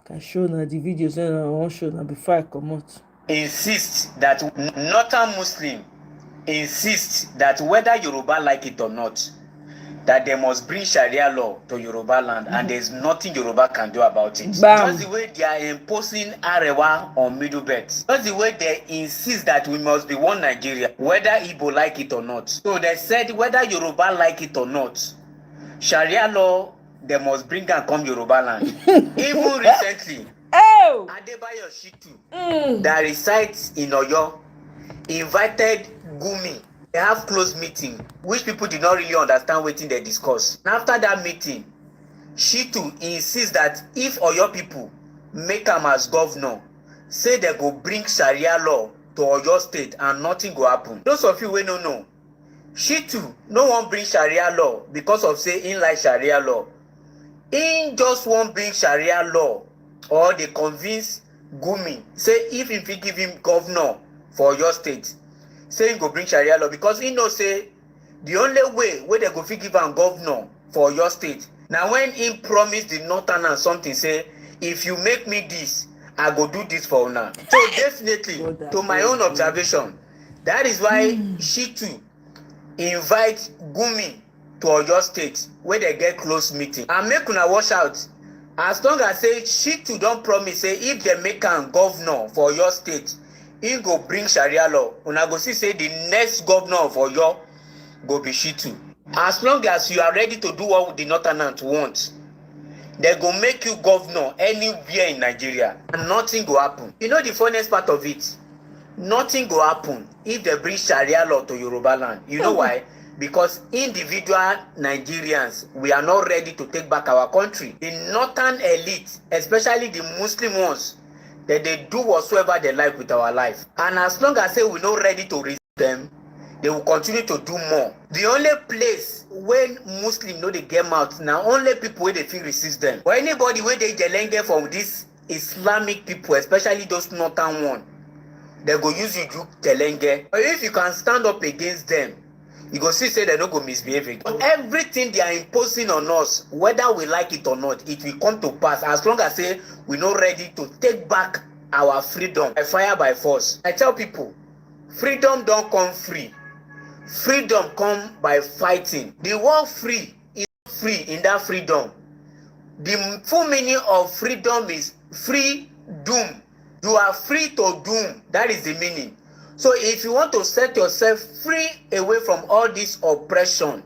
Can show now the videos when I want show now before I come out. Insist that northern Muslim insist that whether Yoruba like it or not, that they must bring Sharia law to Yoruba land, and there's nothing Yoruba can do about it. Bam. Just the way they are imposing Arewa on Middle Belt. Just the way they insist that we must be one Nigeria, whether Igbo like it or not. So they said whether Yoruba like it or not, Sharia law, they must bring and come Yoruba land. Even recently, Adebayo Shitu, that resides in Oyo, invited Gumi. They have close meeting, which people did not really understand what they discuss. And after that meeting, Shitu insists that if Oyo people make him as governor, say they go bring Sharia law to Oyo state and nothing go happen. Those of you who don't know, Shitu no one bring Sharia law because of say in like Sharia law. In just one bring Sharia law, or they convince Gumi, say if he give him governor for your state, say he go bring Sharia law, because he know say the only way where they go give him governor for your state. Now when he promise the northerners something, say if you make me this, I go do this for una. So definitely, to my own observation, that is why Shitu invite Gumi to Oyo state where they get close meeting. And make una watch out. As long as say Shitu don't promise, say if they make am governor for your state, he go bring Sharia law. Una go see say the next governor of Oyo go be Shitu. As long as you are ready to do what the northerners want, they go make you governor anywhere in Nigeria and nothing go happen. You know the funniest part of it? Nothing go happen if they bring Sharia law to Yoruba land. You know why? Because individual Nigerians, we are not ready to take back our country. The northern elite, especially the Muslim ones, that they do whatsoever they like with our life. And as long as say we're not ready to resist them, they will continue to do more. The only place when Muslims know they get out, now only people where they feel resist them. Or anybody where they gelenge from these Islamic people, especially those northern ones, they go use you to gelenge. But if you can stand up against them, you go see say they don't go misbehaving. But everything they are imposing on us, whether we like it or not, it will come to pass as long as say we're not ready to take back our freedom by fire by force. I tell people, freedom don't come free. Freedom come by fighting. The word free is free in that freedom. The full meaning of freedom is free doom. You are free to doom. That is the meaning. So if you want to set yourself free away from all this oppression,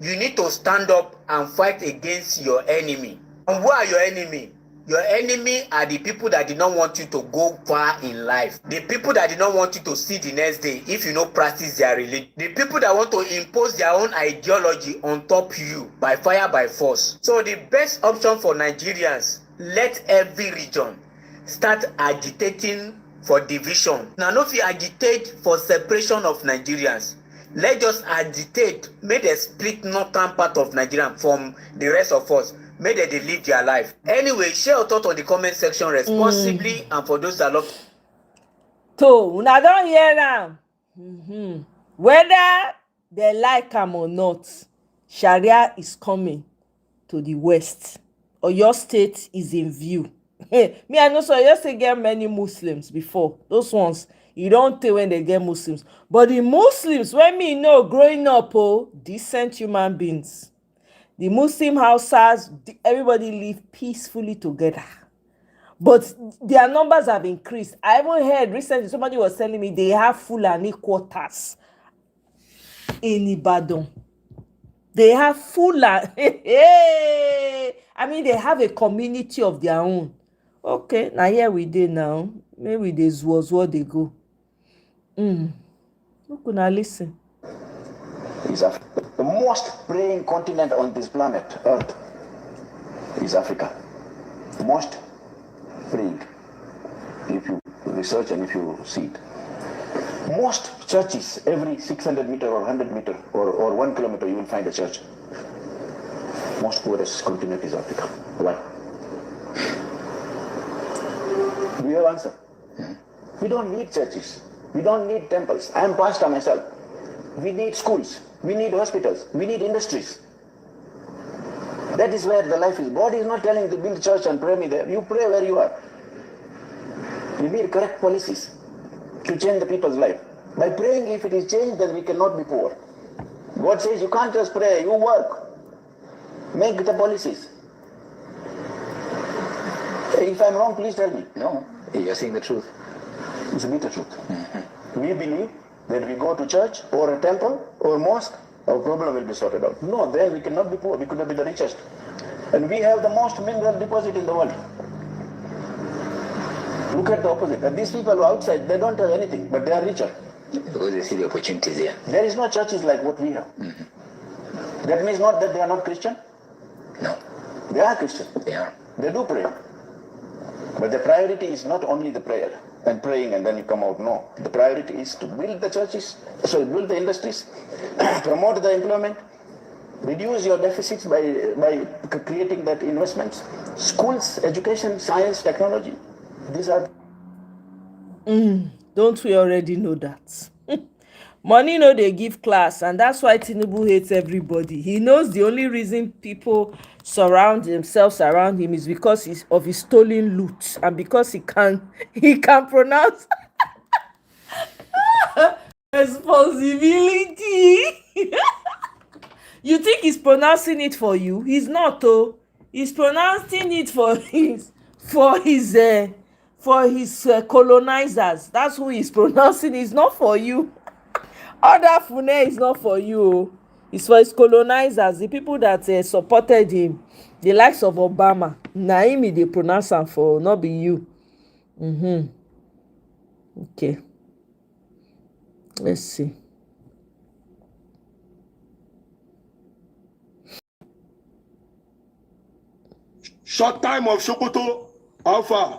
you need to stand up and fight against your enemy. And who are your enemy? Your enemy are the people that did not want you to go far in life. The people that did not want you to see the next day if you don't practice their religion. The people that want to impose their own ideology on top you by fire by force. So the best option for Nigerians, let every region start agitating for division. Now, if you agitate for separation of Nigerians, let us agitate, make a split northern part of Nigeria from the rest of us. May they live their life. Anyway, share your thoughts on the comment section responsibly, and for those that love. So, una don hear am. Whether they like am or not, Sharia is coming to the west. Or your state is in view. Me, I know so Oyo State get many Muslims before. Those ones, e don tey when they get Muslims. But the Muslims when me know growing up, decent human beings. The Muslim houses, everybody live peacefully together. But their numbers have increased. I even heard recently somebody was telling me they have Fulani quarters in Ibadan. They have Fulani. I mean, they have a community of their own. Okay, now here we dey now. Maybe this was what they go. Look, now listen. Is Africa. The most praying continent on this planet, Earth, is Africa. The most praying, if you research and if you see it. Most churches, every 600 meter or 100 meter or 1 kilometer, you will find a church. Most poorest continent is Africa. Why? Do you have an answer? We don't need churches. We don't need temples. I am pastor myself. We need schools. We need hospitals. We need industries. That is where the life is. God is not telling you to build church and pray me there. You pray where you are. You need correct policies to change the people's life. By praying, if it is changed, then we cannot be poor. God says you can't just pray, you work. Make the policies. If I'm wrong, please tell me. No, you're saying the truth. It's a bitter truth. We believe that we go to church or a temple or mosque, our problem will be sorted out. No, then we cannot be poor. We could not be the richest. And we have the most mineral deposit in the world. Look at the opposite. And these people outside, they don't have anything, but they are richer. Because they see the opportunities here. There is no churches like what we have. That means not that they are not Christian. No. They are Christian. They are. They do pray. But the priority is not only the prayer and praying and then you come out. No. The priority is to build the churches, so build the industries, promote the employment, reduce your deficits by creating that investments. Schools, education, science, technology. These are... Don't we already know that? Money no dey give class, and that's why Tinubu hates everybody. He knows the only reason people surround themselves around him is because of his stolen loot, and because he can pronounce responsibility. You think he's pronouncing it for you? He's not. He's pronouncing it for his colonizers. That's who he's pronouncing. It's not for you. Other Fune is not for you. It's for his colonizers, the people that supported him, the likes of Obama. Naimi they pronounce am for, not be you. Okay. Let's see. Short time of Sokoto Alpha.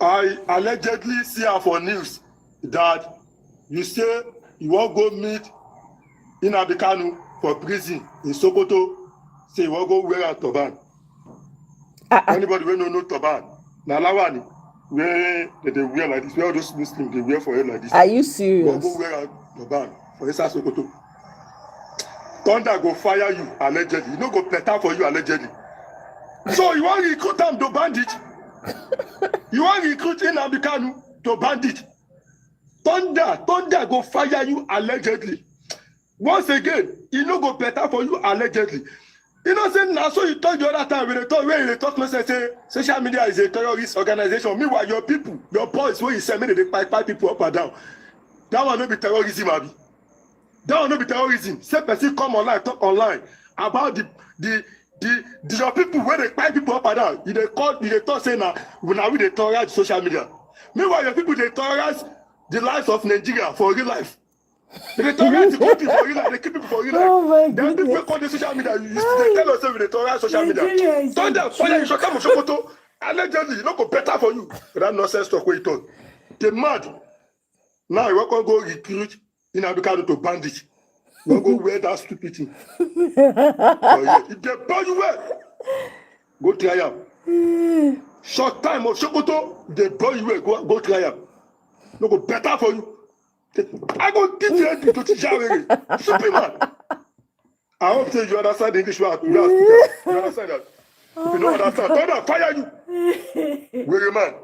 I allegedly see her for news that you say you won't go meet in Abikanu for prison in Sokoto. Say you won't go wear a turban. Anybody will no turban. Now Lawani, where they wear like this, where all those Muslims they wear for it like this. Are you serious? You won't go wear a turban for inside Sokoto. Thunder go fire you allegedly. You no go better for you allegedly. So you want to recruit them to bandit? You want to recruit in Abikanu to bandit? Thunder go fire you allegedly. Once again, it no go better for you allegedly. You know, say now, so you talk the other time when they talk, no say social media is a terrorist organization. Meanwhile, your people, your boys, when you send me, they fight people up and down. That one no be terrorism, Abi. That will not be terrorism. Say person come online, talk online about the your people where they find people up and down. You they talk say now we they terrorize social media. Meanwhile, your people they terrorize the lives of Nigeria for real life. They terrorize the country for real life. They keep people for real life. Oh my Then people call the social media. They tell us that they terrorize social media. Thunder, fire, you should come to Sokoto. Allegedly, you know go better for you. But that nonsense talk where you talk. They mad. Now you want to go recruit in Abikado to bandit. You go wear that stupid thing. If they burn you well, go try am. Short time of Sokoto, they burn you well, go try am. No go better for you. I go teach you to teach you. Stupid man. I hope you understand the English word. You understand that? If you don't understand, thunder fire you. Where you man?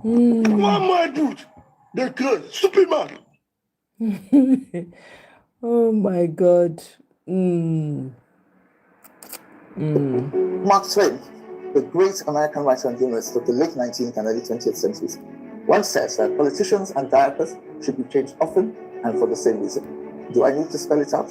One man dude, they crazy, stupid man. Oh my God. Mark Twain, the great American writer and humorist of the late 19th and early 20th centuries, once says that politicians and diapers should be changed often and for the same reason. Do I need to spell it out?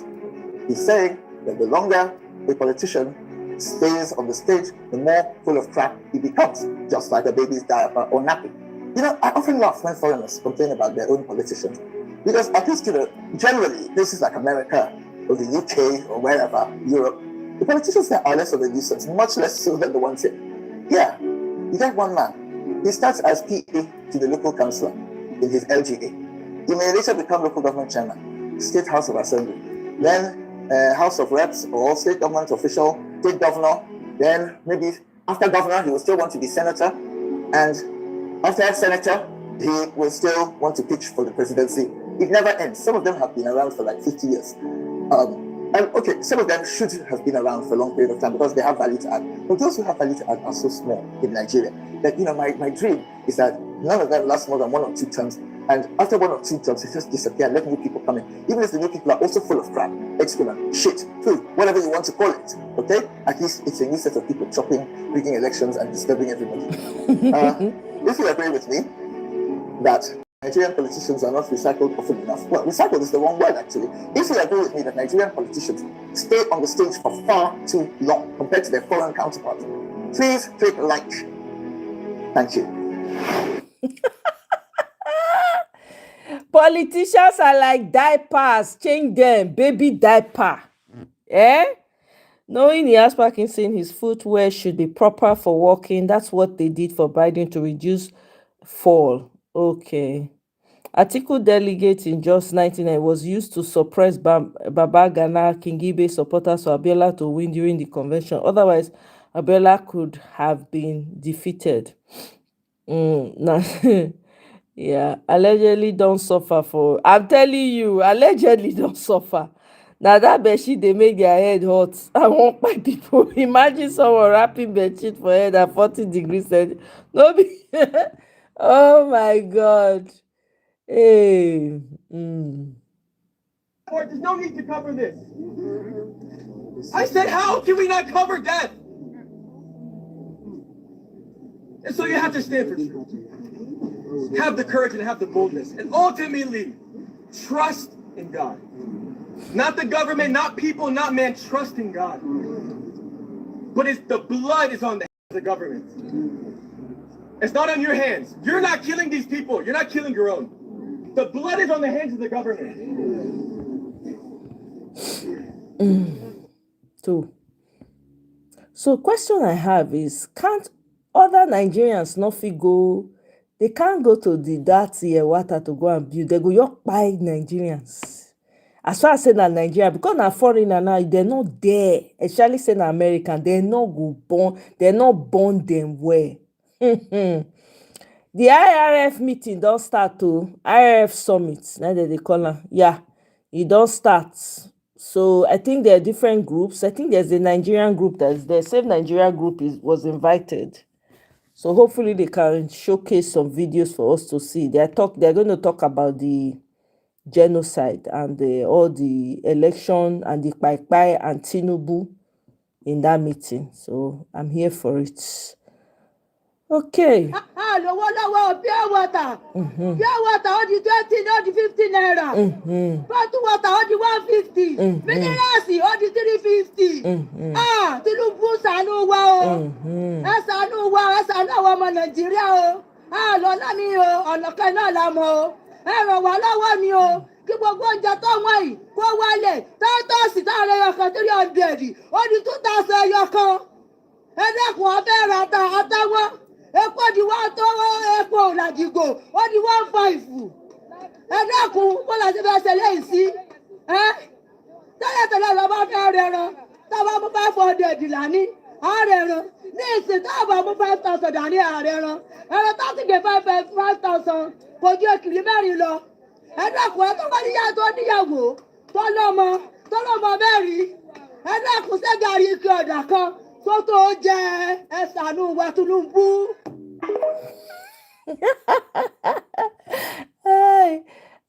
He's saying that the longer a politician stays on the stage, the more full of crap he becomes, just like a baby's diaper or nappy. You know, I often laugh when foreigners complain about their own politicians, because at least, generally, places like America or the UK or wherever, Europe, the politicians there are less of a nuisance, much less so than the ones here. Yeah, you get one man. He starts as PA to the local councillor in his LGA. He may later become local government chairman, State House of Assembly, then House of Reps or state government official, state governor, then maybe after governor, he will still want to be senator, and after senator, he will still want to pitch for the presidency. It never ends. Some of them have been around for like 50 years. And okay, some of them should have been around for a long period of time because they have value to add. But those who have value to add are so small in Nigeria that, my dream is that none of them last more than 1 or 2 terms. And after 1 or 2 terms, they just disappear and let new people come in. Even if the new people are also full of crap, excrement, shit, food, whatever you want to call it. Okay? At least it's a new set of people chopping, rigging elections, and disturbing everybody. If you agree with me that Nigerian politicians are not recycled often enough. Well, recycled is the wrong word, actually. If you agree with me that Nigerian politicians stay on the stage for far too long compared to their foreign counterparts, please click like. Thank you. Politicians are like diapers. Change them. Baby diaper. Knowing he has Parkinson, his footwear should be proper for walking. That's what they did for Biden to reduce fall. Okay. Atiku delegate in just 1999 was used to suppress Baba Gana Kingibe supporters for Abiola to win during the convention. Otherwise, Abiola could have been defeated. Yeah, allegedly don't suffer for. I'm telling you, allegedly don't suffer. Now that bedsheet they make their head hot. I want my people. Imagine someone wrapping bedsheet for head at 40 degrees Celsius. No be. Oh my God. Hey. There's no need to cover this. I said, how can we not cover death? And so you have to stand for truth. Have the courage and have the boldness. And ultimately, trust in God. Not the government, not people, not man. Trust in God. But the blood is on the hands of the government. It's not on your hands. You're not killing these people. You're not killing your own. The blood is on the hands of the government. So question I have is, can't other Nigerians not fit go? They can't go to that water to go and build. They go just buy Nigerians. As far as say na Nigeria, because na foreigner now, they're not there. Especially say na American, they're not born them well. The IRF meeting don't start to IRF summit. Now that they call am. Yeah, it don't start. So I think there are different groups. I think there's a Nigerian group that's there. Save Nigeria group was invited. So hopefully they can showcase some videos for us to see. They're going to talk about the genocide and all the election and the Pai and Tinubu in that meeting. So I'm here for it. Okay. Lọ́wọ́lọ́wọ́ pure water. Pure water ó di 20 ó di 15 naira. Bottled water ó di 150. Minerals ó di 350. Tinubu ṣàánú wa o. Ẹ ṣàánú wa, ẹ ṣàánú àwọn ọmọ Nàìjíríà o. Lọ́lá ni o, ọ̀nà kan náà la mọ̀ o. Ẹ ràn wá lọ́wọ́ ni o. Kí gbogbo oúnjẹ tó wọ́n yìí kó wálẹ̀. Tọ́tọ́sì táwọn ẹyọ kan 300 ó di 2,000 ẹyọ kan. Ẹ dẹ́kun ọbẹ̀ rà àtàwọn. Epo di wá tó epo làdìgbò ó di 1.5. Ẹ dákun kó la ti fẹ́ ṣẹlẹ̀ yìí sí. Tẹ́lẹ̀tẹ́lẹ̀ lọ bá fẹ́ rẹran táwa mú 500 lání àárẹ̀ran ní ìsìn táwa mú 5,000 dání àárẹ̀ran ẹran tó ti gbé 5,000 kò ju èkìlì mẹ́rin lọ. Ẹ dákun ẹ tó bá níyàwó tó lọ́mọ mẹ́rin. Ẹ dákun ṣé gàrí ike ọ̀dà kan tó jẹ ẹ ṣàánú wa Tinubu.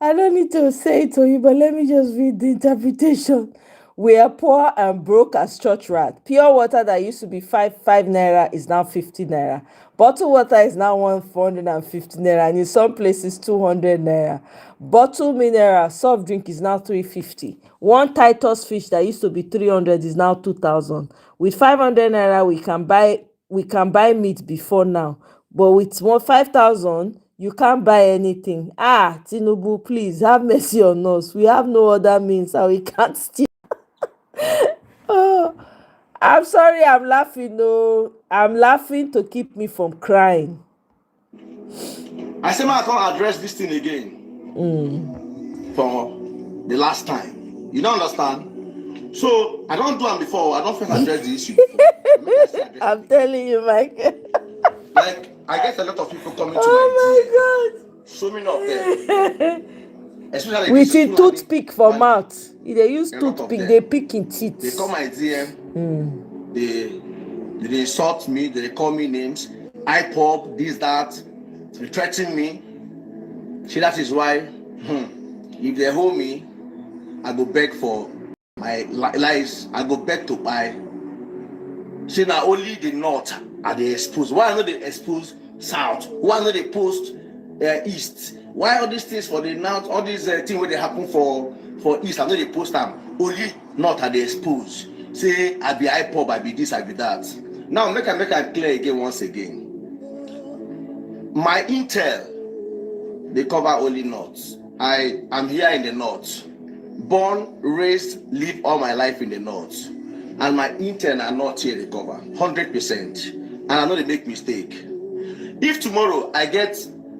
I don't need to say it to you, but let me just read the interpretation. We are poor and broke as church rat. Pure water that used to be five naira is now 50 naira. Bottled water is now 450 naira, and in some places 200 naira. Bottled mineral soft drink is now 350. One Titus fish that used to be 300 is now 2,000. With 500 naira, we can buy meat before now, but with 5,000 you can't buy anything. Tinubu, please have mercy on us. We have no other means and we can't steal. Oh, I'm sorry, I'm laughing. No, I'm laughing to keep me from crying. I say, I can't address this thing again for the last time. You don't understand? So I don't do them before. I don't first address the issue before. I'm telling you, Michael. Like, I get a lot of people coming to my Oh DM. So many of them. Especially with this a toothpick for mouth. They use a lot of toothpick, them. they pick in teeth. They come my DM. They insult me. They call me names. I pop this that. They threaten me. See, that is why if they hold me, I go beg for my lives. I go beg to buy. See, now only the north are they exposed. Why not they expose south? Why not they post east? Why all these things for the north? All these things where they happen for east, I know they post them. Only north are they exposed. Say I be IPOB, I be this, I be that. Now make I clear again once again. My intel, they cover only north. I am here in the north. Born, raised, live all my life in the north. And my intel are not here to cover 100%. And I know they make mistake. If tomorrow I get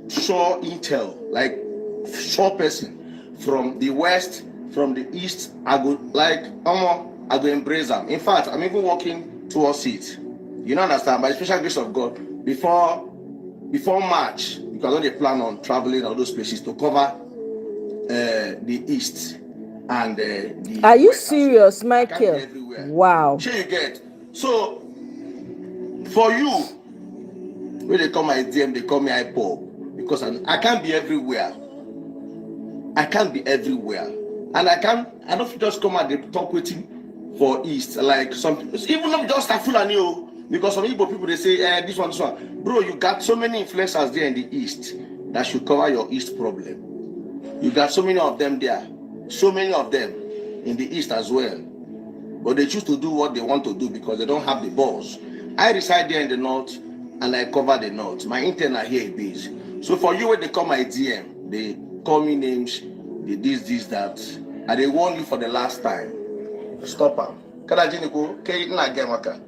sure intel, like sure person from the west, from the east, I go like I go embrace them. In fact, I'm even working towards it. You don't understand? By the special grace of God, before March, because I don't plan on traveling all those places to cover the east and the. Are you serious, Michael? Wow. Sure you get. So for you, when they call my DM, they call me IPOB because I can't be everywhere. I can't be everywhere, and I don't just come and they talk with him for east like some even not just a Fulani. Because some Igbo people they say this one, bro. You got so many influencers there in the east that should cover your east problem. You got so many of them there, so many of them in the east as well. But they choose to do what they want to do because they don't have the balls. I reside there in the north and I cover the north. My internet here is base. So for you when they call my DM, they call me names, they this, that. And they warn you for the last time. Stop them. Kadajiniko, Kay Nagamaka.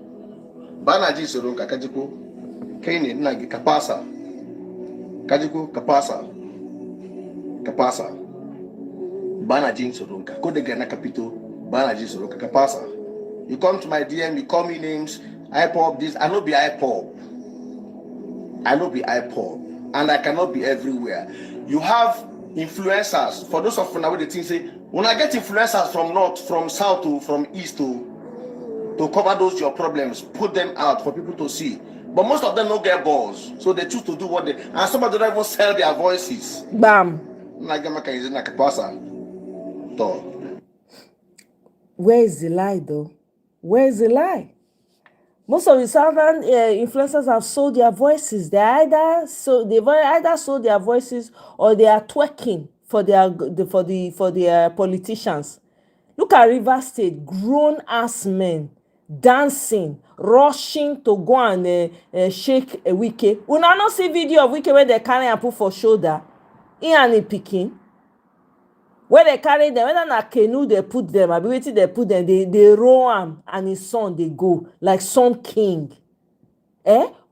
Banaji Surunka, Kajiko, Kane Nagi Kapasa. Kajiko, Kapasa. Banajin Surunka. Kodegana Capito. Banaji Surunka Kapasa. You come to my DM, you call me names, IPOB this. I know be IPOB. And I cannot be everywhere. You have influencers. For those of you now, they think say, when I get influencers from north, from south to from east to cover those your problems, put them out for people to see. But most of them don't get balls, so they choose to do what they. And some of them don't even sell their voices. Bam. Where is the lie, though? Where is the lie? Most of the southern influencers have sold their voices. They've either sold their voices or they are twerking for their politicians. Look at Rivers State, grown ass men dancing, rushing to go and shake a Wike. Una no see video of Wike where they carry and put for shoulder. In and a picking. Where they carry them, whether na canoe they put them, I be waiting they put them, they roll am and his son they go like some king.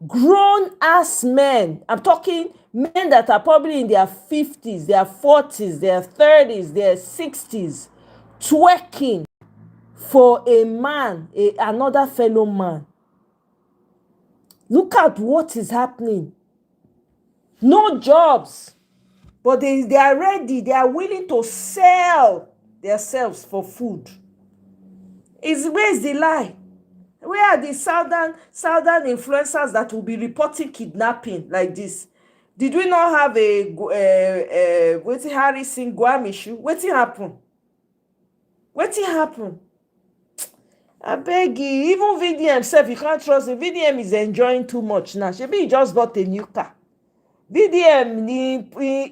Grown ass men. I'm talking men that are probably in their 50s, their 40s, their 30s, their 60s, twerking for a man, another fellow man. Look at what is happening. No jobs. But they are ready, they are willing to sell themselves for food. Where is the lie? Where are the southern influencers that will be reporting kidnapping like this? Did we not have a wetin Harrison Guam issue? Wetin happen? Wetin happen? I beg you, even VDM sef, you can't trust him. VDM is enjoying too much now. Shebi he just bought a new car. VDM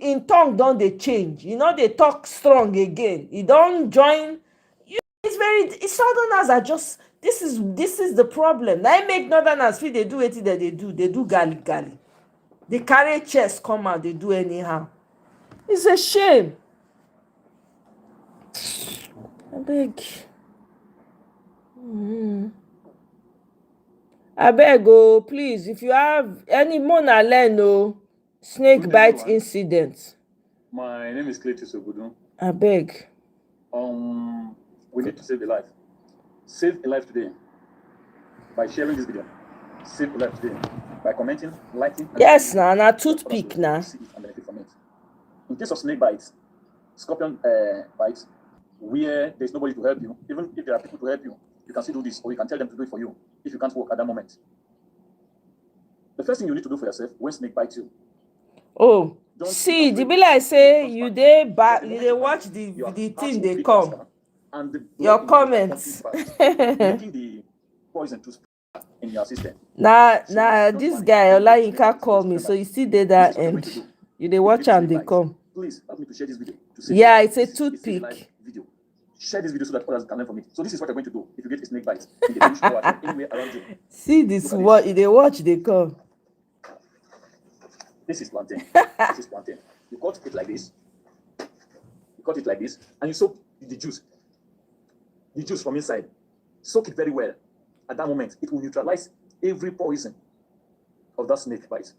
in tongue don dey change. You know they talk strong again. He don join. It's southerners are just this is the problem. Na im make northerners fit dey do wetin dem dey do. They do gali. They carry chest come out, they do anyhow. It's a shame. I beg. I beg, oh, please, if you have any Mona learn, oh, snake Good bite everyone. incident. My name is Cletus Ogudu. I beg. We need to save a life. Save a life today by sharing this video. Save a life today by commenting, liking. And Yes, now, na toothpick now. see it and benefit from it. In case of snake bites, scorpion bites, where there's nobody to help you, even if there are people to help you, you can still do this, or you can tell them to do it for you if you can't walk at that moment. The first thing you need to do for yourself when snake bites you. Oh, see, the be like say you dey watch the thing they come. And the Your blood comments. making the poison to spread in your system. Nah, this guy Olayinka call me, so you see dey that end. You dey watch am dey come. Please help me to share this video. To save Yeah, life. it's a This is live toothpick. video. Share this video so that others can learn from it. So this is what you're going to do if you get a snake bite in the bush or anywhere around you. See this what they watch they come. This is plantain. This is plantain. You cut it like this. You cut it like this, and you soak the juice. The juice from inside. Soak it very well. At that moment, it will neutralize every poison of that snake bite.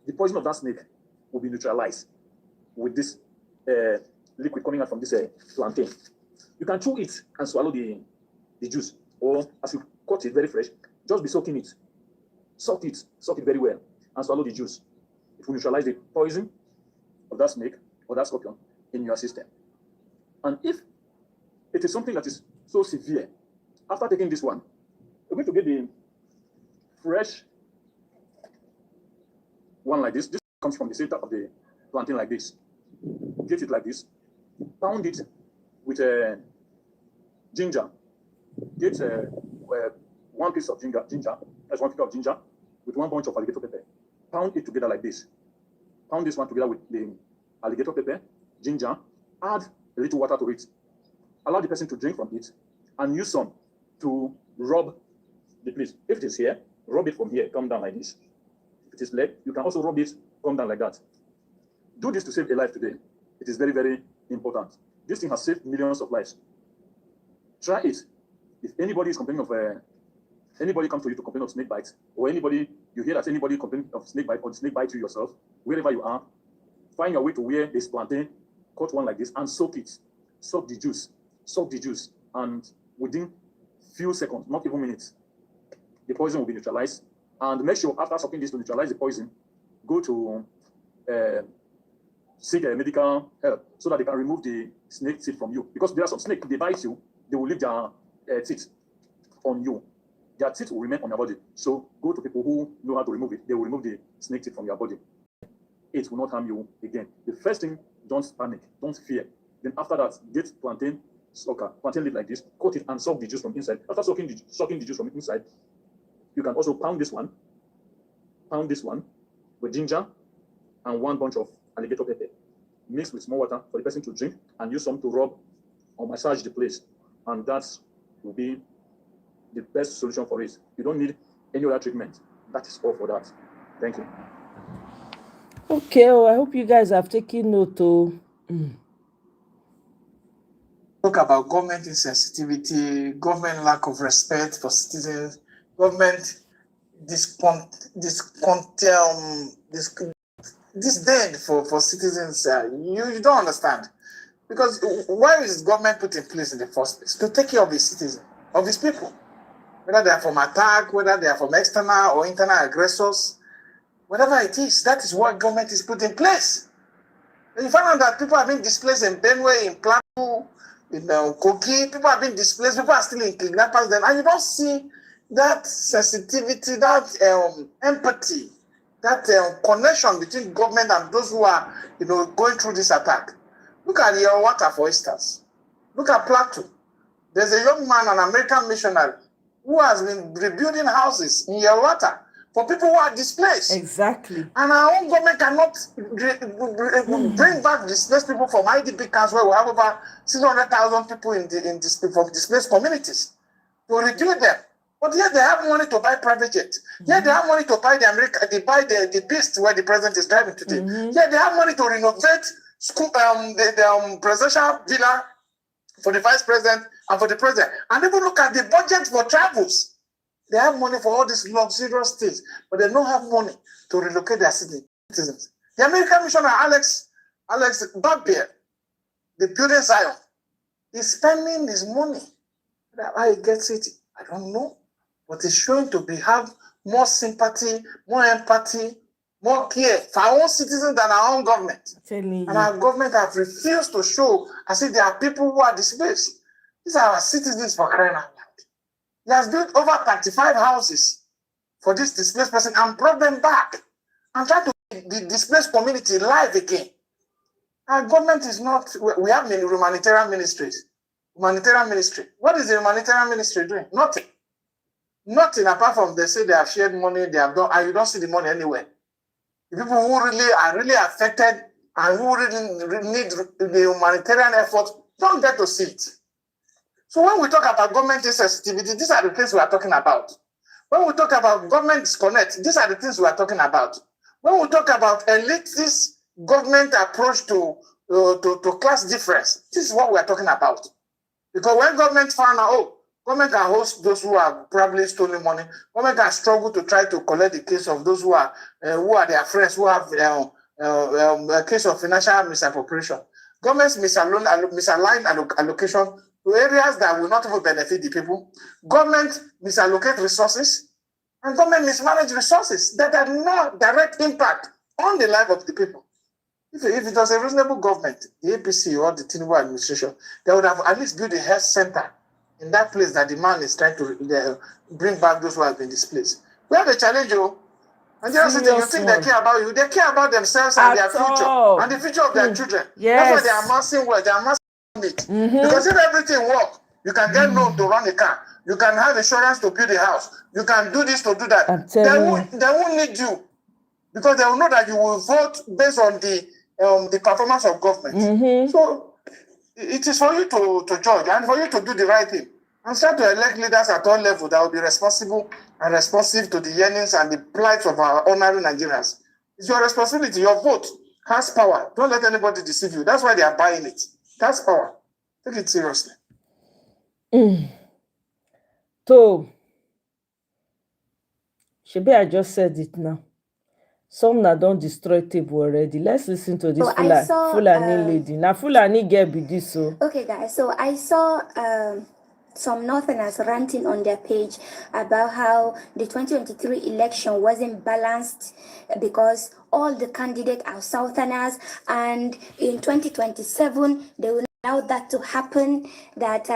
The poison of that snake will be neutralized with this liquid coming out from this plantain. You can chew it and swallow the juice, or as you cut it very fresh, just be soaking it. Soak it very well, and swallow the juice. It will neutralize the poison of that snake or that scorpion in your system. And if it is something that is so severe, after taking this one, you're going to get the fresh one like this. This comes from the center of the plantain like this. Get it like this. Pound it with ginger. Get one piece of ginger. That's 1 piece of ginger with 1 bunch of alligator pepper. Pound it together like this. Pound this one together with the alligator pepper, ginger. Add a little water to it. Allow the person to drink from it, and use some to rub the place. If it is here, rub it from here, come down like this. If it is leg, you can also rub it, come down like that. Do this to save a life today. It is very, very important. This thing has saved millions of lives. Try it. If anybody is complaining of anybody comes to you to complain of snake bites, or anybody you hear that anybody complain of snake bite or snake bite you yourself, wherever you are, find your way to where this plantain, cut one like this, and soak it. Soak the juice. Soak the juice, and within few seconds, not even minutes, the poison will be neutralized. And make sure after soaking this to neutralize the poison, go to seek medical help so that they can remove the snake teeth from you. Because there are some snakes, if they bite you, they will leave their teeth on you. Their teeth will remain on your body. So go to people who know how to remove it. They will remove the snake teeth from your body. It will not harm you again. The first thing, don't panic, don't fear. Then after that, get plantain leaf like this, cut it and soak the juice from inside. After soaking the juice from inside, you can also pound this one with ginger and 1 bunch of alligator pepper. Mix with small water for the person to drink, and use some to rub or massage the place. And that will be the best solution for it. You don't need any other treatment. That is all for that. Thank you. Okay, I hope you guys have taken note. Talk about government insensitivity, government lack of respect for citizens, government disdain for citizens. You don't understand. Because why is government put in place in the first place? To take care of its citizens, of its people. Whether they are from attack, whether they are from external or internal aggressors, whatever it is, that is what government is put in place. And you find out that people have been displaced in Benue, in Plateau, in Kogi, people have been displaced, people are still in kidnappers then, and you don't see that sensitivity, that empathy connection between government and those who are, going through this attack. Look at your water, for instance. Look at Plateau. There's a young man, an American missionary, who has been rebuilding houses in your water for people who are displaced. Exactly. And our own government cannot bring back displaced people from IDP camps where we have over 600,000 people from displaced communities to rebuild them. But yet they have money to buy private jets. Yet they have money to buy the beast where the president is driving today. Yet they have money to renovate school, the presidential villa for the vice president and for the president. And even look at the budget for travels. They have money for all these luxurious things, but they don't have money to relocate their citizens. The American missionary Alex Bagbear, the building Zion, is spending his money. How he gets it, I don't know. But it's showing to have more sympathy, more empathy, more care for our own citizens than our own government. And our government have refused to show as if there are people who are displaced. These are our citizens, for crying out loud. He has built over 35 houses for this displaced person and brought them back and tried to make the displaced community live again. Our government is not, we have humanitarian ministries. Humanitarian ministry. What is the humanitarian ministry doing? Nothing. Nothing apart from they say they have shared money, they have done, and you don't see the money anywhere. The people who really are affected and who really need the humanitarian effort don't get to see it. So when we talk about government insensitivity, these are the things we are talking about. When we talk about government disconnect, these are the things we are talking about. When we talk about elitist government approach to class difference, this is what we are talking about. Because when government found out, government can host those who are probably stealing money. Government can struggle to try to collect the case of those who are their friends who have a case of financial misappropriation. Governments misalign allocation to areas that will not even benefit the people. Government misallocate resources, and government mismanage resources that have no direct impact on the life of the people. If it was a reasonable government, the APC or the Tinubu administration, they would have at least built a health center in that place that the man is trying to bring back those who have been displaced. We have a challenge, and you think they care about you. They care about themselves and their future and the future of their children. Yes. That's why they are amassing wealth, they are amassing it. Because if everything works, you can get loan to run a car, you can have insurance to build a house, you can do this to do that. They won't need you because they will know that you will vote based on the performance of government. So it is for you to judge and for you to do the right thing and start to elect leaders at all levels that will be responsible and responsive to the yearnings and the plight of our ordinary Nigerians. It's your responsibility. Your vote has power. Don't let anybody deceive you. That's why they are buying it. That's power. Take it seriously. So, Shebi, I just said it now. Some na don't destroy table already. Let's listen to this Fulani lady. Now Fulani girl be this so. Okay, guys. So I saw some Northerners ranting on their page about how the 2023 election wasn't balanced because all the candidates are Southerners, and in 2027 they will allow that to happen, that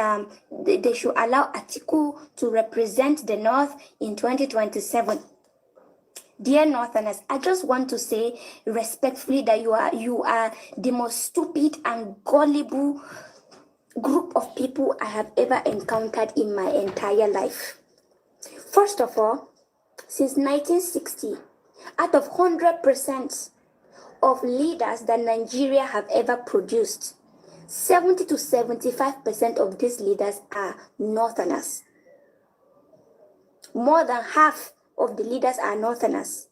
they should allow Atiku to represent the North in 2027. Dear Northerners, I just want to say respectfully that you are the most stupid and gullible group of people I have ever encountered in my entire life. First of all, since 1960, out of 100% of leaders that Nigeria have ever produced, 70 to 75% of these leaders are Northerners. More than half of the leaders are Northerners.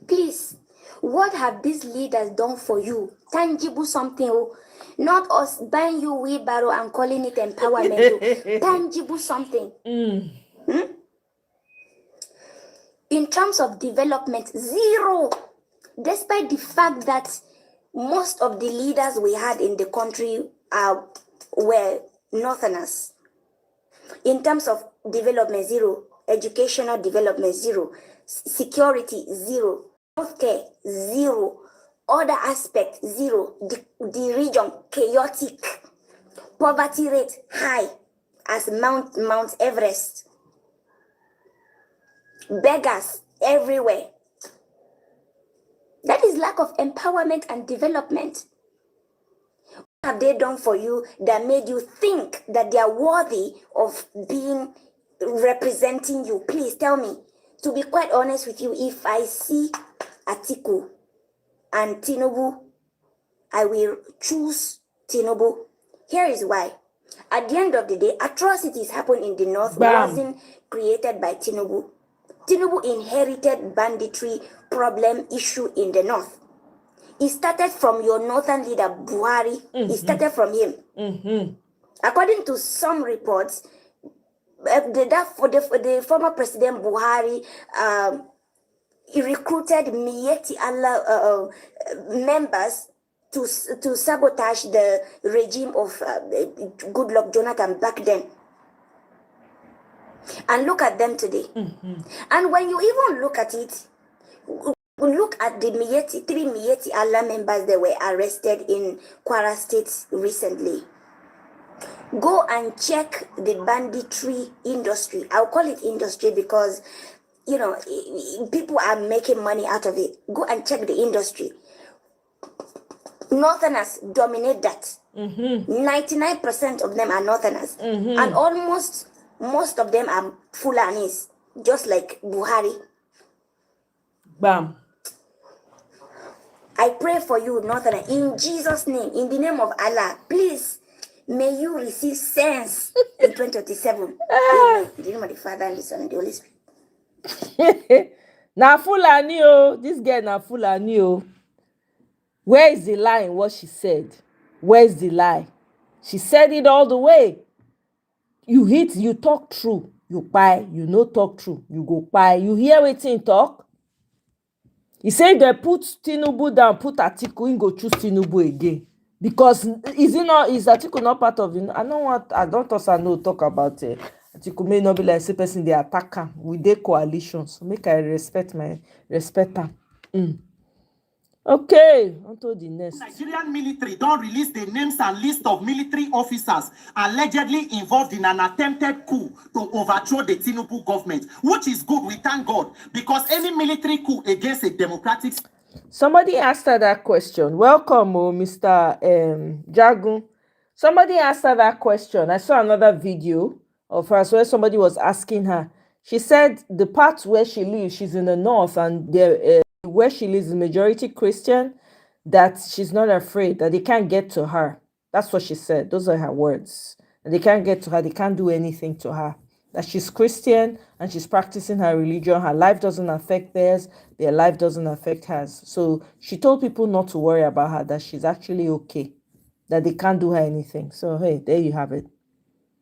Please, what have these leaders done for you? Tangible something, not us buying you wheelbarrow and calling it empowerment. Tangible something. In terms of development, zero. Despite the fact that most of the leaders we had in the country were Northerners. In terms of development, zero. Educational development, zero. Security, zero. Healthcare, zero. Other aspects, zero. The region, chaotic. Poverty rate, high as Mount Everest. Beggars everywhere. That is lack of empowerment and development. What have they done for you that made you think that they are worthy of being representing you? Please tell me. To be quite honest with you, if I see Atiku and Tinubu, I will choose Tinubu. Here is why. At the end of the day, atrocities happen in the north wasn't created by Tinubu. Tinubu inherited banditry problem issue in the north. It started from your northern leader, Buhari. It started from him. According to some reports, the former President Buhari, he recruited Miyetti Allah members to sabotage the regime of Goodluck Jonathan back then. And look at them today. And when you even look at it, look at the three Miyetti Allah members that were arrested in Kwara State recently. Go and check the banditry industry. I'll call it industry because, you know, people are making money out of it. Go and check the industry. Northerners dominate that. 99% of them are Northerners. And almost most of them are Fulanis, just like Buhari. Bam. I pray for you, Northerner, in Jesus' name, in the name of Allah, please, may you receive sense in 2027. In the name of the Father, and the Son, and the Holy Spirit. Na Fulani o, this girl na Fulani o. Where is the lie in what she said? Where is the lie? She said it all the way. You talk true, you buy, you no talk true, you go buy. You hear wetin talk? He said they put Tinubu down, put Atiku, he go choose Tinubu again. Because is Atiku not part of it? I don't also know talk about Atiku may not be like say person they attack am with their coalition. So make I respect am. Okay, on to the next. Nigerian military don't release the names and list of military officers allegedly involved in an attempted coup to overthrow the Tinubu government, which is good, we thank God, because any military coup against a democratic... Somebody asked her that question. Welcome, Mr. Jagun. Somebody asked her that question. I saw another video of her where somebody was asking her. She said the part where she lives, she's in the north, and where she lives is majority Christian, that she's not afraid, that they can't get to her. That's what she said. Those are her words. And they can't get to her. They can't do anything to her. That she's Christian and she's practicing her religion. Her life doesn't affect theirs. Their life doesn't affect hers. So she told people not to worry about her, that she's actually okay, that they can't do her anything. So, hey, there you have it.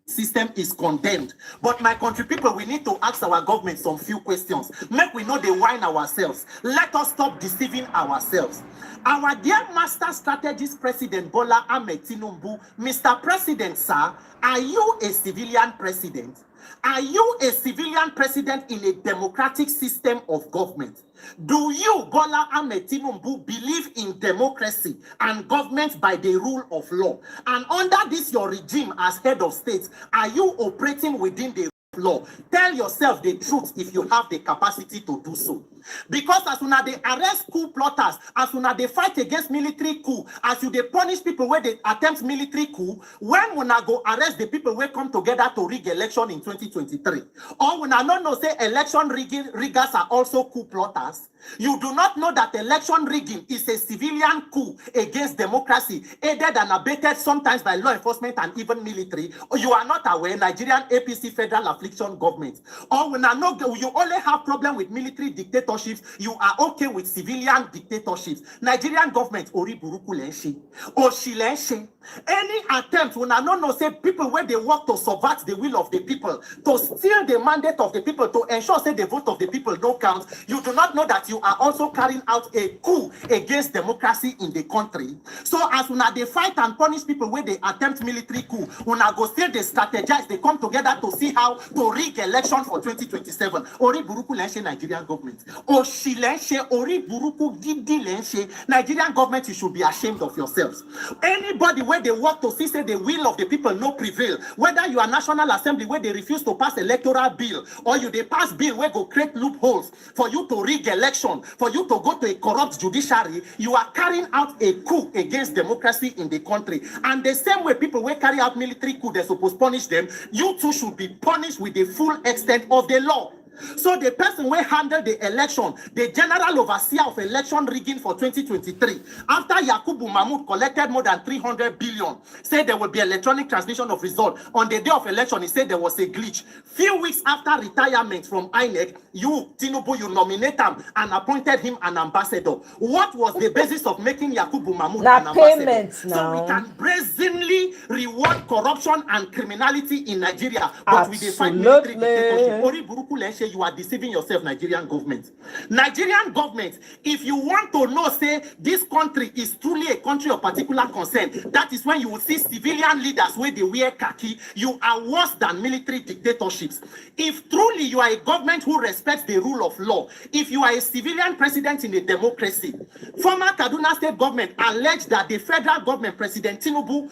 System is condemned. But my country people, we need to ask our government some few questions. Make we know they whine ourselves. Let us stop deceiving ourselves. Our dear master strategist President Bola Ahmed Tinubu, Mr. President, sir, are you a civilian president? Are you a civilian president in a democratic system of government? Do you, Bola Ahmed Tinubu, believe in democracy and government by the rule of law? And under this your regime as head of state, are you operating within the law? Tell yourself the truth if you have the capacity to do so. Because as soon as they arrest coup plotters, as soon as they fight against military coup, as you they punish people where they attempt military coup, when we not go arrest the people where come together to rig election in 2023, or when I not know say election riggers are also coup plotters, you do not know that election rigging is a civilian coup against democracy, aided and abetted sometimes by law enforcement and even military. Or you are not aware, Nigerian APC federal affliction government. Or when I know you only have problem with military dictatorships, you are okay with civilian dictatorships. Nigerian government, Ori Buruku Lenshi, Oshilenshi. Any attempt when I don't know say people where they work to subvert the will of the people, to steal the mandate of the people, to ensure say the vote of the people don't count, you do not know that you are also carrying out a coup against democracy in the country. So as when they fight and punish people where they attempt military coup, when I go still they strategize, they come together to see how to rig election for 2027. Ori Buruku Lenshi Nigerian government. Oshilenshi Ori Buruku Gidi Lenshi Nigerian government, you should be ashamed of yourselves. Anybody where they work to see say the will of the people no prevail, whether you are National Assembly where they refuse to pass electoral bill, or you they pass bill where go create loopholes for you to rig election election for you to go to a corrupt judiciary, you are carrying out a coup against democracy in the country. And the same way people will carry out military coup, they're supposed to punish them, you too should be punished with the full extent of the law. So the person will handle the election, the general overseer of election rigging for 2023, after Yakubu Mahmoud collected more than 300 billion, said there will be electronic transmission of result. On the day of election, he said there was a glitch. Few weeks after retirement from INEC, you, Tinubu, you nominate him and appointed him an ambassador. What was the basis of making Yakubu Mahmoud an ambassador? So we can brazenly reward corruption and criminality in Nigeria, but we define military dictatorship. You are deceiving yourself, Nigerian government. Nigerian government, if you want to know, say, this country is truly a country of particular concern, that is when you will see civilian leaders where they wear khaki. You are worse than military dictatorships. If truly you are a government who respects the rule of law, if you are a civilian president in a democracy, former Kaduna State government alleged that the federal government, President Tinubu,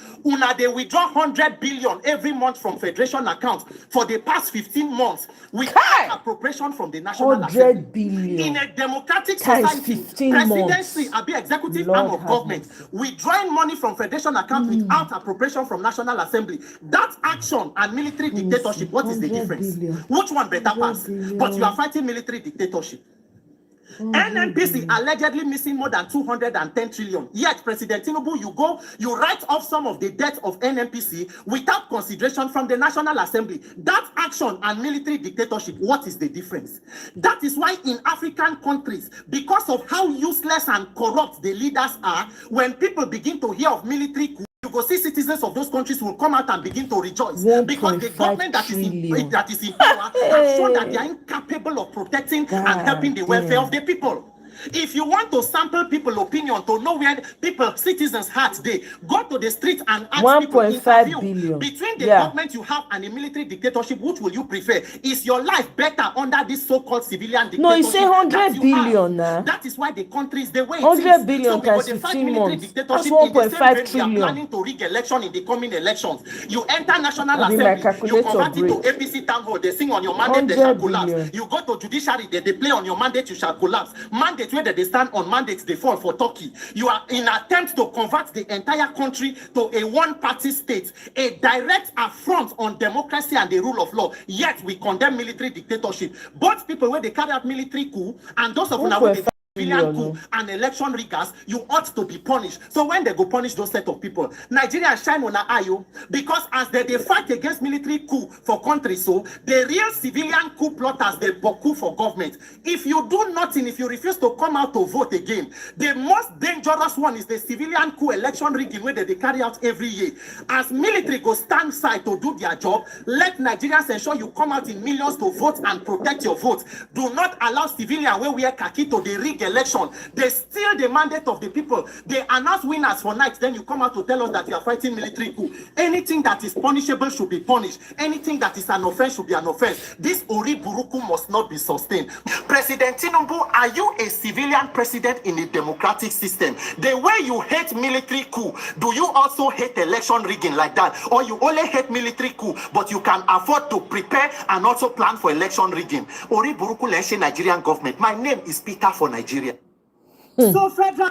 they withdraw 100 billion every month from federation accounts for the past 15 months without appropriation from the National Assembly. Billion. In a democratic society, presidency, a executive arm of government, withdrawing money from federation account without appropriation from National Assembly. That action and military dictatorship, what is the difference? Which one better pass? But you are fighting military dictatorship. NNPC allegedly missing more than 210 trillion. Yet, President Tinubu, you write off some of the debt of NNPC without consideration from the National Assembly. That action and military dictatorship, what is the difference? That is why in African countries, because of how useless and corrupt the leaders are, when people begin to hear of military coup, you go see citizens of those countries will come out and begin to rejoice because the government that is in power has shown that they are incapable of protecting and helping the welfare of the people. If you want to sample people's opinion to know where people, citizens' hearts they go to the street and ask people interview between the government you have and a military dictatorship, which will you prefer? Is your life better under this so-called civilian dictatorship? No, you say 100 billion. That is why the country is the way 100 billion so times 15 months. That's 1.5 trillion. You are planning to rig election in the coming elections. You enter National Assembly, you convert it to APC town hall, they sing on your mandate, they shall collapse. You go to judiciary, they play on your mandate, you shall collapse. Mandate where they stand on mandates, they fall for Turkey. You are in attempt to convert the entire country to a one-party state, a direct affront on democracy and the rule of law. Yet we condemn military dictatorship. Both people where they carry out military coup and those of them where they civilian coup and election riggers, you ought to be punished. So when they go punish those set of people, Nigeria shine on an eye because as they fight against military coup for country, so the real civilian coup plotters, they coup for government. If you do nothing, if you refuse to come out to vote again, the most dangerous one is the civilian coup election rigging where they carry out every year. As military go stand side to do their job, let Nigerians ensure you come out in millions to vote and protect your vote. Do not allow civilian where we are khaki to the rig election. They steal the mandate of the people. They announce winners for night. Then you come out to tell us that you are fighting military coup. Anything that is punishable should be punished. Anything that is an offense should be an offense. This Ori Buruku must not be sustained. President Tinubu, are you a civilian president in a democratic system? The way you hate military coup, do you also hate election rigging like that? Or you only hate military coup, but you can afford to prepare and also plan for election rigging? Ori Buruku Leshe Nigerian government. My name is Peter for Nigeria. So federal.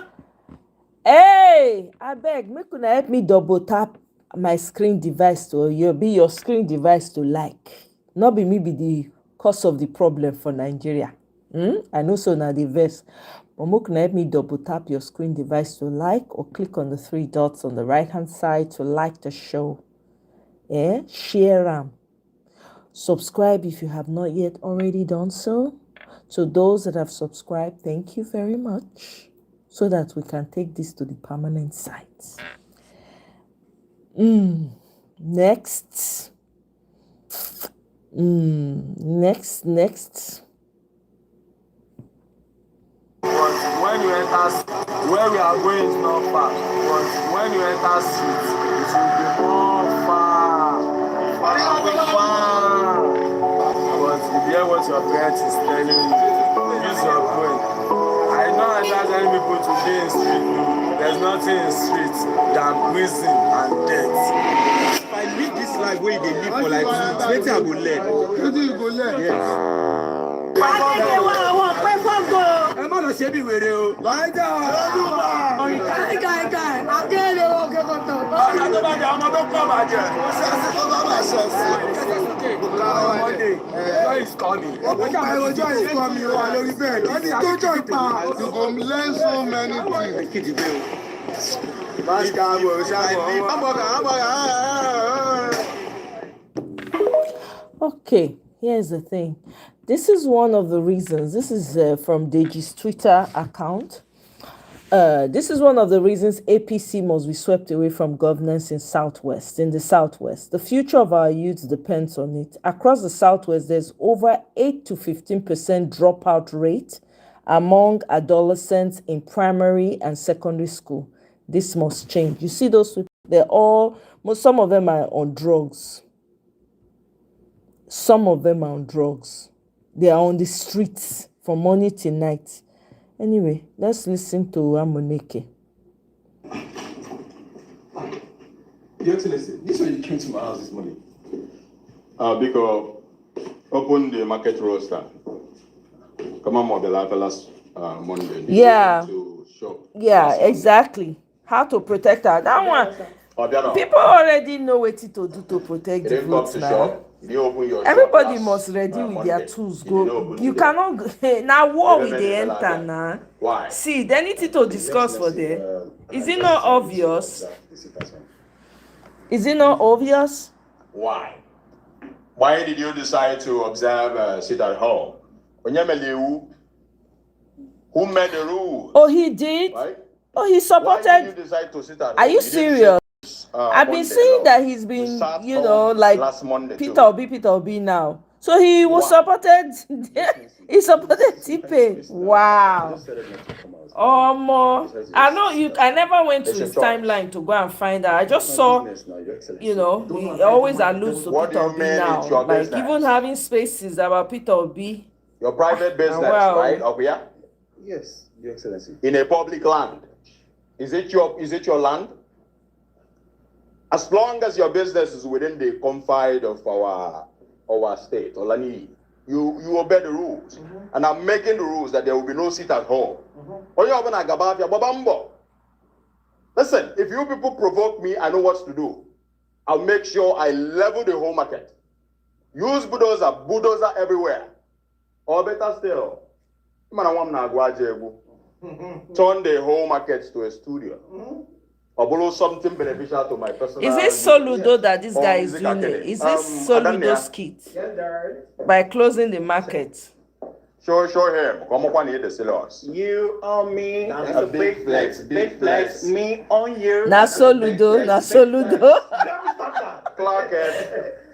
Hey, I beg, make una help me double tap my screen device to your screen device to like. Not be me be the cause of the problem for Nigeria. I know so now the verse. But make una help me double tap your screen device to like or click on the 3 dots on the right hand side to like the show. Share them. Subscribe if you have not yet already done so. To those that have subscribed, thank you very much, so that we can take this to the permanent site. Next. Next. When you enter, where we are going is not far. But when you enter street, it will be more far. But if you hear what your parents is telling you, use your brain. I know that many people to be in street. There's nothing in street than prison and death. If I live this life where they live for like 2 weeks, I will learn. Yes. ṣe bí wèrè o. Láìjà. Káì. Àjẹ́lẹ̀ wọ́n kẹ́kọ̀ọ́ tán. Ọ̀gá tó bá jẹ ọmọ tó pọ̀ bàjẹ́. Ó ṣe àṣẹ tó bá bá ṣe sí. Monday, joy is coming. Joy is coming. Wà lórí bẹ́ẹ̀. Ẹni tó jọ ìpa. You go learn so many things. Okay, here's the thing. This is one of the reasons. This is from Deji's Twitter account. This is one of the reasons APC must be swept away from governance in the Southwest. The future of our youth depends on it. Across the Southwest, there's over 8 to 15% dropout rate among adolescents in primary and secondary school. This must change. You see those people, some of them are on drugs. Some of them are on drugs. They are on the streets from morning till night. Anyway, let's listen to Amoneke. Your Excellency, this way you came to my house this morning. Because open the market roster. Come on, the last Monday. Yeah. To shop Exactly. How to protect her. That one. People already know what to do to protect the votes now. Everybody must ready with their tools. Go. You cannot now war with the enter now. Why? See, they need to discuss for them. Is it not obvious? Is it not obvious? Why? Why did you decide to observe sit at home? Who made the rule? Oh, he did? Right? Oh, he supported. Why did you decide to sit at home? Are you serious? I've been seeing that he's been, like Peter Obi now. So he was supported. He supported T-Pain. Wow. I know you. I never went to his timeline to go and find out. I just saw, he always alludes to Peter Obi now. Like even having spaces about Peter Obi. Your private business, right? Up here? Yes, Your Excellency. In a public land. Is it your land? As long as your business is within the confines of our state, Olani, you obey the rules. And I'm making the rules that there will be no sit at home. Listen, if you people provoke me, I know what to do. I'll make sure I level the whole market. Use bulldozer everywhere. Or better still, turn the whole market to a studio. Or something beneficial to my personal. Is this Soludo that this guy is doing? Is this Soludo skit? By closing the market. Show him. Come up and eat the sellers. You on me. That's a big flex. Big flex. Me on you. Na Soludo. Clark it.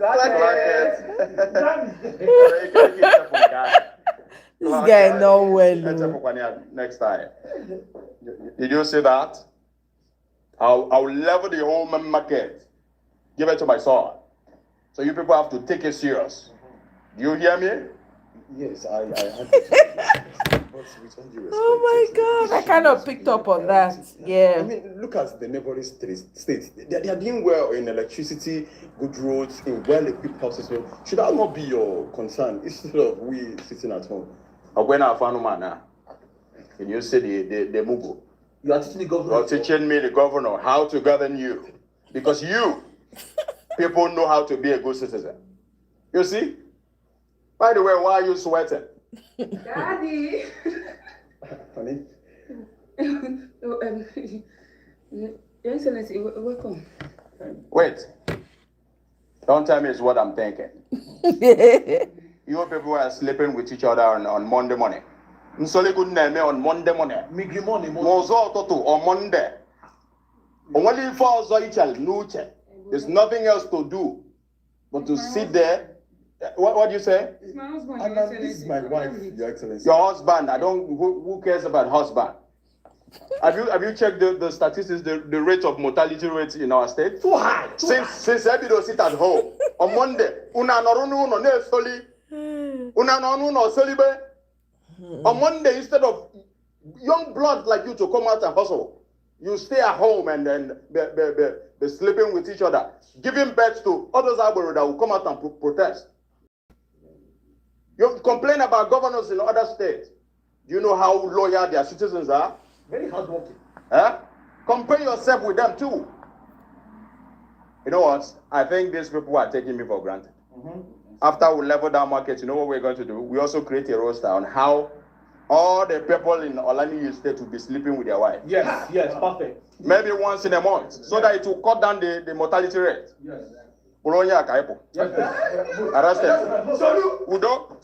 This guy no well. Next time. Did you see that? I'll level the whole market. Give it to my son. So you people have to take it serious. Do you hear me? Yes, I Oh my God! I kind of picked up on that. Yeah. I mean, look at the neighboring states. They are doing well in electricity, good roads, in well-equipped houses. Should that not be your concern instead of we sitting at home? When I found man, can you say the Mugu? You are teaching the governor. You are teaching me, the governor, how to govern you, because you people know how to be a good citizen. You see? By the way, why are you sweating? Daddy. Honey? Your Excellency, welcome. Wait. Don't tell me it's what I'm thinking. You people are sleeping with each other on Monday morning. Nsole couldn't name me on Monday morning. Migri morning. Mozo Toto on Monday. Only for Zoichal Nuche. There's nothing else to do but to sit there. What do you say? It's my husband. This is my wife, Your Excellency. Your husband. Who cares about husband? Have you checked the statistics, the rate of mortality rates in our state? Too high. Since everybody sit at home on Monday, on Monday, instead of young blood like you to come out and hustle, you stay at home and then be sleeping with each other, giving birth to others that will come out and protest. You complain about governors in other states. Do you know how loyal their citizens are? Very hardworking. Compare yourself with them too. You know what? I think these people are taking me for granted. After we level down market, you know what we're going to do? We also create a roster on how all the people in Olani State will be sleeping with their wives. Yes, perfect. Maybe once in a month, so that it will cut down the mortality rate. Yes. Polonia Kaipo. Arrested. Udo.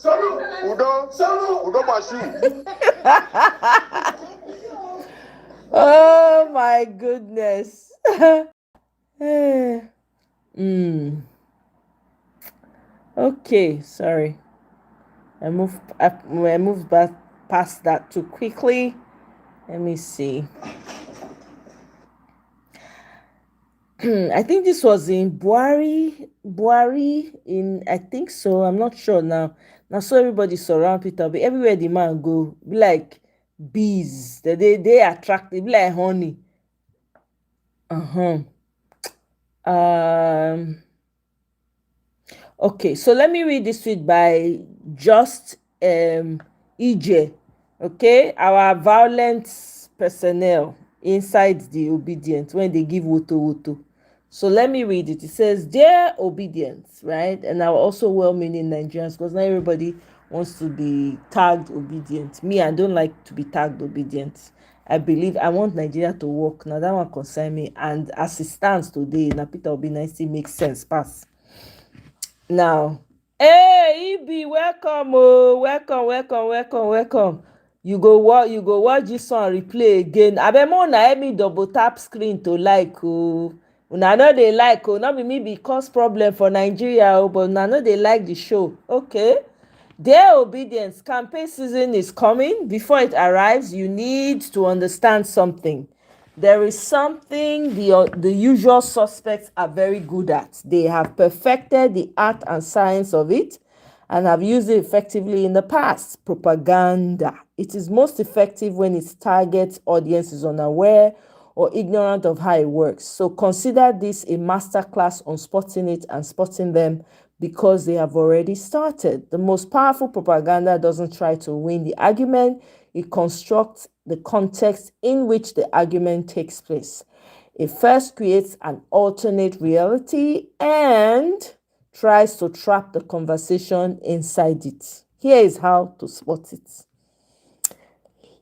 Udo Bashu. Oh my goodness. Okay, sorry. I moved back past that too quickly. Let me see. I think this was in Buari in, I think so. I'm not sure now. Now so everybody surround Peter, but everywhere the man go, be like bees. They attract, they be like honey. Okay, so let me read this tweet by Just EJ. Okay, our violent personnel inside the obedient when they give woto. So let me read it. It says, "Dear obedience," right? And now also well-meaning Nigerians, because not everybody wants to be tagged obedient. Me, I don't like to be tagged obedient. I believe I want Nigeria to work. Now that one concern me. And as it stands today, now Peter Obi nicely makes sense. Pass. Now, hey, Ibi, welcome, oh, welcome. You go watch this one replay again. Abemo na me double tap screen to like, oh. Una no dey like, oh, not be me be cause problem for Nigeria, oh, but una no dey like the show. Okay. Dear obedience, campaign season is coming. Before it arrives, you need to understand something. There is something the usual suspects are very good at. They have perfected the art and science of it and have used it effectively in the past. Propaganda. It is most effective when its target audience is unaware or ignorant of how it works. So consider this a masterclass on spotting it and spotting them, because they have already started. The most powerful propaganda doesn't try to win the argument. It constructs the context in which the argument takes place. It first creates an alternate reality and tries to trap the conversation inside it. Here is how to spot it.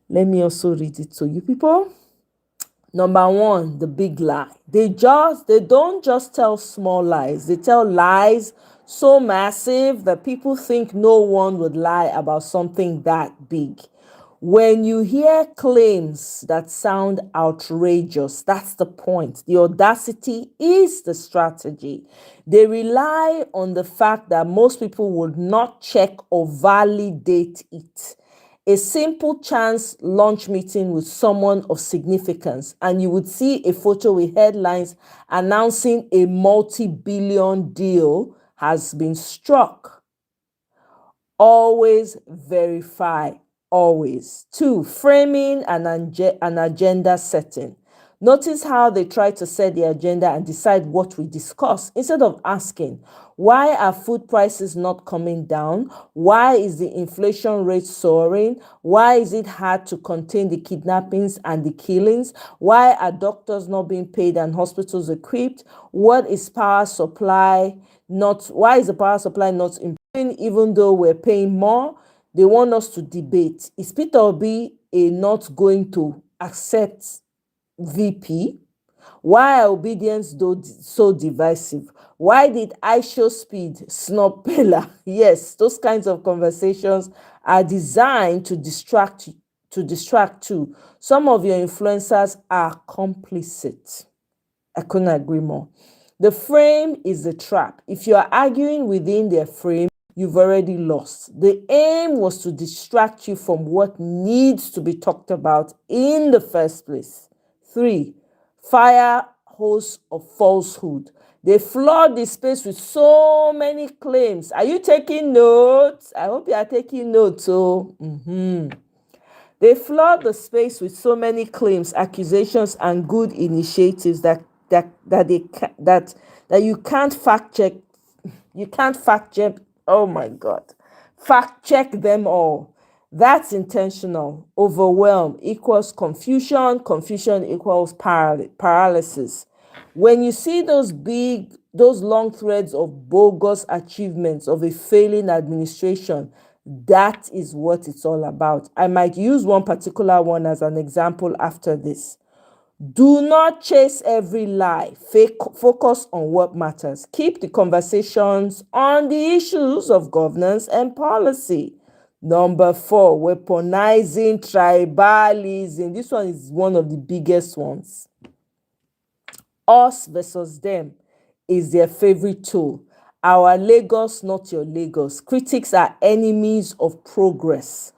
Let me also read it to you people. Number one, the big lie. They don't just tell small lies. They tell lies so massive that people think no one would lie about something that big. When you hear claims that sound outrageous, that's the point. The audacity is the strategy. They rely on the fact that most people would not check or validate it. A simple chance lunch meeting with someone of significance, and you would see a photo with headlines announcing a multi-billion deal has been struck. Always verify, always. 2, framing an agenda setting. Notice how they try to set the agenda and decide what we discuss instead of asking, why are food prices not coming down? Why is the inflation rate soaring? Why is it hard to contain the kidnappings and the killings? Why are doctors not being paid and hospitals equipped? Why is the power supply not improving even though we're paying more? They want us to debate. Is Peter Obi not going to accept VP? Why are obedience so divisive? Why did I show speed snub Pella? Yes, those kinds of conversations are designed to distract too. Some of your influencers are complicit. I couldn't agree more. The frame is the trap. If you are arguing within their frame, you've already lost. The aim was to distract you from what needs to be talked about in the first place. 3, fire hose of falsehood. They flood the space with so many claims. Are you taking notes? I hope you are taking notes. They flood the space with so many claims, accusations, and good initiatives that you can't fact check. You can't fact check. Oh my God. Fact check them all. That's intentional. Overwhelm equals confusion. Confusion equals paralysis. When you see those long threads of bogus achievements of a failing administration, that is what it's all about. I might use one particular one as an example after this. Do not chase every lie. Focus on what matters. Keep the conversations on the issues of governance and policy. Number 4, weaponizing tribalism. This one is one of the biggest ones. Us versus them is their favorite tool. Our Lagos, not your Lagos. Critics are enemies of progress.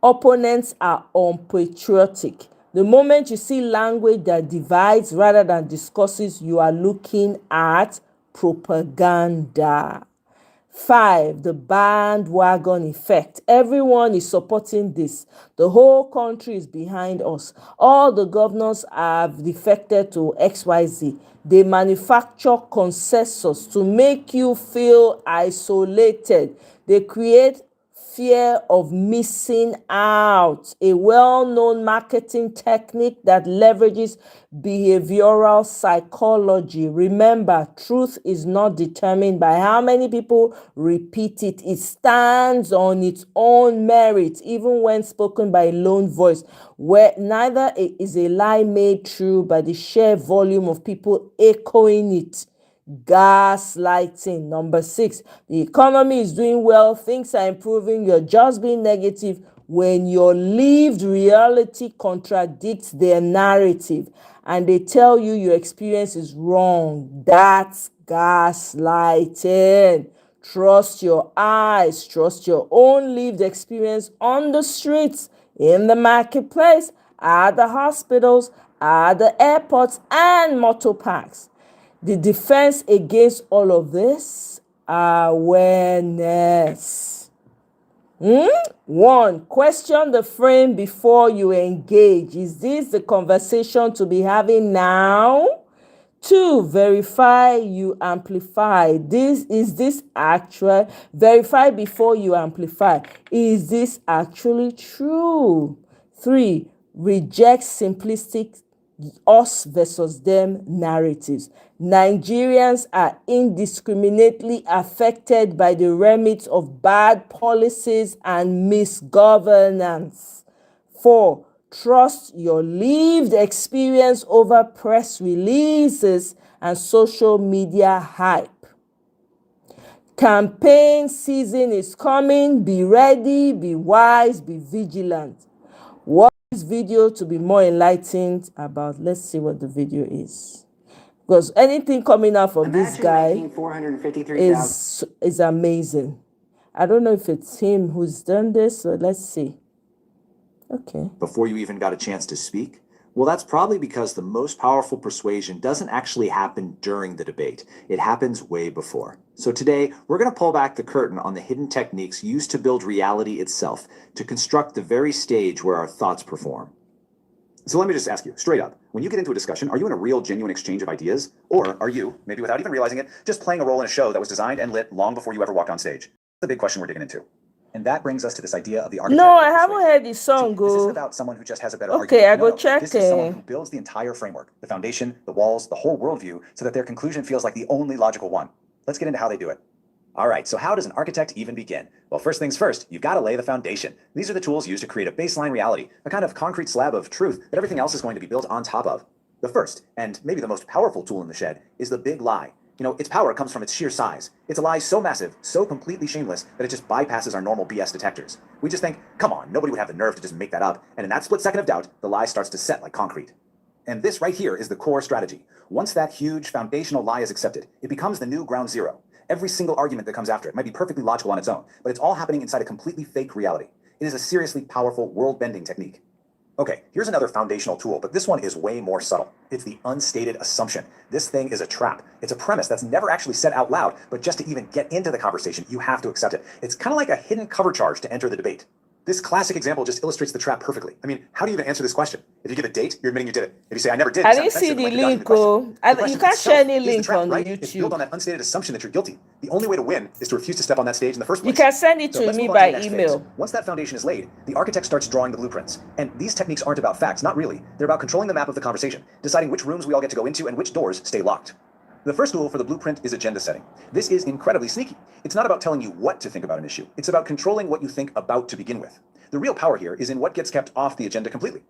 Opponents are unpatriotic. The moment you see language that divides rather than discusses, you are looking at propaganda. 5, the bandwagon effect. Everyone is supporting this. The whole country is behind us. All the governors have defected to XYZ. They manufacture consensus to make you feel isolated. They create fear of missing out, a well-known marketing technique that leverages behavioral psychology. Remember, truth is not determined by how many people repeat it. It stands on its own merit, even when spoken by a lone voice, where neither is a lie made true by the sheer volume of people echoing it. Gaslighting. Number 6, the economy is doing well, things are improving, you're just being negative when your lived reality contradicts their narrative and they tell you your experience is wrong. That's gaslighting. Trust your eyes, trust your own lived experience on the streets, in the marketplace, at the hospitals, at the airports and motor parks. The defense against all of this, awareness. 1, question the frame before you engage. Is this the conversation to be having now? 2, verify you amplify. Is this actual? Verify before you amplify. Is this actually true? 3, reject simplistic us versus them narratives. Nigerians are indiscriminately affected by the remit of bad policies and misgovernance. 4, trust your lived experience over press releases and social media hype. Campaign season is coming. Be ready, be wise, be vigilant. Watch this video to be more enlightened about. Let's see what the video is. Because anything coming out from this guy is amazing. I don't know if it's him who's done this, so let's see. Okay. Before you even got a chance to speak? Well, that's probably because the most powerful persuasion doesn't actually happen during the debate. It happens way before. So today, we're going to pull back the curtain on the hidden techniques used to build reality itself, to construct the very stage where our thoughts perform. So let me just ask you, straight up, when you get into a discussion, are you in a real, genuine exchange of ideas? Or are you, maybe without even realizing it, just playing a role in a show that was designed and lit long before you ever walked on stage? That's the big question we're digging into. And that brings us to this idea of the architect. No, I haven't heard this song. This isn't about someone who just has a better argument. Okay, I go check This is someone who builds the entire framework, the foundation, the walls, the whole worldview, so that their conclusion feels like the only logical one. Let's get into how they do it. All right, so how does an architect even begin? Well, first things first, you've got to lay the foundation. These are the tools used to create a baseline reality, a kind of concrete slab of truth that everything else is going to be built on top of. The first, and maybe the most powerful tool in the shed, is the big lie. You know, its power comes from its sheer size. It's a lie so massive, so completely shameless, that it just bypasses our normal BS detectors. We just think, come on, nobody would have the nerve to just make that up, and in that split second of doubt, the lie starts to set like concrete. And this right here is the core strategy. Once that huge foundational lie is accepted, it becomes the new ground zero. Every single argument that comes after it might be perfectly logical on its own, but it's all happening inside a completely fake reality. It is a seriously powerful world-bending technique. Okay, here's another foundational tool, but this one is way more subtle. It's the unstated assumption. This thing is a trap. It's a premise that's never actually said out loud, but just to even get into the conversation, you have to accept it. It's kind of like a hidden cover charge to enter the debate. This classic example just illustrates the trap perfectly. I mean, how do you even answer this question? If you give a date, you're admitting you did it. If you say, I never did, I you sound didn't see defensive, the like you're dodging link. the question. Oh, The you question can't share itself any is the link trap, on the right? It's built on YouTube. that unstated assumption that you're guilty. The only way to win is to refuse to step on that stage in the first You place. can send it So to let's me move on to the by next phase. email. Once that foundation is laid, the architect starts drawing the blueprints. And these techniques aren't about facts, not really. They're about controlling the map of the conversation, deciding which rooms we all get to go into and which doors stay locked. The first tool for the blueprint is agenda setting. This is incredibly sneaky. It's not about telling you what to think about an issue. It's about controlling what you think about to begin with. The real power here is in what gets kept off the agenda completely.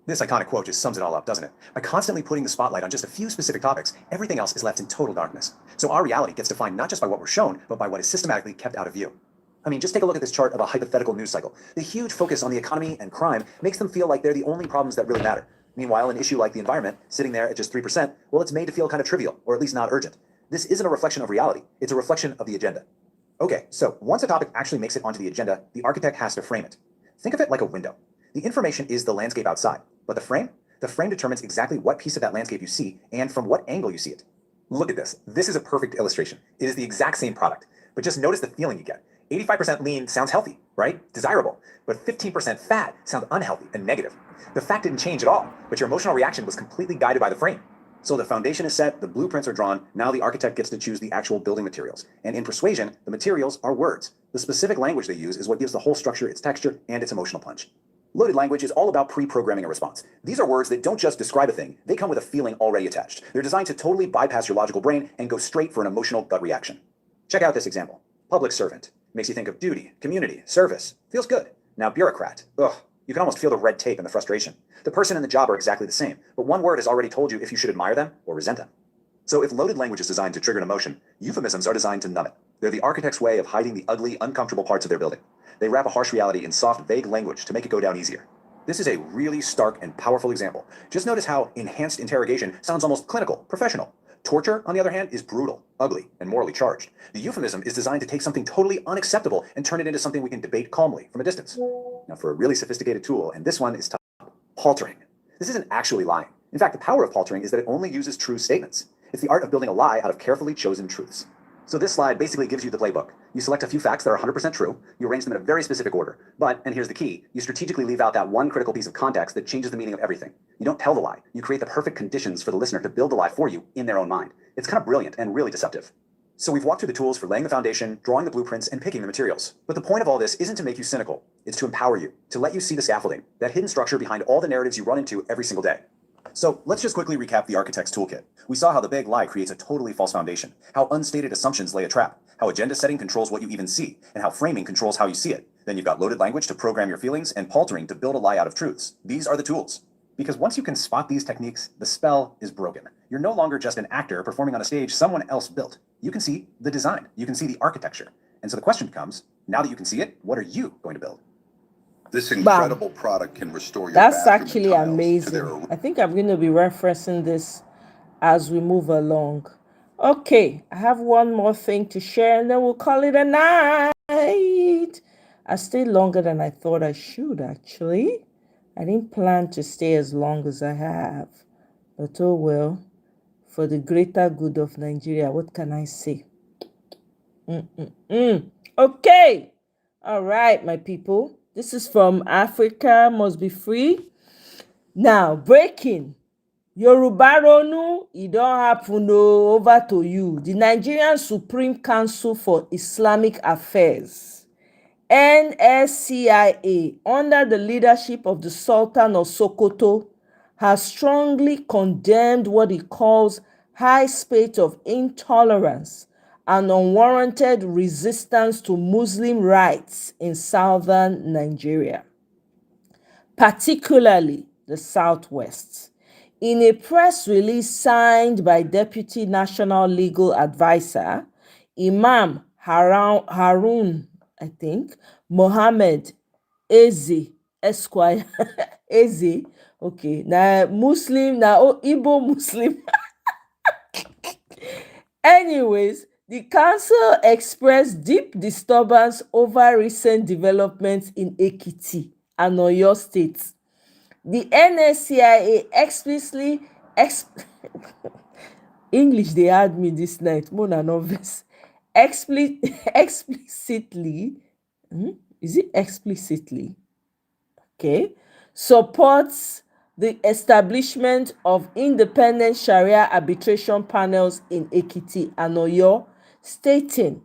This iconic quote just sums it all up, doesn't it? By constantly putting the spotlight on just a few specific topics, everything else is left in total darkness. So our reality gets defined not just by what we're shown, but by what is systematically kept out of view. I mean, just take a look at this chart of a hypothetical news cycle. The huge focus on the economy and crime makes them feel like they're the only problems that really matter. Meanwhile, an issue like the environment, sitting there at just 3%, well, it's made to feel kind of trivial, or at least not urgent. This isn't a reflection of reality. It's a reflection of the agenda. Okay, so once a topic actually makes it onto the agenda, the architect has to frame it. Think of it like a window. The information is the landscape outside, but the frame determines exactly what piece of that landscape you see and from what angle you see it. Look at this. This is a perfect illustration. It is the exact same product, but just notice the feeling you get. 85% lean sounds healthy, right? Desirable. But 15% fat sounds unhealthy and negative. The fact didn't change at all, but your emotional reaction was completely guided by the frame. So the foundation is set, the blueprints are drawn, now the architect gets to choose the actual building materials. And in persuasion, the materials are words. The specific language they use is what gives the whole structure its texture and its emotional punch. Loaded language is all about pre-programming a response. These are words that don't just describe a thing, they come with a feeling already attached. They're designed to totally bypass your logical brain and go straight for an emotional gut reaction. Check out this example. Public servant. Makes you think of duty, community, service. Feels good. Now bureaucrat. Ugh. You can almost feel the red tape and the frustration. The person and the job are exactly the same, but one word has already told you if you should admire them or resent them. So if loaded language is designed to trigger an emotion, euphemisms are designed to numb it. They're the architect's way of hiding the ugly, uncomfortable parts of their building. They wrap a harsh reality in soft, vague language to make it go down easier. This is a really stark and powerful example. Just notice how enhanced interrogation sounds almost clinical, professional. Torture, on the other hand, is brutal, ugly, and morally charged. The euphemism is designed to take something totally unacceptable and turn it into something we can debate calmly from a distance. Now, for a really sophisticated tool, and this one is tough, paltering. This isn't actually lying. In fact, the power of paltering is that it only uses true statements. It's the art of building a lie out of carefully chosen truths. So this slide basically gives you the playbook. You select a few facts that are 100% true, you arrange them in a very specific order, but, and here's the key, you strategically leave out that one critical piece of context that changes the meaning of everything. You don't tell the lie, you create the perfect conditions for the listener to build the lie for you in their own mind. It's kind of brilliant and really deceptive. So we've walked through the tools for laying the foundation, drawing the blueprints, and picking the materials. But the point of all this isn't to make you cynical, it's to empower you, to let you see the scaffolding, that hidden structure behind all the narratives you run into every single day. So let's just quickly recap the architect's toolkit. We saw how the big lie creates a totally false foundation, how unstated assumptions lay a trap, how agenda setting controls what you even see, and how framing controls how you see it. Then you've got loaded language to program your feelings and paltering to build a lie out of truths. These are the tools. Because once you can spot these techniques, the spell is broken. You're no longer just an actor performing on a stage someone else built. You can see the design, you can see the architecture. And so the question becomes, now that you can see it, what are you going to build? This incredible product can restore your That's bathroom actually and tiles to amazing. their I think I'm going to be referencing this as we move along. Okay, I have one more thing to share and then we'll call it a night. I stayed longer than I thought I should, actually. I didn't plan to stay as long as I have. But oh well, for the greater good of Nigeria, what can I say? Okay. All right, my people. This is from Africa Must Be Free. Now, breaking. Yoruba Ronu, it don't happen. No, over to you. The Nigerian Supreme Council for Islamic Affairs, NSCIA, under the leadership of the Sultan of Sokoto, has strongly condemned what he calls high spate of intolerance and unwarranted resistance to Muslim rights in southern Nigeria, particularly the southwest. In a press release signed by Deputy National Legal Advisor, Imam Harun, I think, Mohammed Eze, Esquire, Eze, okay, now Muslim, now Igbo Muslim. Anyways, the council expressed deep disturbance over recent developments in Ekiti and Oyo states. The NSCIA explicitly English they had me this night, Mona novice. Explicitly, is it explicitly? okay, supports the establishment of independent Sharia arbitration panels in Ekiti and Oyo, stating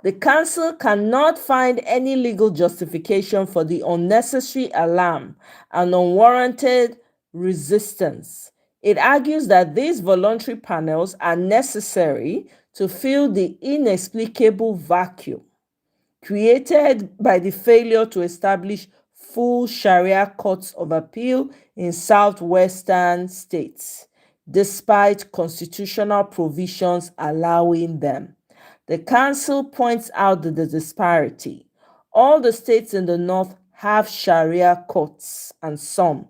the council cannot find any legal justification for the unnecessary alarm and unwarranted resistance. It argues that these voluntary panels are necessary to fill the inexplicable vacuum created by the failure to establish full Sharia courts of appeal in southwestern states, despite constitutional provisions allowing them. The council points out the disparity. All the states in the north have Sharia courts, and some,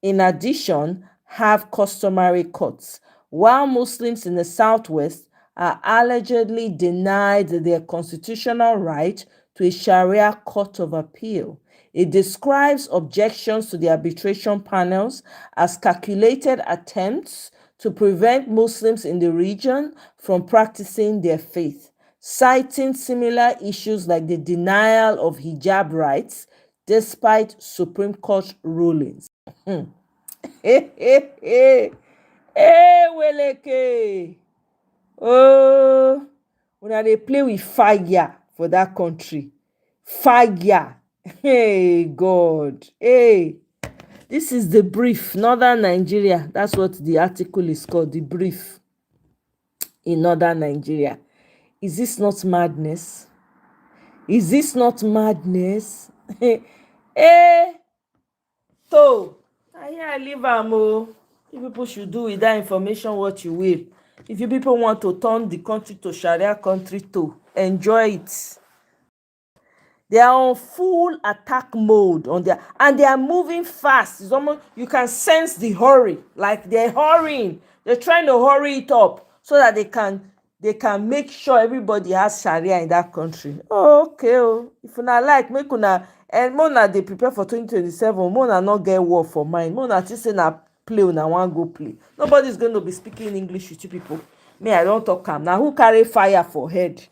in addition, have customary courts, while Muslims in the southwest are allegedly denied their constitutional right to a Sharia court of appeal. It describes objections to the arbitration panels as calculated attempts to prevent Muslims in the region from practicing their faith, citing similar issues like the denial of hijab rights despite Supreme Court rulings. Weleke! Oh, una dey play with fire for that country. Fire. Hey, God. Hey, this is the brief. Northern Nigeria. That's what the article is called. The brief in Northern Nigeria. Is this not madness? Is this not madness? Eh, so, I leave am o. You people should do with that information what you will. If you people want to turn the country to Sharia country too, enjoy it. They are on full attack mode on their, and they are moving fast. It's almost, you can sense the hurry, like they're hurrying. They're trying to hurry it up so that they can make sure everybody has Sharia in that country. Oh, okay. Oh. If una like, make una and una dey prepare for 2027. Una not get war for mind. Una just say na play, una wan go play. Nobody's going to be speaking English with you people. Me, I don't talk am. Now who carry fire for head?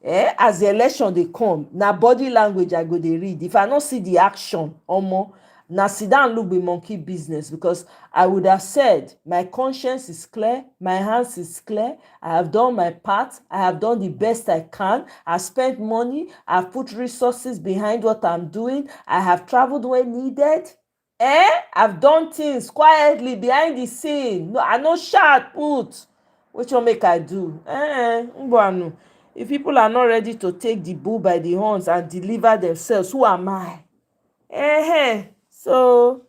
As the election dey come, na body language I go dey read. If I no see the action, omo, na sit down look be monkey business, because I would have said my conscience is clear, my hands is clear, I have done my part, I have done the best I can, I spent money, I've put resources behind what I'm doing, I have traveled when needed. I've done things quietly behind the scene. No, I no shout put. Which one make I do? Ngwanu. If people are not ready to take the bull by the horns and deliver themselves, who am I? So,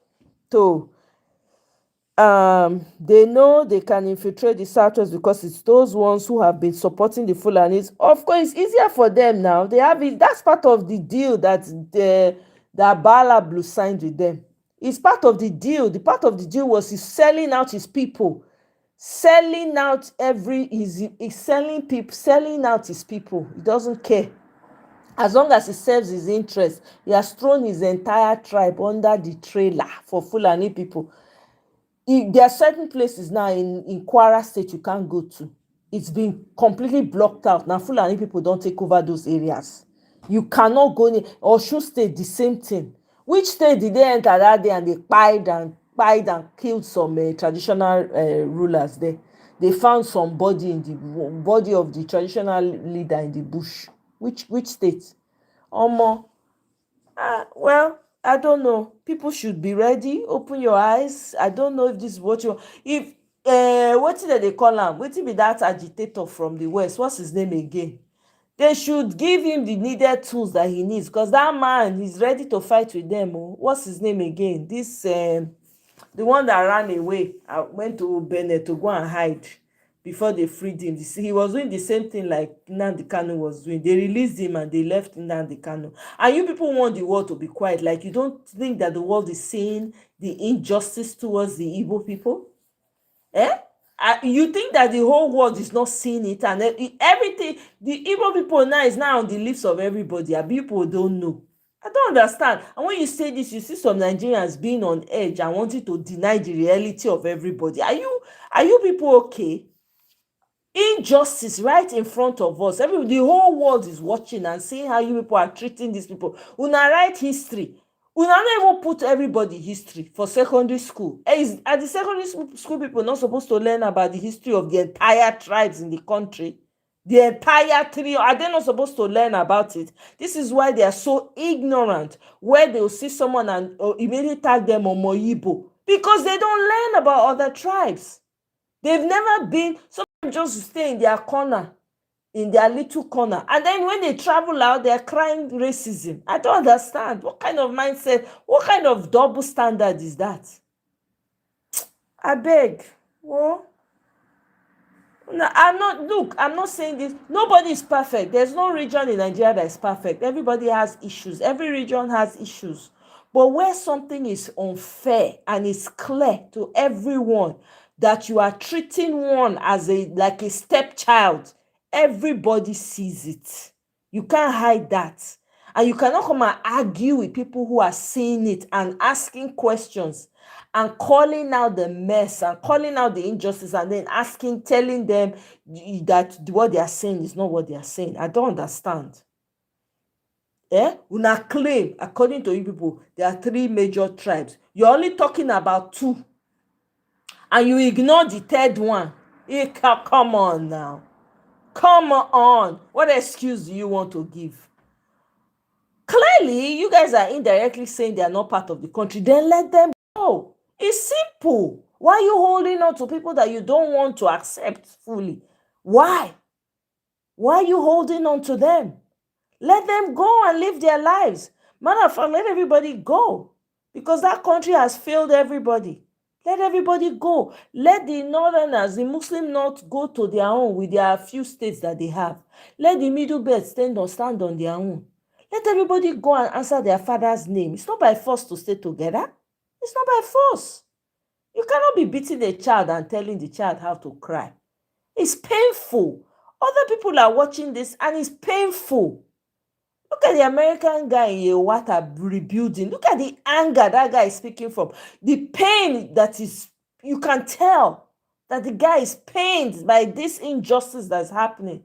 they know they can infiltrate the Southwest because it's those ones who have been supporting the Fulanis. Of course, it's easier for them now. They have it. That's part of the deal that Bala Blue signed with them. It's part of the deal. The part of the deal was he's selling out his people. Selling out he's selling out his people. He doesn't care. As long as he serves his interest, he has thrown his entire tribe under the trailer for Fulani people. There are certain places now in Kwara State you can't go to. It's been completely blocked out. Now Fulani people don't take over those areas. You cannot go near. Osun State, the same thing. Which state did they enter that day and they pied and killed some traditional rulers there? They found some body in the body of the traditional leader in the bush. Which state? Well, I don't know. People should be ready. Open your eyes. I don't know if this is what you. If what did they call him? What be that agitator from the west? What's his name again? They should give him the needed tools that he needs, because that man is ready to fight with them. Oh. What's his name again? This the one that ran away, went to Benin to go and hide before they freed him. He was doing the same thing like Nnamdi Kanu was doing. They released him and they left Nnamdi Kanu. And you people want the world to be quiet. Like, you don't think that the world is seeing the injustice towards the Igbo people? You think that the whole world is not seeing it, and everything, the Igbo people now is now on the lips of everybody, and people don't know. I don't understand. And when you say this, you see some Nigerians being on edge and wanting to deny the reality of everybody. Are you people okay? Injustice right in front of us. The whole world is watching and seeing how you people are treating these people. Una write history. We not even put everybody history for secondary school. Are the secondary school people not supposed to learn about the history of the entire tribes in the country? The entire trio, are they not supposed to learn about it? This is why they are so ignorant, where they will see someone and immediately tag them Omoye, because they don't learn about other tribes. They've never been, some just stay in their corner, in their little corner, and then when they travel out, they're crying racism. I don't understand. What kind of mindset, what kind of double standard is that? I beg. Well, no, I'm not saying this. Nobody is perfect. There's no region in Nigeria that is perfect. Everybody has issues. Every region has issues. But where something is unfair and it's clear to everyone that you are treating one as like a stepchild, everybody sees it. You can't hide that. And you cannot come and argue with people who are seeing it and asking questions and calling out the mess and calling out the injustice and then telling them that what they are saying is not what they are saying. I don't understand. Una claim, according to you people, there are 3 major tribes. You're only talking about 2. And you ignore the 3rd one. Come on now. Come on. What excuse do you want to give? Clearly, you guys are indirectly saying they are not part of the country. Then let them go. It's simple. Why are you holding on to people that you don't want to accept fully? Why? Why are you holding on to them? Let them go and live their lives. Matter of fact, let everybody go. Because that country has failed everybody. Let everybody go. Let the northerners, the Muslim North, go to their own with their few states that they have. Let the middle belt stand on their own. Let everybody go and answer their father's name. It's not by force to stay together. It's not by force. You cannot be beating a child and telling the child how to cry. It's painful. Other people are watching this and it's painful. Look at the American guy in Yewata rebuilding. Look at the anger that guy is speaking from. The pain that is, you can tell that the guy is pained by this injustice that's happening.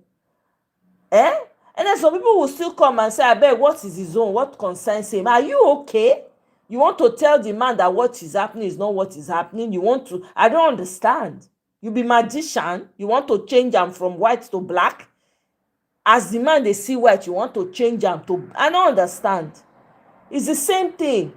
And then some people will still come and say, I beg, what is his own? What concerns him? Are you okay? You want to tell the man that what is happening is not what is happening? You want to, I don't understand. You be magician. You want to change him from white to black? As the man they see white, you want to change him to, I don't understand. It's the same thing.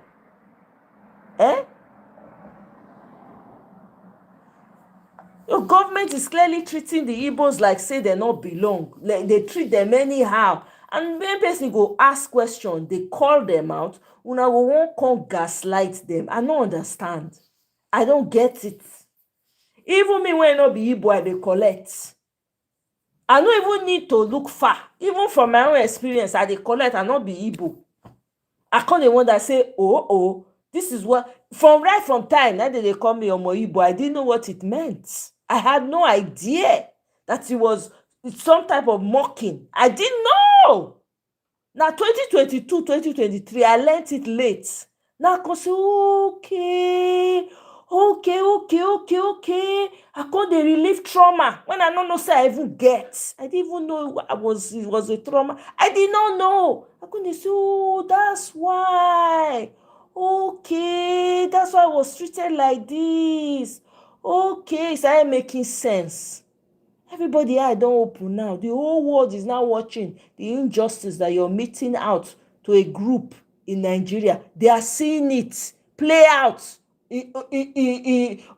Your government is clearly treating the Igbos like say they not belong. Like they treat them anyhow. And when person go ask question, they call them out. Una go won't come gaslight them. I don't understand. I don't get it. Even me when not be Igbo, I dey collect. I don't even need to look far. Even from my own experience, I dey collect and not be Igbo. I can't the one that say, oh, this is what, right from time, now they call me Omoye, I didn't know what it meant. I had no idea that it was some type of mocking. I didn't know. Now 2022, 2023, I learned it late. Now I can say, okay. I call the relief trauma. When I don't know, say I even get. I didn't even know it was a trauma. I did not know. I couldn't say, oh, that's why. Okay, that's why I was treated like this. Okay, it's started making sense. Everybody eye don't open now. The whole world is now watching the injustice that you're meting out to a group in Nigeria. They are seeing it play out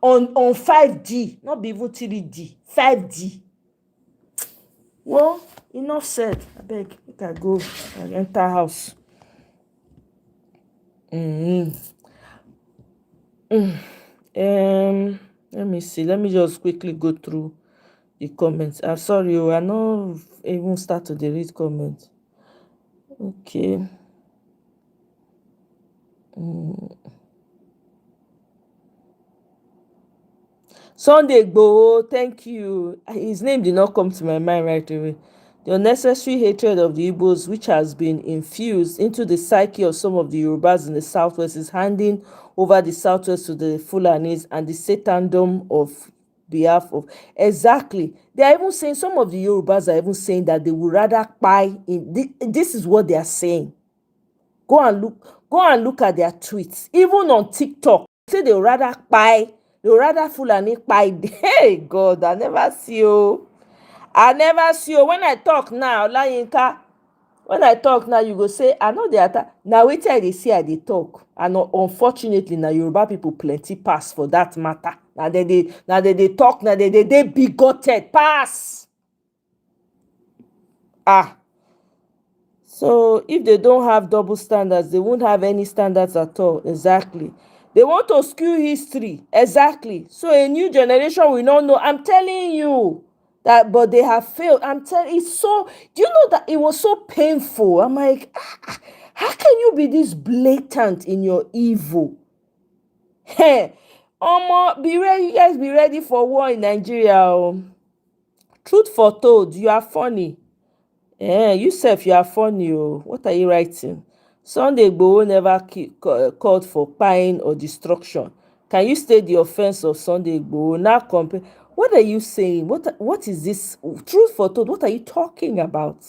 on 5G, not be even 3D, 5G. Well, enough said. I beg, I can go and enter house. Let me see. Let me just quickly go through the comments. I'm sorry, I not even start to read comments. Okay. Sunday Igboho, thank you. His name did not come to my mind right away. The unnecessary hatred of the Igbos, which has been infused into the psyche of some of the Yorubas in the Southwest, is handing over the Southwest to the Fulanis and the Satandom of behalf of. Exactly. They are even saying, some of the Yorubas are even saying that they would rather buy in. This is what they are saying. Go and look. Go and look at their tweets. Even on TikTok, say they rather Fulani buy. Hey God, I never see you. When I talk now, Olayinka, when I talk now, you go say, I know the attack. Now wait till they see I they talk. And unfortunately, now Yoruba people plenty pass for that matter. Now they talk, now they bigoted pass. So if they don't have double standards, they won't have any standards at all. Exactly. They want to skew history. Exactly. So a new generation will not know. I'm telling you that, but they have failed. I'm telling you, it's so, do you know that it was so painful? I'm like, how can you be this blatant in your evil? Hey, be ready, you guys be ready for war in Nigeria. Truth for told, you are funny. You sef, you are funny. What are you writing? Sunday Igboho never called for pine or destruction. Can you state the offense of Sunday Igboho? Now compare. What are you saying? What is this? Truth for told, what are you talking about?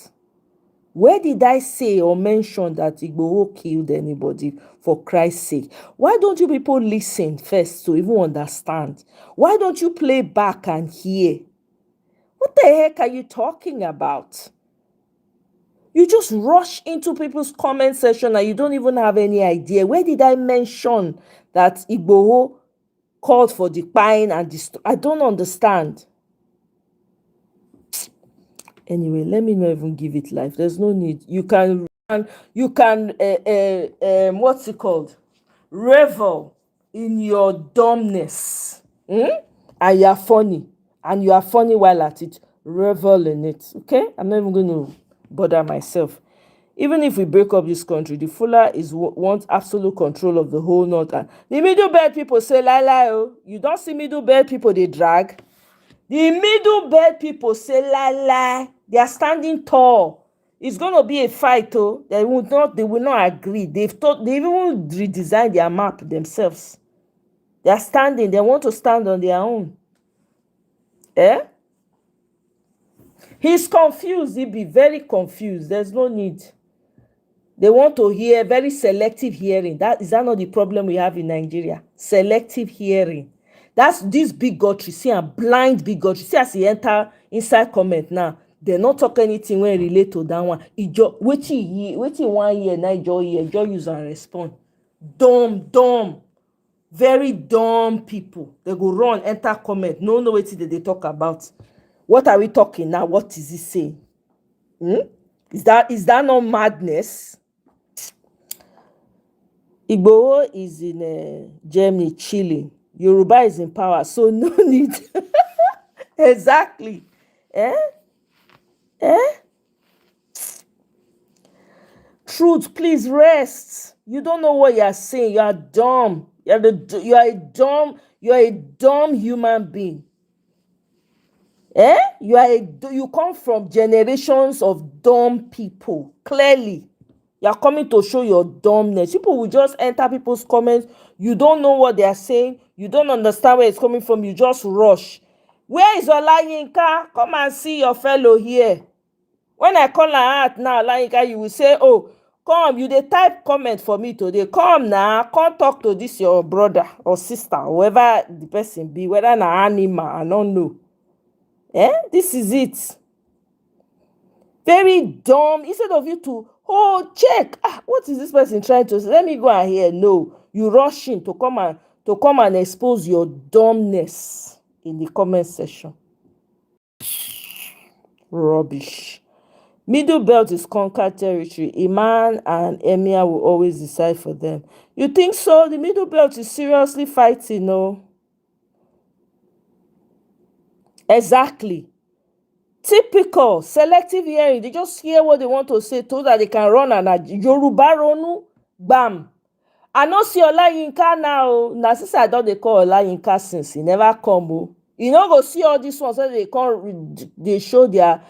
Where did I say or mention that Igboho killed anybody, for Christ's sake? Why don't you people listen first to even understand? Why don't you play back and hear? What the heck are you talking about? You just rush into people's comment section and you don't even have any idea. Where did I mention that Igboho called for the pine and I don't understand. Anyway, let me not even give it life. There's no need. You can what's it called? Revel in your dumbness. And you are funny. And you are funny while at it. Revel in it. Okay? I'm not even going to bother myself. Even if we break up this country, the Fuller wants absolute control of the whole north. And the middle belt people say, lie, oh. You don't see middle belt people, they drag. The middle belt people say, lie. They are standing tall. It's going to be a fight, oh. They will not agree. They even redesign their map themselves. They are standing. They want to stand on their own. He's confused. He'll be very confused. There's no need. They want to hear very selective hearing. Is that not the problem we have in Nigeria? Selective hearing. That's this bigotry. See, and blind bigotry. See, as he enter inside comment now, they not talk anything when relate to that one. Waiting 1 year, now Joe use and respond. Dumb. Very dumb people. They go run, enter comment. No what they talk about. What are we talking now? What is he saying? Is that not madness? Igboho is in Germany chilling. Yoruba is in power, so no need. Exactly. Truth, please rest. You don't know what you are saying. You are dumb. You are a dumb human being. You come from generations of dumb people. Clearly. You are coming to show your dumbness. People will just enter people's comments. You don't know what they are saying. You don't understand where it's coming from. You just rush. Where is Olayinka? Come and see your fellow here. When I call her out now, Olayinka, you will say, oh, come, you dey type comment for me today. Come now, come talk to this your brother or sister, whoever the person be, whether an animal, I don't know. This is it. Very dumb. Instead of you to check, what is this person trying to say? Let me go and hear. No, you rush in to come and expose your dumbness in the comment section. Rubbish. Middle belt is conquered territory. Iman and Emir will always decide for them. You think so? The middle belt is seriously fighting, no? Exactly. Typical selective hearing. They just hear what they want to say so that they can run and Yoruba ronu bam. I no see Olayinka now. Na since I don dey call Olayinka since he never come. You no go see all these ones so they show their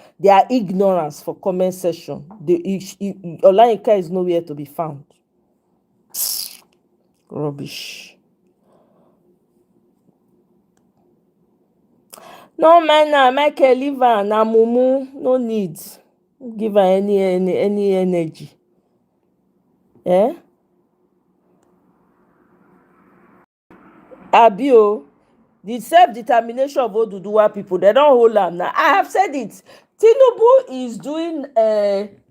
ignorance for comment section. Olayinka is nowhere to be found. Rubbish. No man, na Michael leave her, na mumu, no need. Give her any energy. Abio, the self-determination of Oduduwa people, they don't hold am now. I have said it. Tinubu is doing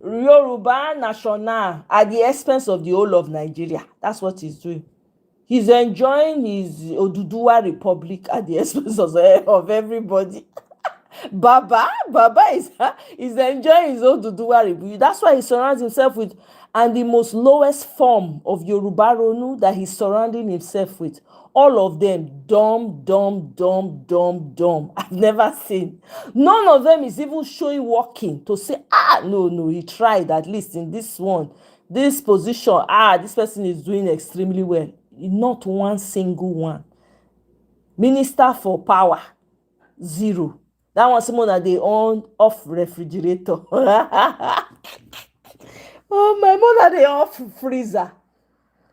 Yoruba national at the expense of the whole of Nigeria. That's what he's doing. He's enjoying his Oduduwa Republic at the expense of everybody. Baba is enjoying his own Oduduwa Republic. That's why he surrounds himself with, and the most lowest form of Yoruba Ronu that he's surrounding himself with. All of them dumb. I've never seen. None of them is even showing working to say, no, he tried at least in this one, this position. This person is doing extremely well. Not one single one. Minister for power, zero. That one someone that they own off refrigerator. Oh, my mother, they off freezer.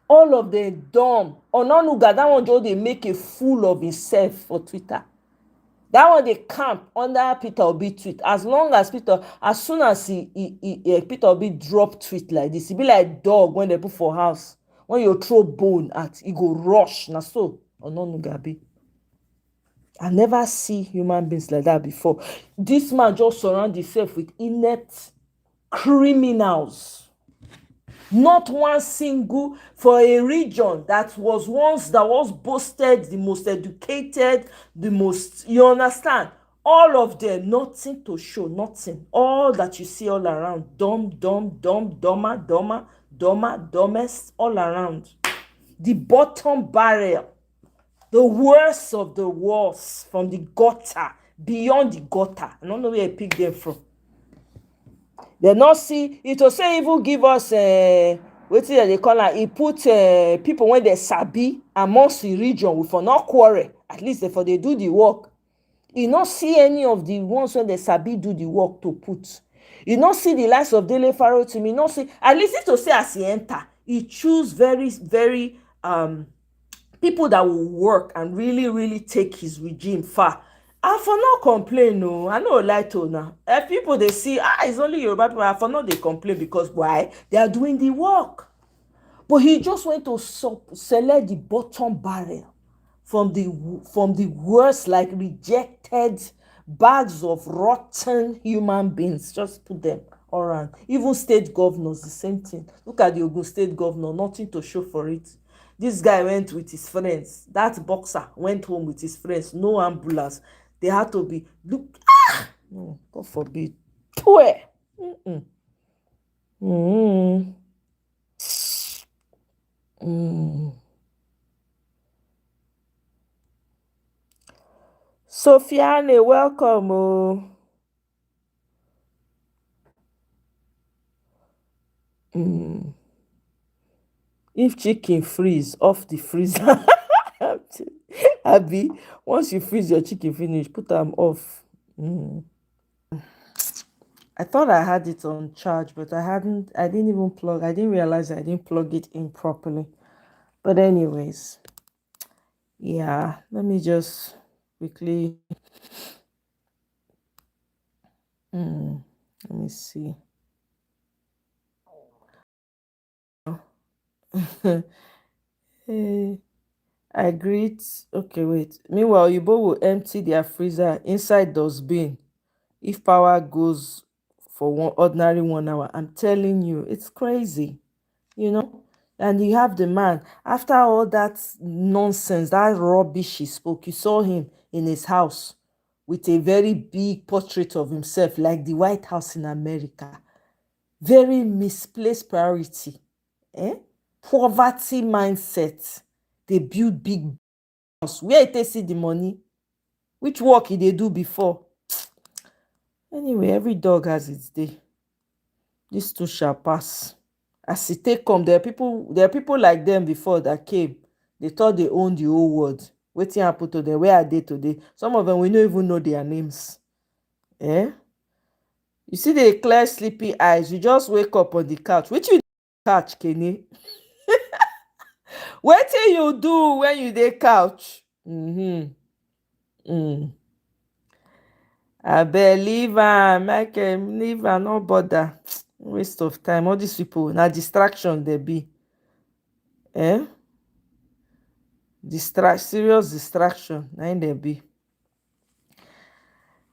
All of them dumb. Ononuga, that one just they make a fool of himself for Twitter. That one they camp under Peter Obi tweet. As soon as Peter Obi drop tweet like this, he be like dog when they put for house. When you throw bone at, he go rush. Na so Ononuga be. I never see human beings like that before. This man just surround himself with inept criminals. Not one single, for a region that was boasted the most educated, the most, you understand? All of them, nothing to show, nothing. All that you see all around, dumbest, all around. The bottom barrel, the worst of the worst, from the gutter, beyond the gutter. I don't know where I pick them from. They not see it will say even give us wetin they call am. He put people when they sabi amongst the region we for not quarrel. At least for they do the work. You not see any of the ones when they sabi do the work to put. You not see the likes of Dele Faro to me. Not see, at least it to say as he enter, he choose very people that will work and really take his regime far. I for not complain, no. I no lie to now. If people they see, it's only Yoruba people, I for not they complain because why? They are doing the work. But he just went to select the bottom barrel from the worst, like rejected bags of rotten human beings. Just put them all around. Even state governors, the same thing. Look at the Ogun state governor, nothing to show for it. This guy went with his friends. That boxer went home with his friends. No ambulance. They had to be no, God forbid. Sophiane, welcome. If chicken freeze off the freezer, Abi, once you freeze your chicken finish, put them off. I thought I had it on charge, but I didn't even plug. I didn't realize I didn't plug it in properly. But anyways, yeah, let me just quickly. Let me see. I greet. Okay, wait. Meanwhile, you both will empty their freezer inside dustbin if power goes for one ordinary 1 hour. I'm telling you, it's crazy, And you have the man, after all that nonsense, that rubbish he spoke, you saw him in his house with a very big portrait of himself, like the White House in America. Very misplaced priority. Poverty mindset. They build big house. Where they see the money? Which work did they do before? Anyway, every dog has its day. This too shall pass. As it take come, there are people like them before that came. They thought they owned the whole world. Wetin happen to them? Where are they today? Some of them we don't even know their names. You see the clear sleepy eyes. You just wake up on the couch. Which you couch, Kenny? Wetin you do when you dey couch? Abeg leave am, make leave am, no bother. Waste of time. All these people na distraction they be. Serious distraction. Na there be.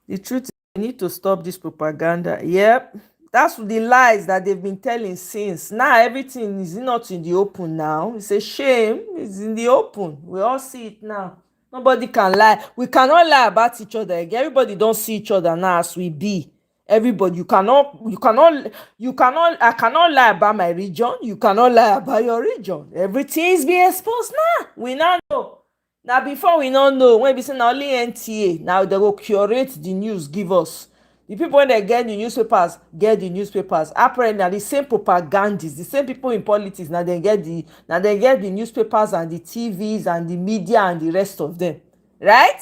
The truth is, we need to stop this propaganda. Yep. That's the lies that they've been telling since. Now everything is not in the open now. It's a shame. It's in the open. We all see it now. Nobody can lie. We cannot lie about each other again. Everybody don't see each other now as we be. Everybody, I cannot lie about my region. You cannot lie about your region. Everything is being exposed now. We now know. Now before we don't know, when we say na only NTA, now they go curate the news, give us. The people when they get the newspapers, get the newspapers. Apparently, the same propagandists, the same people in politics, now they get the newspapers and the TVs and the media and the rest of them. Right?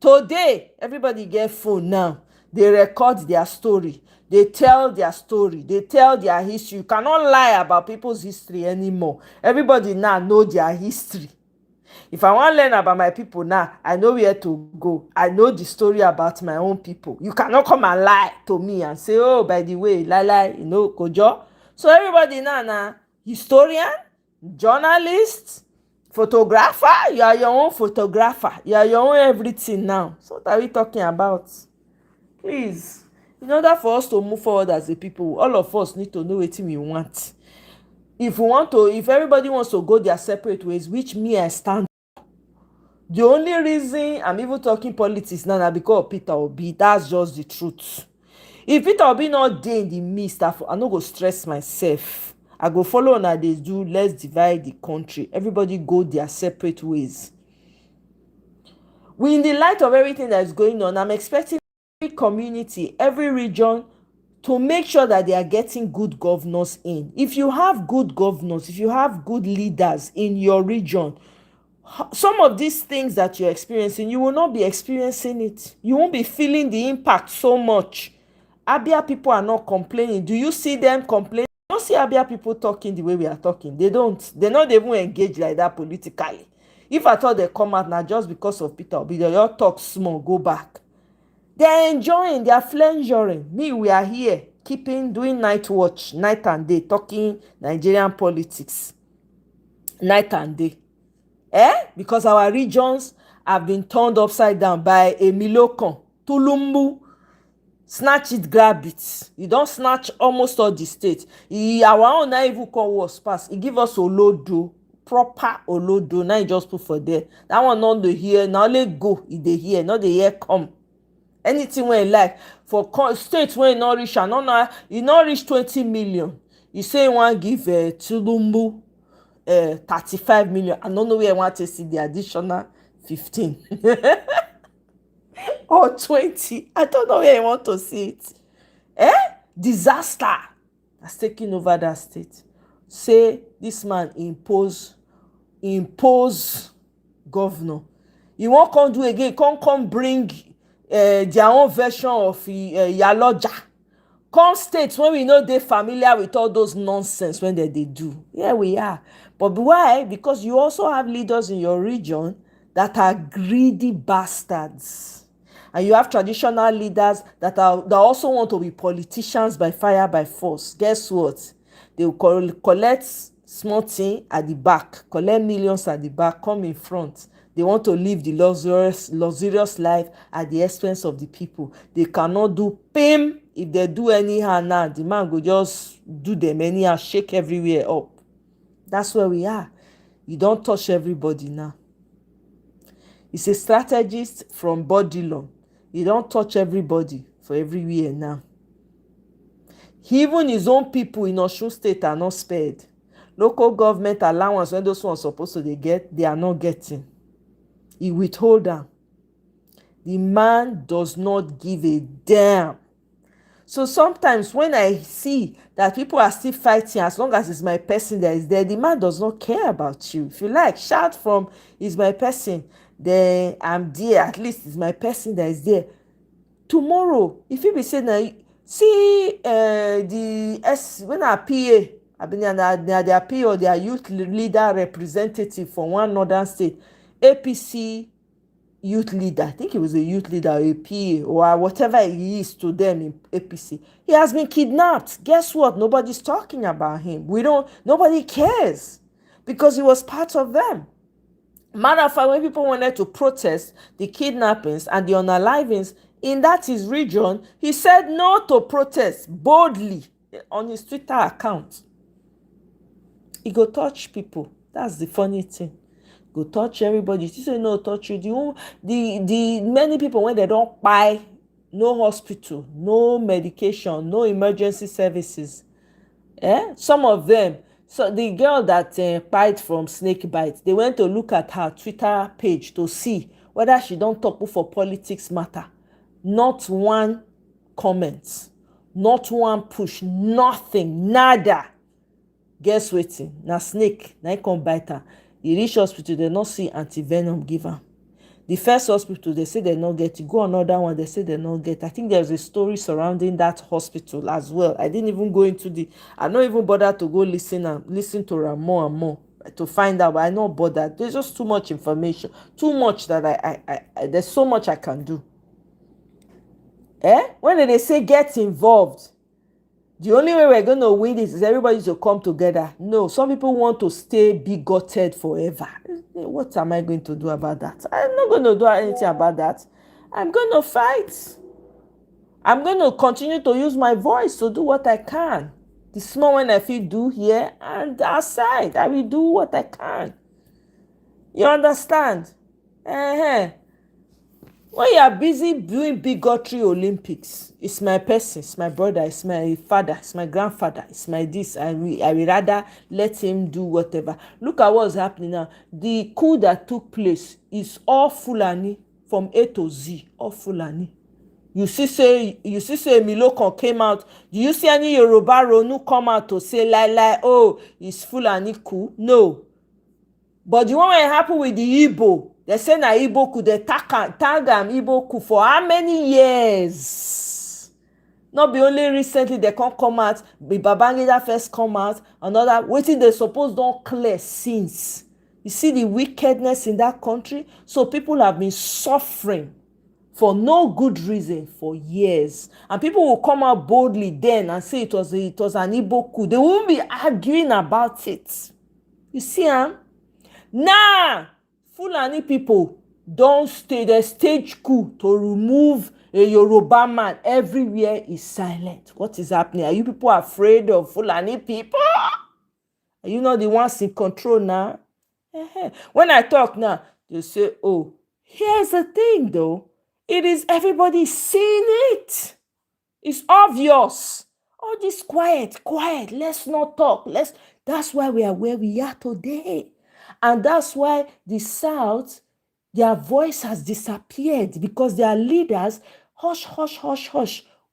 Today, everybody get phone now. They record their story. They tell their story. They tell their history. You cannot lie about people's history anymore. Everybody now know their history. If I want to learn about my people now, I know where to go. I know the story about my own people. You cannot come and lie to me and say, oh, by the way, lie, Kojo. So everybody now, historian, journalist, photographer, you are your own photographer. You are your own everything now. So what are we talking about? Please, in order for us to move forward as a people, all of us need to know what we want. If everybody wants to go their separate ways, which me I stand. The only reason I'm even talking politics now is because of Peter Obi. That's just the truth. If Peter Obi not there in the midst, I no go stress myself. I go follow on they do. Let's divide the country. Everybody go their separate ways. In the light of everything that is going on, I'm expecting every community, every region to make sure that they are getting good governors in. If you have good governors, if you have good leaders in your region, some of these things that you're experiencing, you will not be experiencing it. You won't be feeling the impact so much. Abia people are not complaining. Do you see them complaining? You don't see Abia people talking the way we are talking. They don't. They're not even engaged like that politically. If I thought they come out now just because of Peter Obi, they all talk small, go back. They're enjoying, they're flangering. Me, we are here, doing night watch, night and day, talking Nigerian politics. Night and day. Because our regions have been turned upside down by a Milokon, Tulumbu. Snatch it, grab it. You don't snatch almost all the states. Our own na even call was pass. He give us Olodo, proper Olodo. Now you just put for there. That one not the here. Now let go. If they here, not the here come. Anything when you like for states when you not reach, you not reach 20 million. You say you want give Tulumbu 35 million. I don't know where I want to see the additional 15 or 20. I don't know where I want to see it. Disaster that's taking over that state. Say this man impose governor. You won't come do again. Come bring their own version of Yaloja. Come states when we know they're familiar with all those nonsense when they do. Yeah, we are. But why? Because you also have leaders in your region that are greedy bastards. And you have traditional leaders that also want to be politicians by fire, by force. Guess what? They will collect small thing at the back, collect millions at the back, come in front. They want to live the luxurious life at the expense of the people. They cannot do PIM. If they do anyhow now, the man go just do them anyhow, shake everywhere up. That's where we are. You don't touch everybody now. He's a strategist from Bodilon. You don't touch everybody for everywhere now. Even his own people in Osun State are not spared. Local government allowance when those ones are supposed to get, they are not getting. He withhold them. The man does not give a damn. So sometimes when I see that people are still fighting, as long as it's my person that is there, the man does not care about you. If you like, shout from "It's my person," then I'm there. At least it's my person that is there. Tomorrow, if you be saying, see when our PA, I mean, their PA or their youth leader representative from one northern state, APC youth leader, I think he was a youth leader, a PA, or whatever he is to them in APC. He has been kidnapped. Guess what? Nobody's talking about him. Nobody cares because he was part of them. Matter of fact, when people wanted to protest the kidnappings and the unalivings in that his region, he said no to protest boldly on his Twitter account. He go touch people. That's the funny thing. Go touch everybody. He say no touch you. The many people when they don't buy no hospital, no medication, no emergency services. Some of them. So the girl that died from snake bite, they went to look at her Twitter page to see whether she don't talk for politics matter. Not one comment, not one push, nothing, nada. Guess wetin? Na snake na come bite her. E reach hospital, they not see anti-venom give am. The first hospital, they say they not get it. Go another one, they say they not get. I think there's a story surrounding that hospital as well. I didn't even go into I don't even bother to go listen to her more and more to find out, but I not bother. There's just too much information, too much that I there's so much I can do. When they say get involved, the only way we're going to win this is everybody to come together. No, some people want to stay bigoted forever. What am I going to do about that? I'm not going to do anything about that. I'm going to fight. I'm going to continue to use my voice to do what I can. The small one I feel do here and outside, I will do what I can. You understand? When you are busy doing bigotry Olympics, it's my person, it's my brother, it's my father, it's my grandfather, it's my this. I will rather let him do whatever. Look at what's happening now. The coup that took place is all Fulani from A to Z, all Fulani. You see say Milokon came out. Do you see any Yoruba Ronu come out to say like oh, it's Fulani coup? No. But the one when it happened with the Igbo, they say na Igbo coup, they tag am Igbo coup for how many years? Not be only recently they can't come out, the Babangida first come out, another waiting they suppose don't clear since. You see the wickedness in that country? So people have been suffering for no good reason for years. And people will come out boldly then and say it was an Igbo coup. They won't be arguing about it. You see, Now, Fulani people don't stay the stage coup to remove a Yoruba man. Everywhere is silent. What is happening? Are you people afraid of Fulani people? Are you not the ones in control now? When I talk now, they say, oh, here's the thing though. It is everybody seeing it. It's obvious. All this quiet. Let's not talk. That's why we are where we are today. And that's why the South, their voice has disappeared because their leaders, hush.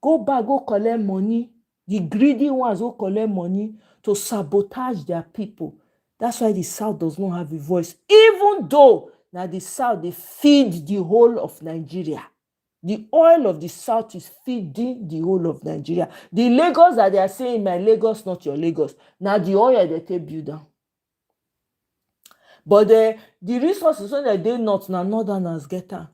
Go back, go collect money. The greedy ones go collect money to sabotage their people. That's why the South does not have a voice. Even though now the South, they feed the whole of Nigeria. The oil of the South is feeding the whole of Nigeria. The Lagos that they are saying, my Lagos, not your Lagos. Now the oil they take build down. But the resources when they not now northerners get them.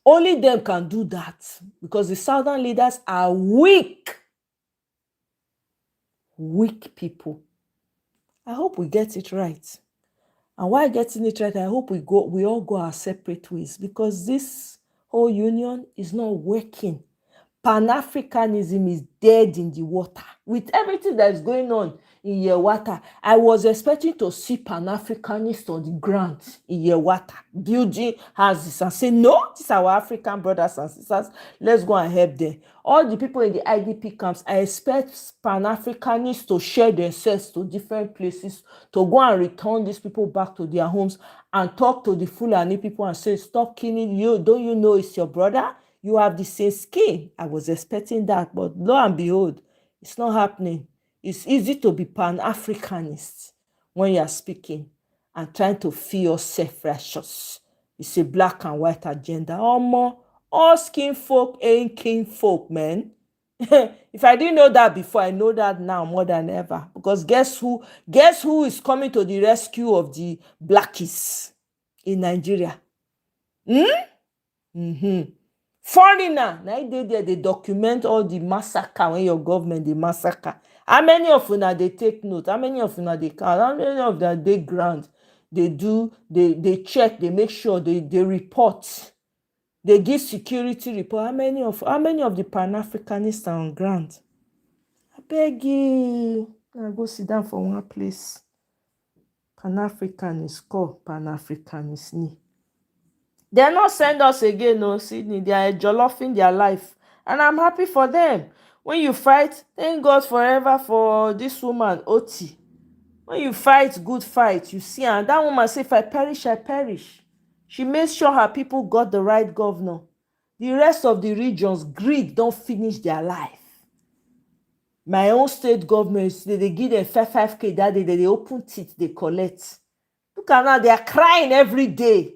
Only them can do that because the southern leaders are weak. Weak people. I hope we get it right. And while getting it right, I hope we all go our separate ways because this whole union is not working. Pan-Africanism is dead in the water. With everything that is going on in Yewata, I was expecting to see Pan-Africanists on the ground in Yewata, building houses and say, no, these are our African brothers and sisters. Let's go and help them. All the people in the IDP camps, I expect Pan-Africanists to share themselves to different places, to go and return these people back to their homes and talk to the Fulani people and say, stop killing you. Don't you know it's your brother? You have the same skin. I was expecting that, but lo and behold, it's not happening. It's easy to be Pan-Africanist when you are speaking and trying to feel self-righteous. It's a black and white agenda. All skin folk ain't kin folk, man. If I didn't know that before, I know that now more than ever. Because guess who is coming to the rescue of the blackies in Nigeria? Foreigner, now they document all the massacre when your government the massacre. How many of you they take note? How many of you they count? How many of them they grant? they check, they make sure, they report, they give security report. How many of the Pan-Africanists are on ground? I beg you, I go sit down for one place. Pan-Africanist call, Pan-Africanist knee. They are not send us again, no, Sydney. They are jollophing their life. And I'm happy for them. When you fight, thank God forever for this woman, Oti. When you fight, good fight, you see, and that woman say, if I perish, I perish. She made sure her people got the right governor. The rest of the regions, greed, don't finish their life. My own state government, they give them 5K that day, they open teeth, they collect. Look at now, they are crying every day.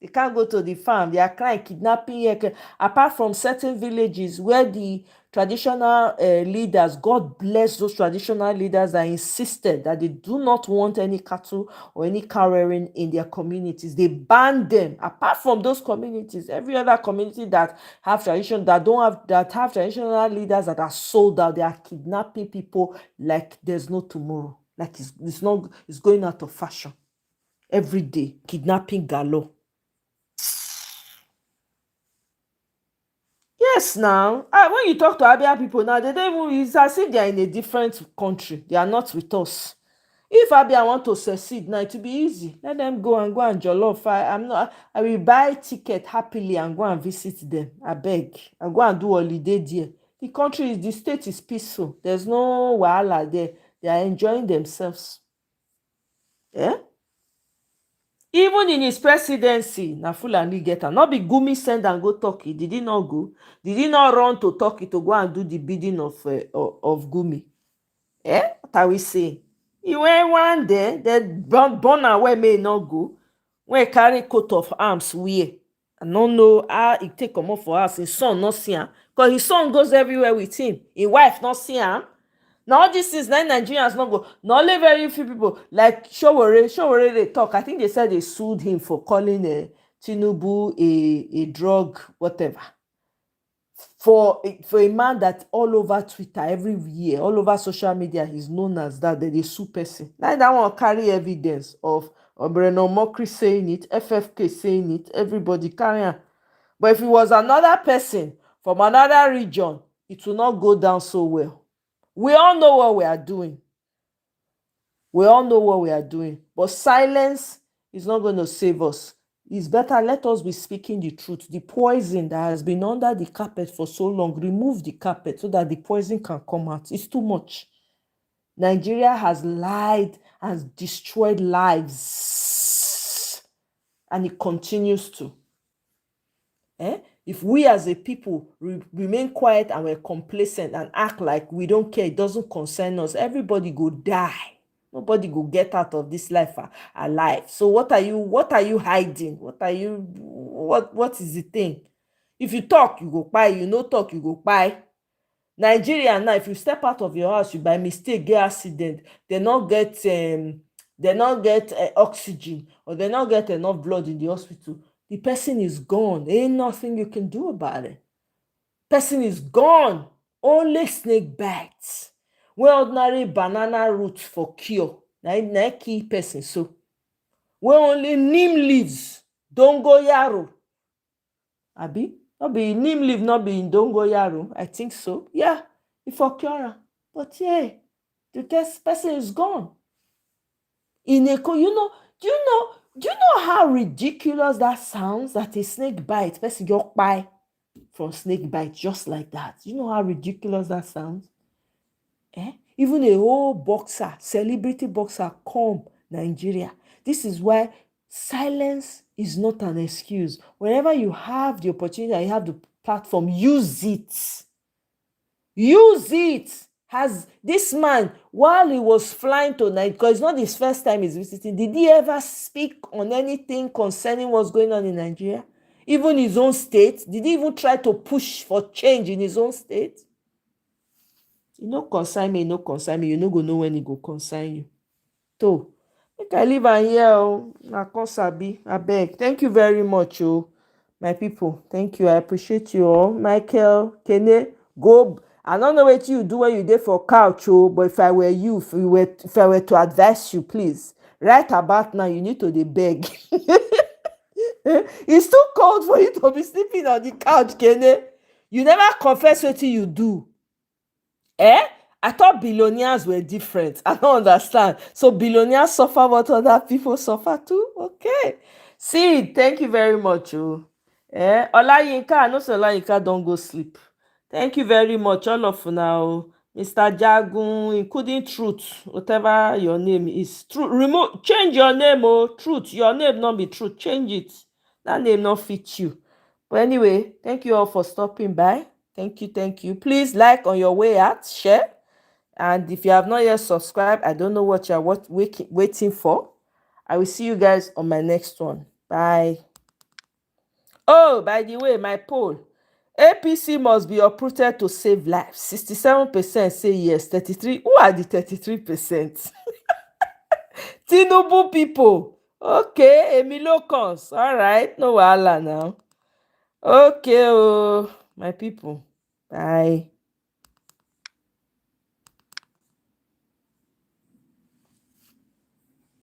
They can't go to the farm. They are crying, kidnapping here. Apart from certain villages where the traditional leaders, God bless those traditional leaders, that insisted that they do not want any cattle or any cow rearing in their communities. They banned them. Apart from those communities, every other community that have tradition, that have traditional leaders that are sold out, they are kidnapping people like there's no tomorrow. Like it's going out of fashion. Every day, kidnapping galore. Yes, now when you talk to Abia people now, they don't even, it's as if they are in a different country. They are not with us. If Abia want to succeed now, it will be easy. Let them go and jollof. I will buy ticket happily and go and visit them. I beg. I go and do holiday there. The state is peaceful. There's no wahala there. They are enjoying themselves. Yeah. Even in his presidency, na Fulani get am. Not be Gumi send and go Turkey. Did he not go? Did he not run to Turkey to go and do the bidding of Gumi? What are we saying? He went one day, they born away may not go. When he carry coat of arms, wear. I don't know how he take comot for us. His son not see him. Because his son goes everywhere with him. His wife not see him. Now all this is Nigerians not go. Not only very few people like Showore they talk. I think they said they sued him for calling Tinubu a drug whatever. For a man that all over Twitter every year, all over social media, he's known as that they sue person. Like that one carry evidence of Breno Mokri saying it, FFK saying it, everybody carrying. But if it was another person from another region, it will not go down so well. We all know what we are doing. But silence is not going to save us. It's better let us be speaking the truth. The poison that has been under the carpet for so long, remove the carpet so that the poison can come out. It's too much. Nigeria has lied and destroyed lives. And it continues to. If we as a people remain quiet and we're complacent and act like we don't care, it doesn't concern us, everybody go die. Nobody go get out of this life alive. So what are you hiding? What is the thing? If you talk, you go buy. You no talk, you go buy. Nigeria now, if you step out of your house, you by mistake get accident, they not get oxygen, or they not get enough blood in the hospital. The person is gone. There ain't nothing you can do about it. Person is gone. Only snake bites. When ordinary banana roots for cure. Na key person so. When only neem leaves. Dongoyaro. Abi? Not be neem leaf, not be in dongoyaro. I think so. Yeah. If for cure. But yeah. The person is gone. In a do you know how ridiculous that sounds? That a snake bite, person get bite from snake bite just like that. You know how ridiculous that sounds? Even a whole boxer, celebrity boxer, come Nigeria. This is why silence is not an excuse. Whenever you have the opportunity and you have the platform, use it. Use it. Has this man, while he was flying to Nigeria, because it's not his first time he's visiting, did he ever speak on anything concerning what's going on in Nigeria? Even his own state? Did he even try to push for change in his own state? You no concern me, no concern me. You no go know when he go concern you. So, make I leave am here. Na come sabi. Abeg. Thank you very much, my people. Thank you. I appreciate you all. Michael, Kene, go. I don't know what you do when you dey for couch, but if I were you, if I were to advise you, please right about now, you need to dey beg. It's too cold for you to be sleeping on the couch, Kene. You never confess wetin you do. I thought billionaires were different. I don't understand. So billionaires suffer what other people suffer too? Okay. See, thank you very much. Olayinka, I know say Olayinka don't go sleep. Thank you very much, all of you now. Mr. Jagun, including Truth, whatever your name is. Truth, change your name, Truth. Your name not be Truth. Change it. That name not fit you. But anyway, thank you all for stopping by. Thank you, thank you. Please like on your way out, share. And if you have not yet subscribed, I don't know what you're waiting for. I will see you guys on my next one. Bye. Oh, by the way, my poll. APC must be uprooted to save lives. 67% say yes. 33%. Who are the 33%? Tinubu people. Okay, Emilio comes. All right, no wahala now. Okay, my people. Bye.